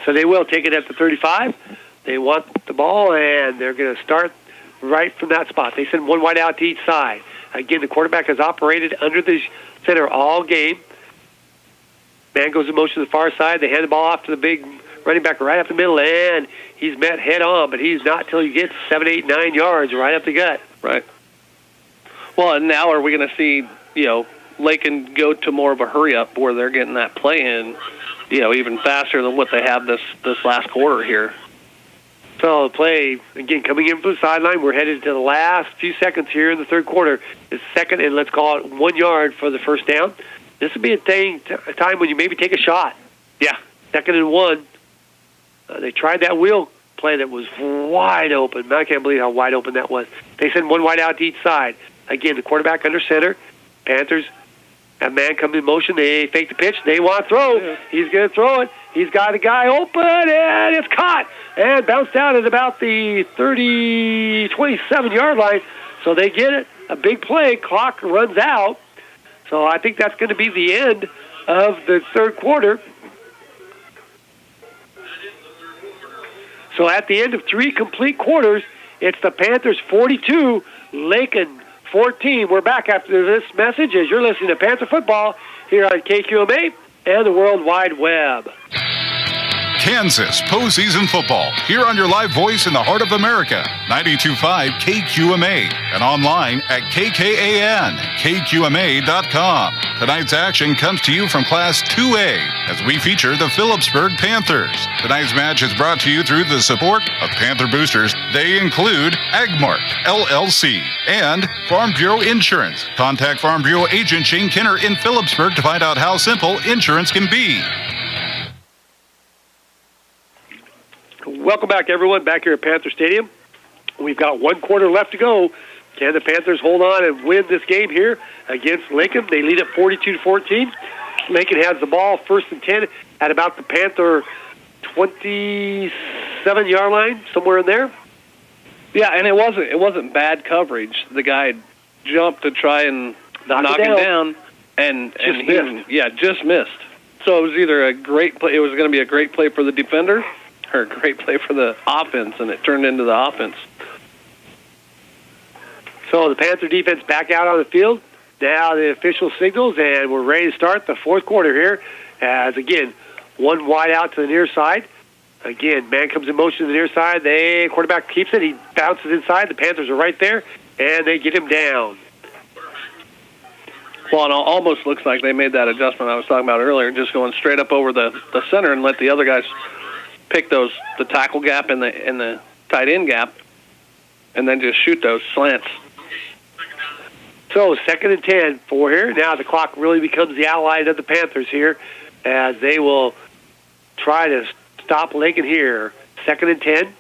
So they will take it at the 35. They want the ball, and they're going to start right from that spot. They send one wide out to each side. Again, the quarterback has operated under the center all game. Man goes in motion to the far side. They hand the ball off to the big running back right up the middle, and he's met head on, but he's not till he gets 7, 8, 9 yards right up the gut. Right. Well, and now are we going to see, Lakin go to more of a hurry-up where they're getting that play in, even faster than what they have this last quarter here? So the play, again, coming in from the sideline, we're headed to the last few seconds here in the third quarter. It's second and let's call it 1 yard for the first down. This would be a time when you maybe take a shot. Yeah. 2nd and 1. They tried that wheel play that was wide open. I can't believe how wide open that was. They send one wide out to each side. Again, the quarterback under center. Panthers have man come in motion. They fake the pitch. They want to throw. He's going to throw it. He's got a guy open, and it's caught and bounced out at about the 27-yard line. So they get it. A big play. Clock runs out. So I think that's going to be the end of the third quarter. So at the end of 3 complete quarters, it's the Panthers 42, Lakin 14. We're back after this message as you're listening to Panther Football here on KQMA and the World Wide Web. Kansas postseason football, here on your live voice in the heart of America, 92.5 KQMA, and online at KKAN-KQMA.com. Tonight's action comes to you from Class 2A as we feature the Phillipsburg Panthers. Tonight's match is brought to you through the support of Panther boosters. They include Agmark, LLC, and Farm Bureau Insurance. Contact Farm Bureau agent Shane Kinner in Phillipsburg to find out how simple insurance can be. Welcome back, everyone, back here at Panther Stadium. We've got 1 quarter left to go. Can the Panthers hold on and win this game here against Lakin? They lead at 42-14. Lakin has the ball first and 10 at about the Panther 27-yard line, somewhere in there. Yeah, and it wasn't bad coverage. The guy jumped to try and knock it down and just missed. So it was either a great play. It was going to be a great play for the defender, or a great play for the offense, and it turned into the offense. So the Panther defense back out on the field. Now the official signals, and we're ready to start the fourth quarter here. As, again, one wide out to the near side. Again, man comes in motion to the near side. The quarterback keeps it. He bounces inside. The Panthers are right there, and they get him down. Well, it almost looks like they made that adjustment I was talking about earlier, just going straight up over the center and let the other guys pick the tackle gap and the tight end gap, and then just shoot those slants. So 2nd and 10 for here. Now the clock really becomes the ally of the Panthers here, as they will try to stop Lakin here. 2nd and 10.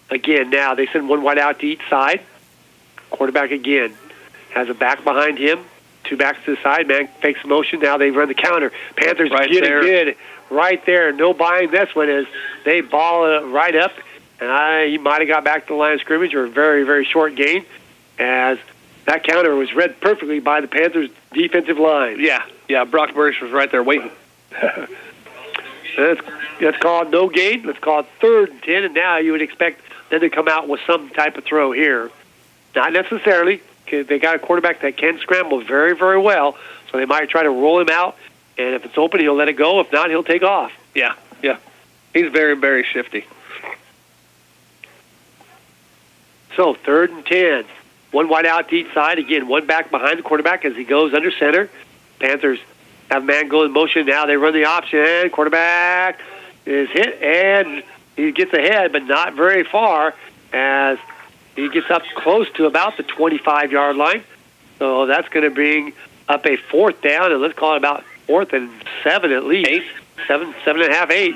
Again, now they send one wide out to each side. Quarterback again has a back behind him. 2 backs to the side. Man fakes motion. Now they run the counter. Panthers right get there. It good. Right there. No buying this one as they ball it right up. And he might have got back to the line of scrimmage, or a very, very short gain, as that counter was read perfectly by the Panthers' defensive line. Yeah, Brock Burris was right there waiting. That's called no gain. Let's call it 3rd and 10, and now you would expect them to come out with some type of throw here. Not necessarily. They got a quarterback that can scramble very, very well, so they might try to roll him out, and if it's open, he'll let it go. If not, he'll take off. Yeah. He's very, very shifty. So 3rd and 10. One wide out to each side. Again, one back behind the quarterback as he goes under center. Panthers have man go in motion. Now they run the option. Quarterback is hit, and he gets ahead, but not very far, as he gets up close to about the 25-yard line. So that's going to bring up a 4th down, and let's call it about 4th and 7 at least. 7 and a half, 8.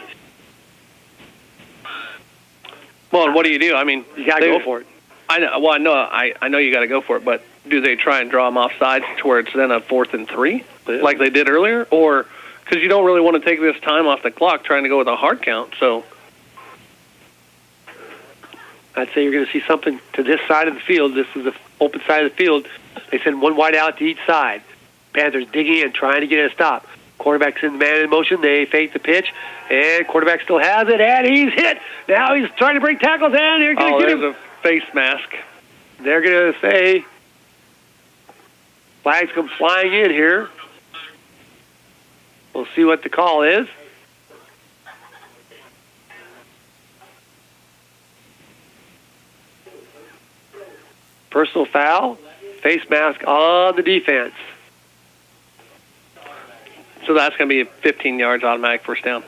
Well, and what do you do? I mean, you got to go for it. I know. Well, I know you got to go for it, but do they try and draw them off sides to where it's then a 4th and 3, like they did earlier, or because you don't really want to take this time off the clock trying to go with a hard count? So I'd say you're going to see something to this side of the field. This is the open side of the field. They send one wide out to each side. Panthers digging in, trying to get it a stop. Quarterback's in man in motion. They fake the pitch, and quarterback still has it, and he's hit. Now he's trying to break tackles, and they're going to get him. A face mask. They're going to say flags come flying in here. We'll see what the call is. Personal foul, face mask on the defense. So that's going to be 15 yards automatic first down.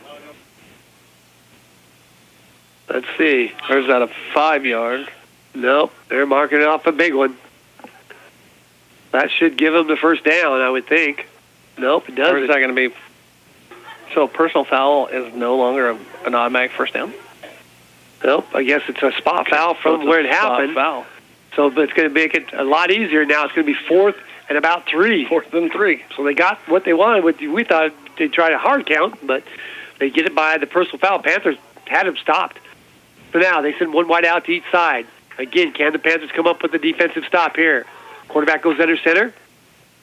Let's see. Or is that a 5-yard? Nope, they're marking it off a big one. That should give them the first down, I would think. Nope, it doesn't. Or is that going to be... So personal foul is no longer an automatic first down? Nope, I guess it's a spot foul from where it happened. Foul. So it's going to make it a lot easier now. It's going to be 4th and about 3. 4th and 3. So they got what they wanted. We thought they'd try to hard count, but They get it by the personal foul. Panthers had him stopped. So now they send one wide out to each side. Again, can the Panthers come up with a defensive stop here? Quarterback goes under center,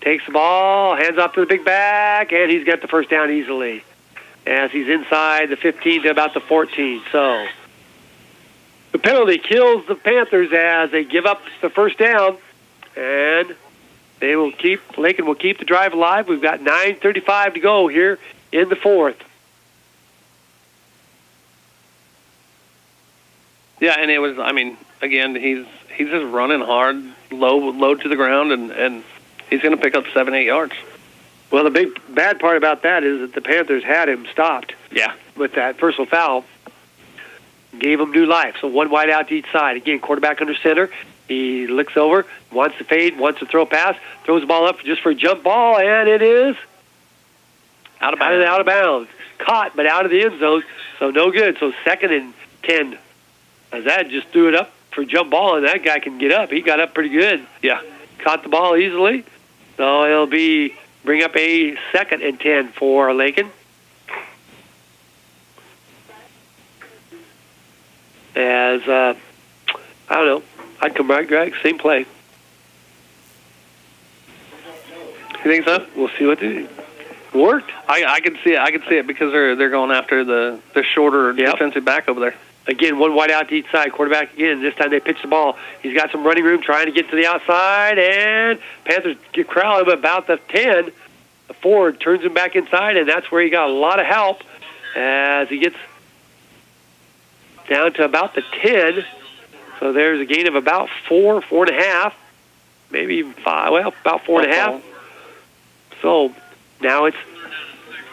takes the ball, hands off to the big back, and he's got the first down easily as he's inside the 15 to about the 14. So the penalty kills the Panthers as they give up the first down, and Lakin will keep the drive alive. We've got 9:35 to go here in the fourth. Yeah, and it was, again, he's just running hard, low to the ground, and he's going to pick up 7-8 yards. Well, the big bad part about that is that the Panthers had him stopped. Yeah. With that personal foul. Gave him new life. So one wide out to each side. Again, quarterback under center. He looks over, wants to fade, wants to throw a pass, throws the ball up just for a jump ball, and it is out of bounds. Caught, but out of the end zone, so no good. So 2nd and 10. As that just threw it up for a jump ball, and that guy can get up. He got up pretty good. Yeah. Caught the ball easily. So it'll bring up a 2nd and 10 for Lakin. As, I don't know, I'd come right, Greg, same play. You think so? We'll see what they worked. I can see it. I can see it because they're going after the shorter defensive back over there. Again, one wide out to each side. Quarterback again. This time they pitch the ball. He's got some running room trying to get to the outside, and Panthers corral him about the 10. The forward turns him back inside, and that's where he got a lot of help as he gets down to about the 10. So there's a gain of about 4.5, maybe even 5. Well, about 4.5. So now it's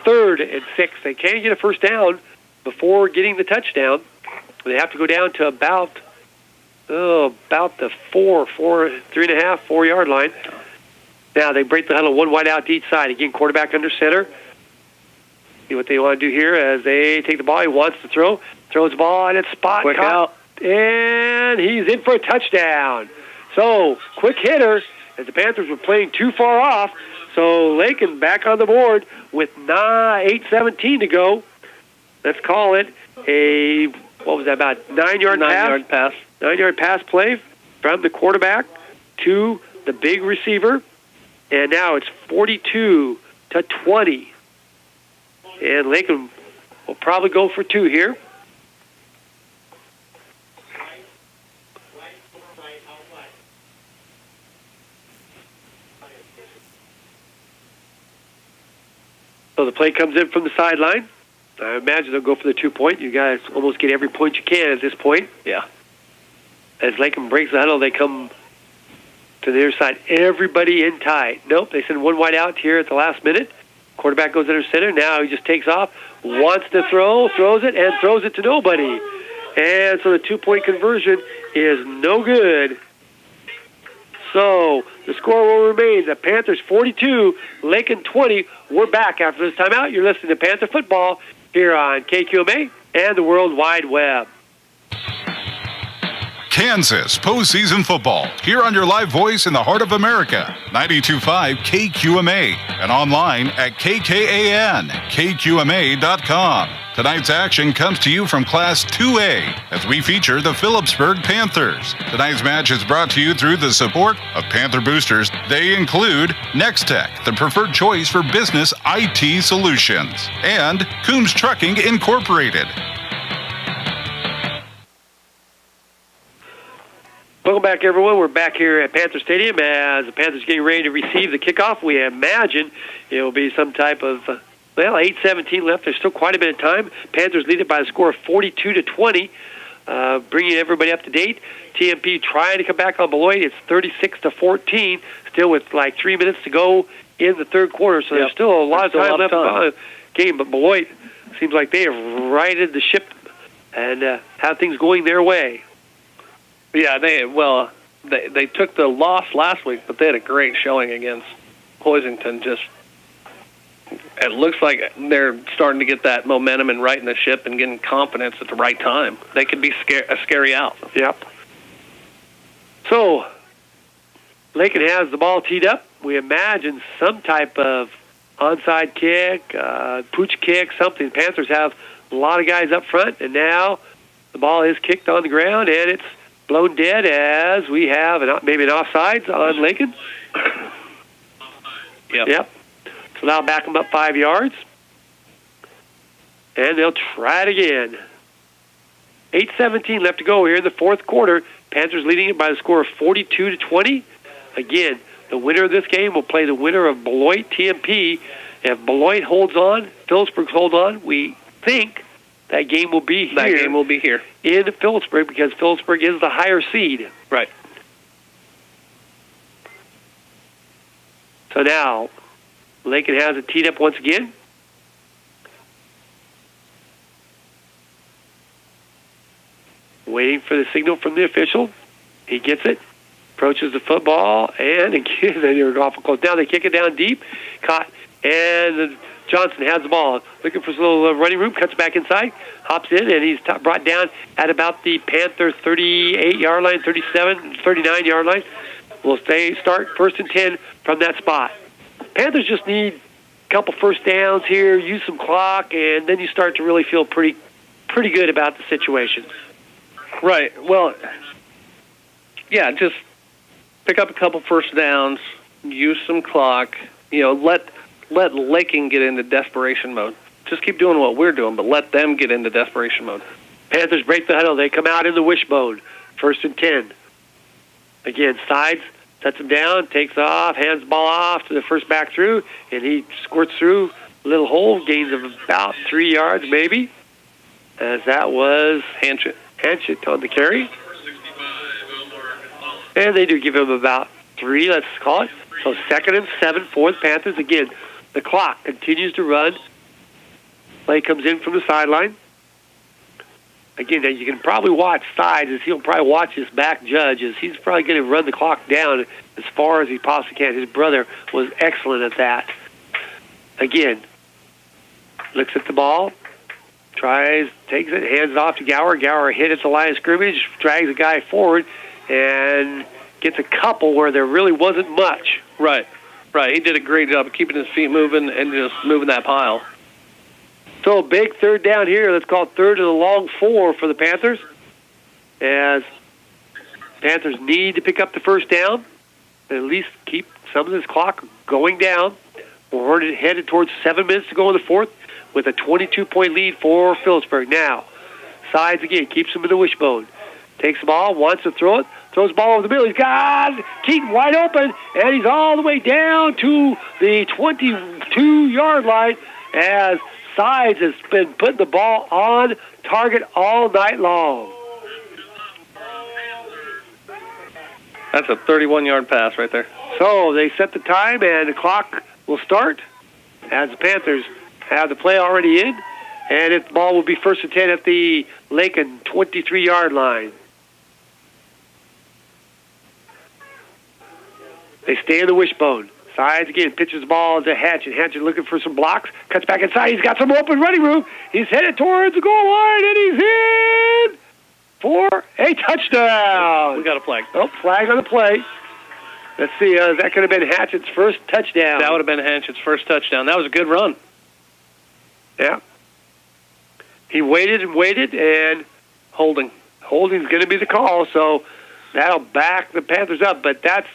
3rd and 6. They can't get a first down before getting the touchdown. They have to go down to about the 3.5, 4 yard line. Now they break the huddle, one wide out to each side. Again, quarterback under center. See what they want to do here as they take the ball. He wants to throw. Throws the ball, and it's spot quick caught. Out. And he's in for a touchdown. So, quick hitter, as the Panthers were playing too far off. So, Lakin back on the board with 8:17 to go. Let's call it a, what was that, about 9-yard pass? 9-yard pass. 9-yard pass play from the quarterback to the big receiver. And now it's 42-20. And Lakin will probably go for 2 here. So the play comes in from the sideline. I imagine they'll go for the 2-point. You guys almost get every point you can at this point. Yeah. As Lakin breaks the huddle, they come to the other side. Everybody in tight. Nope, they send one wide out here at the last minute. Quarterback goes under center. Now he just takes off, wants to throw, throws it, and throws it to nobody. And so the 2-point conversion is no good. So the score will remain the Panthers 42, Lakin 20. We're back after this timeout. You're listening to Panther Football here on KQMA and the World Wide Web. Kansas postseason football here on your live voice in the heart of America, 92.5 KQMA, and online at KKAN-KQMA.com. Tonight's action comes to you from Class 2A as we feature the Phillipsburg Panthers. Tonight's match is brought to you through the support of Panther boosters. They include Nextech, the preferred choice for business IT solutions, and Coombs Trucking Incorporated. Welcome back, everyone. We're back here at Panther Stadium as the Panthers getting ready to receive the kickoff. We imagine it will be some type of, 8:17 left. There's still quite a bit of time. Panthers lead it by a score of 42-20, bringing everybody up to date. TMP trying to come back on Beloit. It's 36-14, still with like 3 minutes to go in the third quarter. So there's still a lot of time left in the game. But Beloit seems like they have righted the ship and have things going their way. Yeah, they took the loss last week, but they had a great showing against Hoisington. It looks like they're starting to get that momentum and righting the ship and getting confidence at the right time. They could be a scary out. Yep. So, Lakin has the ball teed up. We imagine some type of onside kick, pooch kick, something. Panthers have a lot of guys up front, and now the ball is kicked on the ground, and it's blown dead as we have maybe an offsides on Lakin. Yep. So now back them up 5 yards, and they'll try it again. 8:17 left to go here in the fourth quarter. Panthers leading it by the score of 42-20. Again, the winner of this game will play the winner of Beloit TMP. If Beloit holds on, Phillipsburg holds on, we think that game will be here. That game will be here in Phillipsburg because Phillipsburg is the higher seed. Right. So now, Lakin has it teed up once again. Waiting for the signal from the official. He gets it. Approaches the football, and again, they're off close. Now they kick it down deep. Caught, and Johnson has the ball. Looking for some little running room. Cuts back inside. Hops in, and he's brought down at about the Panther 38-yard line, 37, 39-yard line. Will start 1st and 10 from that spot. Panthers just need a couple first downs here, use some clock, and then you start to really feel pretty good about the situation. Right. Well, yeah, just pick up a couple first downs, use some clock. Let Lakin get into desperation mode. Just keep doing what we're doing, but let them get into desperation mode. Panthers break the huddle. They come out in the wishbone. 1st and 10. Again, sides, sets him down, takes off, hands the ball off to the first back through, and he squirts through a little hole, gains of about 3 yards maybe, as that was Hanchett on the carry. And they do give him about 3, let's call it. So 2nd and 7 for the Panthers. Again, the clock continues to run. Play comes in from the sideline. Again, you can probably watch sides as he'll probably watch his back judge as he's probably going to run the clock down as far as he possibly can. His brother was excellent at that. Again, looks at the ball, takes it, hands it off to Gower. Gower hit at the line of scrimmage, drags the guy forward, and gets a couple where there really wasn't much. Right. He did a great job of keeping his feet moving and just moving that pile. So a big 3rd down here. Let's call it 3rd and a long 4 for the Panthers. As Panthers need to pick up the first down, and at least keep some of this clock going down. We're headed towards 7 minutes to go in the fourth with a 22-point lead for Phillipsburg. Now, sides again, keeps him in the wishbone. Takes the ball, wants to throw it, throws the ball over the middle. He's got Keaton wide open, and he's all the way down to the 22-yard line as Sides has been putting the ball on target all night long. That's a 31-yard pass right there. So they set the time, and the clock will start as the Panthers have the play already in, and the ball will be 1st and 10 at the Lakin 23-yard line. They stay in the wishbone. Sides again, pitches the ball to Hatchett. Hatchett looking for some blocks. Cuts back inside. He's got some open running room. He's headed towards the goal line, and he's in for a touchdown. We got a flag. Oh, flag on the play. Let's see. That could have been Hatchett's first touchdown. That would have been Hatchett's first touchdown. That was a good run. Yeah. He waited and waited, and holding's going to be the call, so that'll back the Panthers up, but that's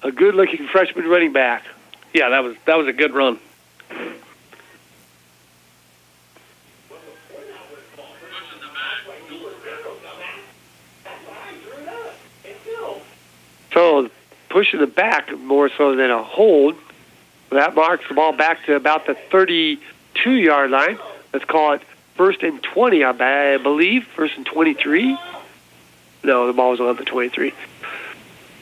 a good-looking freshman running back. Yeah, that was a good run. So pushing the back more so than a hold. That marks the ball back to about the 32-yard line. Let's call it 1st and 20, I believe. 1st and 23. No, the ball was on the 23.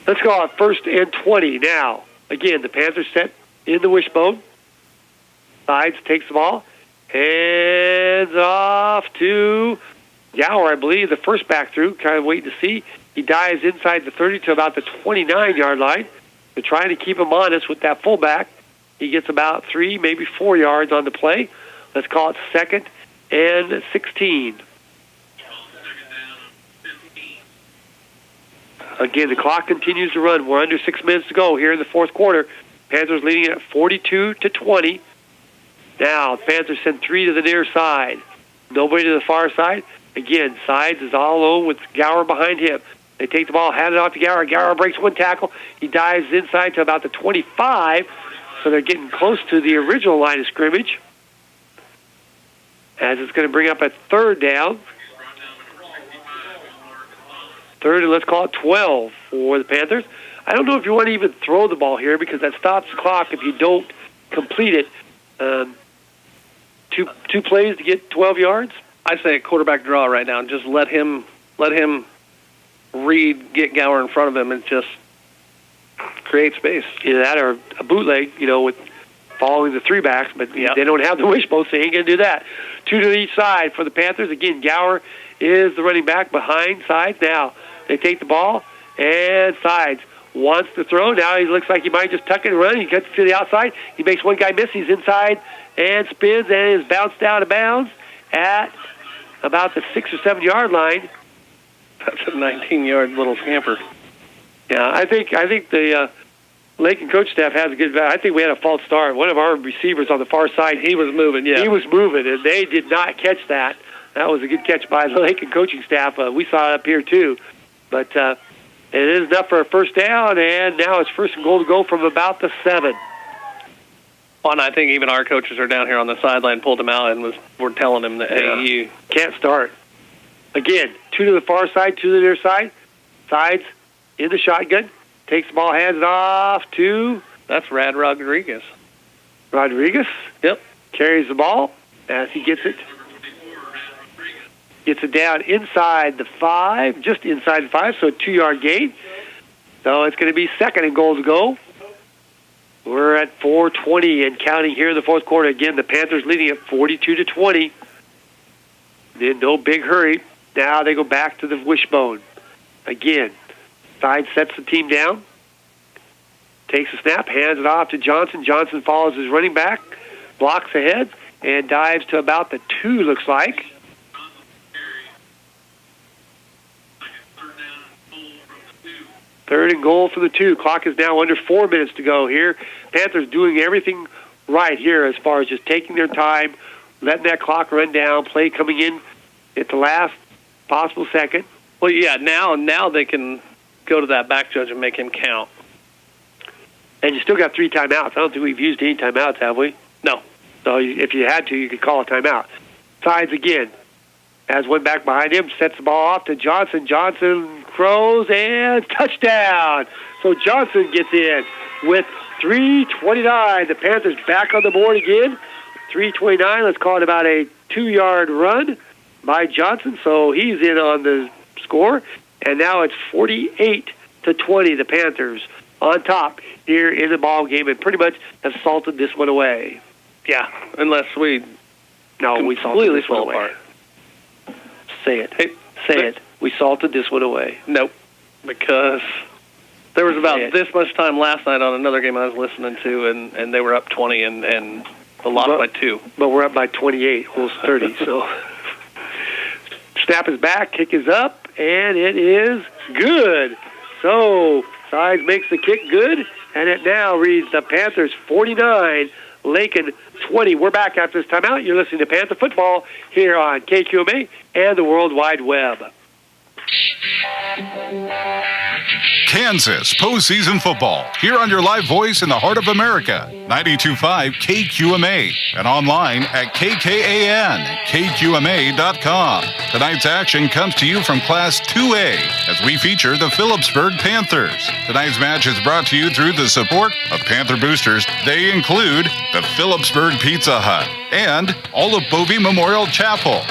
Let's call it 1st and 20 now. Again, the Panthers set in the wishbone. Sides takes the ball. Hands off to Gower, I believe, the first back through. Kind of waiting to see. He dives inside the 30 to about the 29-yard line. They're trying to keep him honest with that fullback. He gets about 3, maybe 4 yards on the play. Let's call it 2nd and 16. Again, the clock continues to run. We're under 6 minutes to go here in the fourth quarter. Panthers leading at 42-20. Now, Panthers send 3 to the near side. Nobody to the far side. Again, Sides is all alone with Gower behind him. They take the ball, hand it off to Gower. Gower breaks one tackle. He dives inside to about the 25, so they're getting close to the original line of scrimmage. As it's going to bring up a third down. Third, and let's call it 12 for the Panthers. I don't know if you want to even throw the ball here because that stops the clock if you don't complete it. Two plays to get 12 yards? I say a quarterback draw right now. Just let him read, get Gower in front of him, and just create space. Either that or a bootleg, with following the 3-backs, but they don't have the wishbone, so they ain't going to do that. 2 to each side for the Panthers. Again, Gower is the running back behind Sides. Now they take the ball, and Sides wants to throw. Now he looks like he might just tuck it and run. He gets to the outside. He makes one guy miss. He's inside and spins and is bounced out of bounds at about the 6 or 7 yard line. That's a 19-yard little scamper. Yeah, I think the Lakin coach staff has a good. I think we had a false start. One of our receivers on the far side, he was moving. Yeah, he was moving, and they did not catch that. That was a good catch by the Lakin coaching staff. We saw it up here too, but it is enough for a first down, and now it's first and goal to go from about the 7. Well, and I think even our coaches are down here on the sideline, pulled him out, and we're telling him that, hey, you can't start. Again, 2 to the far side, 2 to the near side. Sides in the shotgun. Takes the ball, hands it off to... That's Rad Rodriguez. Rodriguez? Yep. Carries the ball as he gets it. Gets it down inside the 5, just inside the 5, so a 2-yard gain. So it's going to be second and goal to go. We're at 4:20 and counting here in the fourth quarter. Again, the Panthers leading at 42-20. In no big hurry. Now they go back to the wishbone. Again, Side sets the team down. Takes a snap, hands it off to Johnson. Johnson follows his running back, blocks ahead, and dives to about the 2, looks like. Third and goal for the 2. Clock is now under 4 minutes to go here. Panthers doing everything right here as far as just taking their time, letting that clock run down, play coming in at the last possible second. Well, yeah, now they can go to that back judge and make him count. And you still got 3 timeouts. I don't think we've used any timeouts, have we? No. So if you had to, you could call a timeout. Sides again. Has one back behind him, sets the ball off to Johnson. Johnson throws and touchdown. So Johnson gets in with 3:29. The Panthers back on the board again. 3:29. Let's call it about a 2-yard run by Johnson. So he's in on the score. And now it's 48-20. The Panthers on top here in the ball game and pretty much have salted this one away. Yeah, unless we completely fall apart. Say it. Say it. We salted this one away. Nope. Because there was about this much time last night on another game I was listening to, and they were up 20 and lost by 2. But we're up by 28, almost 30. So snap is back, kick is up, and it is good. So Sides makes the kick good, and it now reads the Panthers 49, Lakin 20. We're back after this timeout. You're listening to Panther Football here on KQMA and the World Wide Web. Kansas postseason football here on your live voice in the heart of America, 92.5 KQMA, and online at KKAN.KQMA.com. Tonight's action comes to you from Class 2A as we feature the Phillipsburg Panthers. Tonight's match is brought to you through the support of Panther boosters. They include the Phillipsburg Pizza Hut and Olive Bovey Memorial Chapel.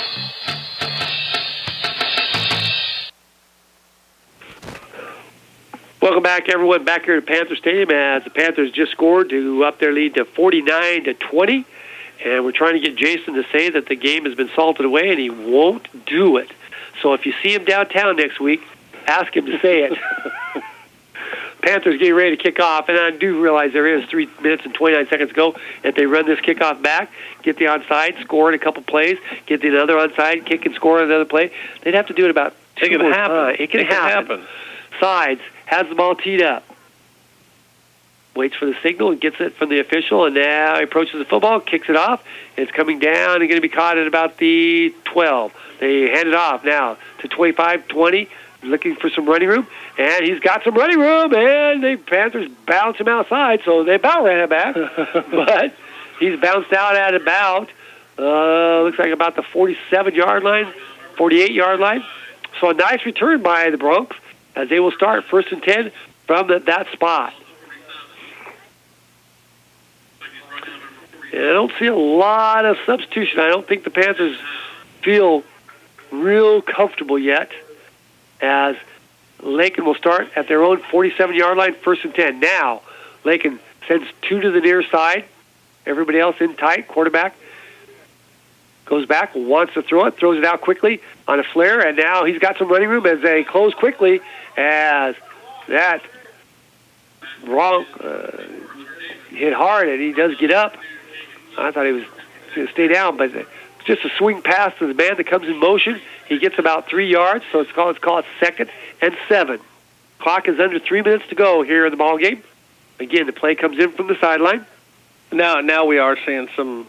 Welcome back, everyone, back here at Panther Stadium as the Panthers just scored to up their lead to 49-20. And we're trying to get Jason to say that the game has been salted away, and he won't do it. So if you see him downtown next week, ask him to say it. Panthers getting ready to kick off, and I do realize there is 3 minutes and 29 seconds to go. If they run this kickoff back, get the onside, score in a couple plays, get the other onside, kick and score another play, they'd have to do it about 2 more times. It can happen. It can happen. Sides has the ball teed up. waits for the signal and gets it from the official, and now he approaches the football, kicks it off. It's coming down and going to be caught at about the 12. They hand it off now to 25-20, looking for some running room, and he's got some running room, and the Panthers bounce him outside, so they about ran it back. But he's bounced out at about, looks like about the 47-yard line, 48-yard line. So a nice return by the Broncs as they will start 1st and 10 from that spot. And I don't see a lot of substitution. I don't think the Panthers feel real comfortable yet, as Lakin will start at their own 47-yard line, 1st and 10. Now, Lakin sends 2 to the near side. Everybody else in tight. Quarterback goes back, wants to throw it, throws it out quickly on a flare, and now he's got some running room as they close quickly as that wrong hit hard, and he does get up. I thought he was going to stay down, but just a swing pass to the man that comes in motion. He gets about 3 yards, so it's called 2nd and 7. Clock is under 3 minutes to go here in the ball game. Again, the play comes in from the sideline. Now we are seeing some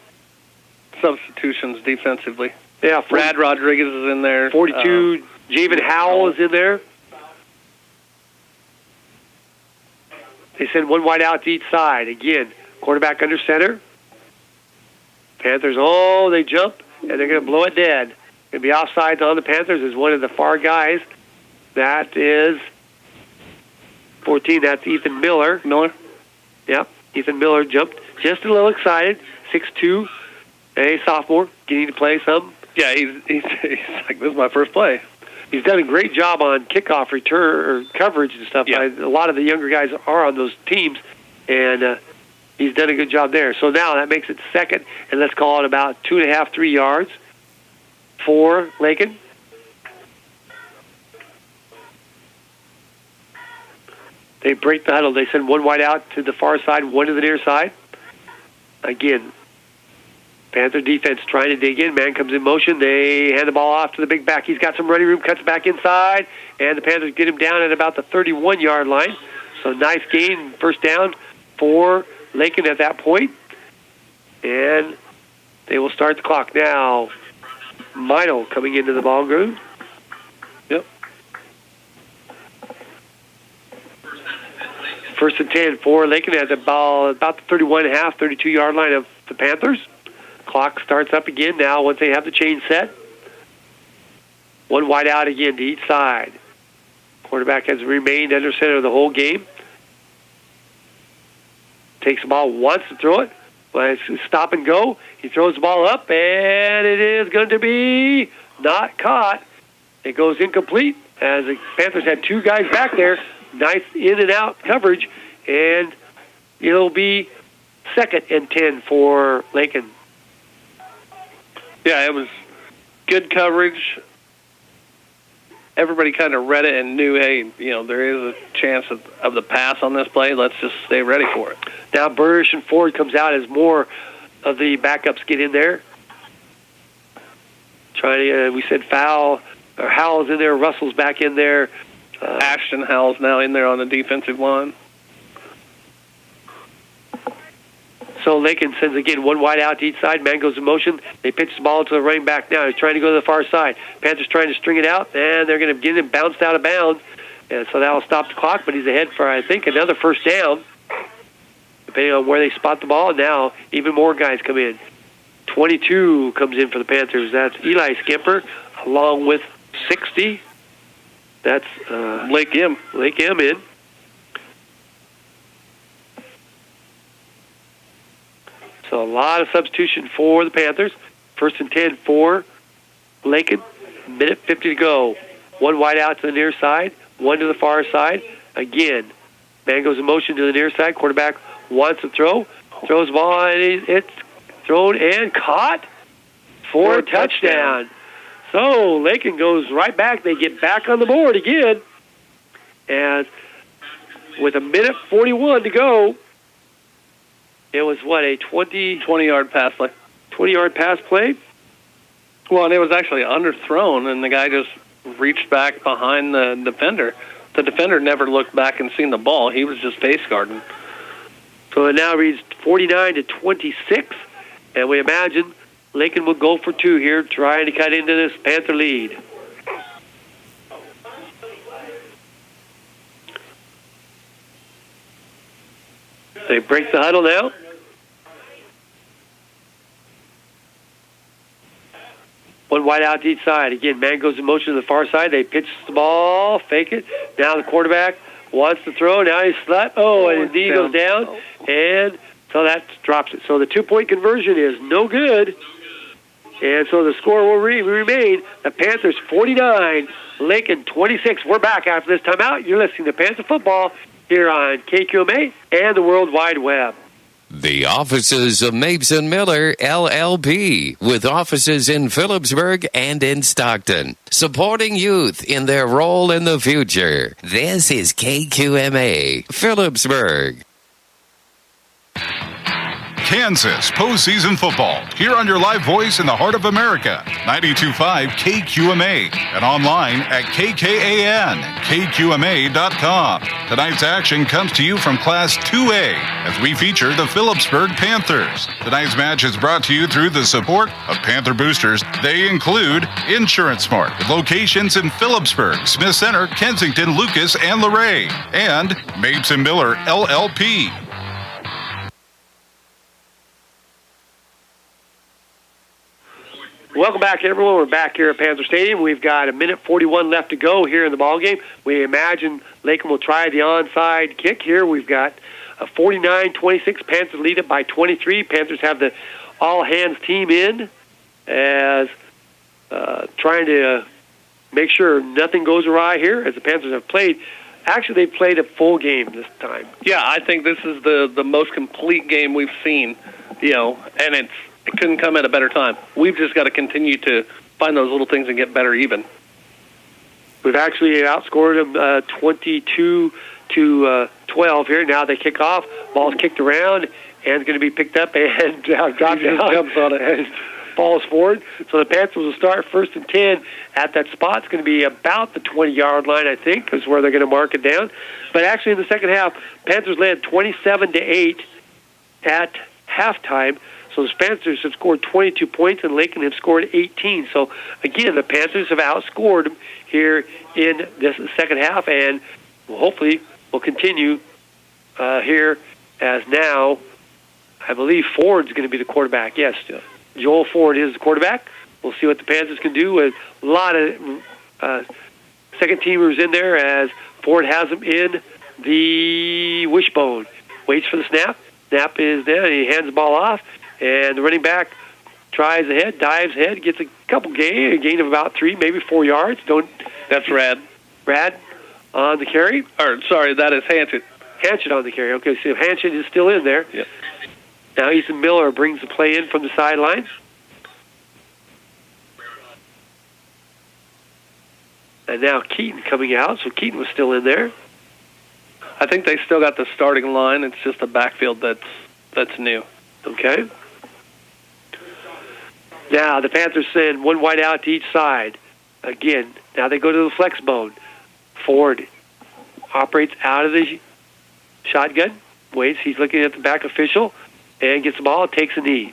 substitutions defensively. Yeah, Brad Rodriguez is in there. 42, Javen Howell is in there. They send one wide out to each side. Again, quarterback under center. Panthers, they jump, and they're going to blow it dead. Going to be offsides on the Panthers is one of the far guys. That is 14. That's Ethan Miller. Yep, Ethan Miller jumped just a little excited. 6'2", a sophomore, getting to play some. Yeah, he's like, this is my first play. He's done a great job on kickoff return or coverage and stuff. Yeah. A lot of the younger guys are on those teams, and he's done a good job there. So now that makes it 2nd, and let's call it about 2.5, 3 yards for Lakin. They break the huddle. They send one wide out to the far side, one to the near side. Again, Panther defense trying to dig in. Man comes in motion. They hand the ball off to the big back. He's got some running room, cuts back inside, and the Panthers get him down at about the 31-yard line. So nice gain, first down for Lakin at that point. And they will start the clock. Now, Mino coming into the ball game. Yep. 1st and 10 for Lakin at the ball, about the 31.5, 32-yard line of the Panthers. Clock starts up again now once they have the chain set. One wide out again to each side. Quarterback has remained under center the whole game. Takes the ball, wants to throw it, but it's stop and go. He throws the ball up, and it is going to be not caught. It goes incomplete as the Panthers had 2 guys back there. Nice in and out coverage, and it'll be 2nd and 10 for Lakin. Yeah, it was good coverage. Everybody kind of read it and knew, hey, there is a chance of the pass on this play. Let's just stay ready for it. Now Burrish and Ford comes out as more of the backups get in there. Trying to, we said Howell's in there, Russell's back in there. Ashton Howell's now in there on the defensive line. So Lakin sends again one wide out to each side. Man goes in motion. They pitch the ball to the running back now. He's trying to go to the far side. Panthers trying to string it out, and they're going to get him bounced out of bounds. And so that will stop the clock, but he's ahead for, I think, another first down, depending on where they spot the ball. And now even more guys come in. 22 comes in for the Panthers. That's Eli Skimper, along with 60. That's Lake M. Lake M in. So a lot of substitution for the Panthers. 1st and 10 for Lakin. Minute 50 to go. One wide out to the near side, one to the far side. Again, man goes in motion to the near side. Quarterback wants to throw. Throws the ball, and it's thrown and caught for a touchdown. So Lakin goes right back. They get back on the board again. And with a minute 41 to go, it was, a 20-yard pass play. 20-yard pass play? Well, and it was actually underthrown, and the guy just reached back behind the defender. The defender never looked back and seen the ball. He was just face guarding. So it now reads 49-26, and we imagine Lakin will go for two here, trying to cut into this Panther lead. They break the huddle now. One wide out to each side. Again, man goes in motion to the far side. They pitch the ball, fake it. Now the quarterback wants to throw. Now he's slapped. And his knee goes down. And so that drops it. So the 2-point conversion is no good. And so the score will remain the Panthers 49, Lakin 26. We're back after this timeout. You're listening to Panther Football here on KQMA and the World Wide Web. The offices of Mapes & Miller, LLP, with offices in Phillipsburg and in Stockton, supporting youth in their role in the future. This is KQMA, Phillipsburg. Kansas postseason football, here on your live voice in the heart of America, 92.5 KQMA, and online at KKAN-KQMA.com. Tonight's action comes to you from Class 2A as we feature the Phillipsburg Panthers. Tonight's match is brought to you through the support of Panther Boosters. They include Insurance Smart, with locations in Phillipsburg, Smith Center, Kensington, Lucas, and Luray, and Mapes & Miller, LLP. Welcome back, everyone. We're back here at Panther Stadium. We've got 1:41 left to go here in the ballgame. We imagine Lakin will try the onside kick here. We've got a 49-26. Panthers lead it by 23. Panthers have the all-hands team in as trying to make sure nothing goes awry here as the Panthers have played. Actually, they played a full game this time. Yeah, I think this is the most complete game we've seen, and it couldn't come at a better time. We've just got to continue to find those little things and get better even. We've actually outscored them 22-12 here. Now they kick off. Ball's kicked around, and it's going to be picked up and dropped down. Jumps on it and falls forward. So the Panthers will start 1st and 10 at that spot. It's going to be about the 20-yard line, I think, is where they're going to mark it down. But actually in the second half, Panthers led 27-8 at halftime. So the Panthers have scored 22 points, and Lakin have scored 18. So, again, the Panthers have outscored them here in this second half, and hopefully will continue here as now, I believe Ford's going to be the quarterback. Yes, Joel Ford is the quarterback. We'll see what the Panthers can do with a lot of second-teamers in there as Ford has them in the wishbone. Waits for the snap. Snap is there. He hands the ball off. And the running back tries ahead, dives ahead, gets a couple gain, a gain of about 3, maybe 4 yards. That's Rad. Rad on the carry. That is Hanchett. Hanchett on the carry. Okay, so Hanchett is still in there. Yep. Now Ethan Miller brings the play in from the sidelines. And now Keaton coming out, so Keaton was still in there. I think they still got the starting line. It's just the backfield that's new. Okay. Now the Panthers send one wide out to each side. Again, now they go to the flex bone. Ford operates out of the shotgun. Waits. He's looking at the back official and gets the ball and takes a knee.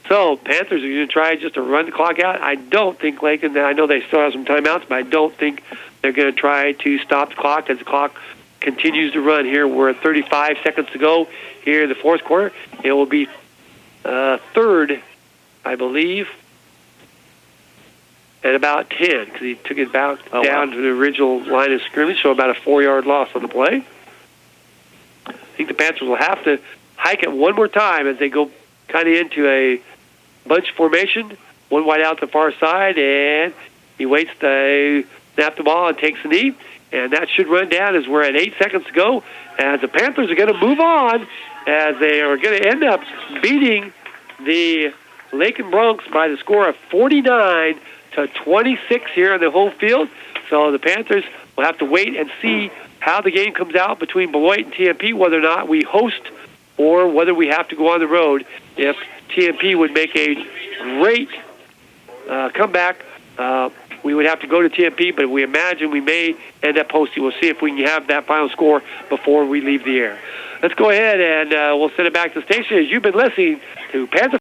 So Panthers are going to try just to run the clock out. I don't think Lakin, I know they still have some timeouts, but I don't think they're going to try to stop the clock as the clock continues to run here. We're at 35 seconds to go here in the fourth quarter. It will be third, I believe, at about 10 because he took it back down to the original line of scrimmage, so about a 4-yard loss on the play. I think the Panthers will have to hike it one more time as they go kind of into a bunch formation. One wide out to the far side, and he waits to snap the ball and takes the knee. And that should run down as we're at 8 seconds to go. As the Panthers are going to move on, as they are going to end up beating the Lakin Bronx by the score of 49-26 here in the home field. So the Panthers will have to wait and see how the game comes out between Beloit and TMP, whether or not we host or whether we have to go on the road. If TMP would make a great comeback, we would have to go to TMP, but we imagine we may end up hosting. We'll see if we can have that final score before we leave the air. let's go ahead and we'll send it back to the station as you've been listening to Panther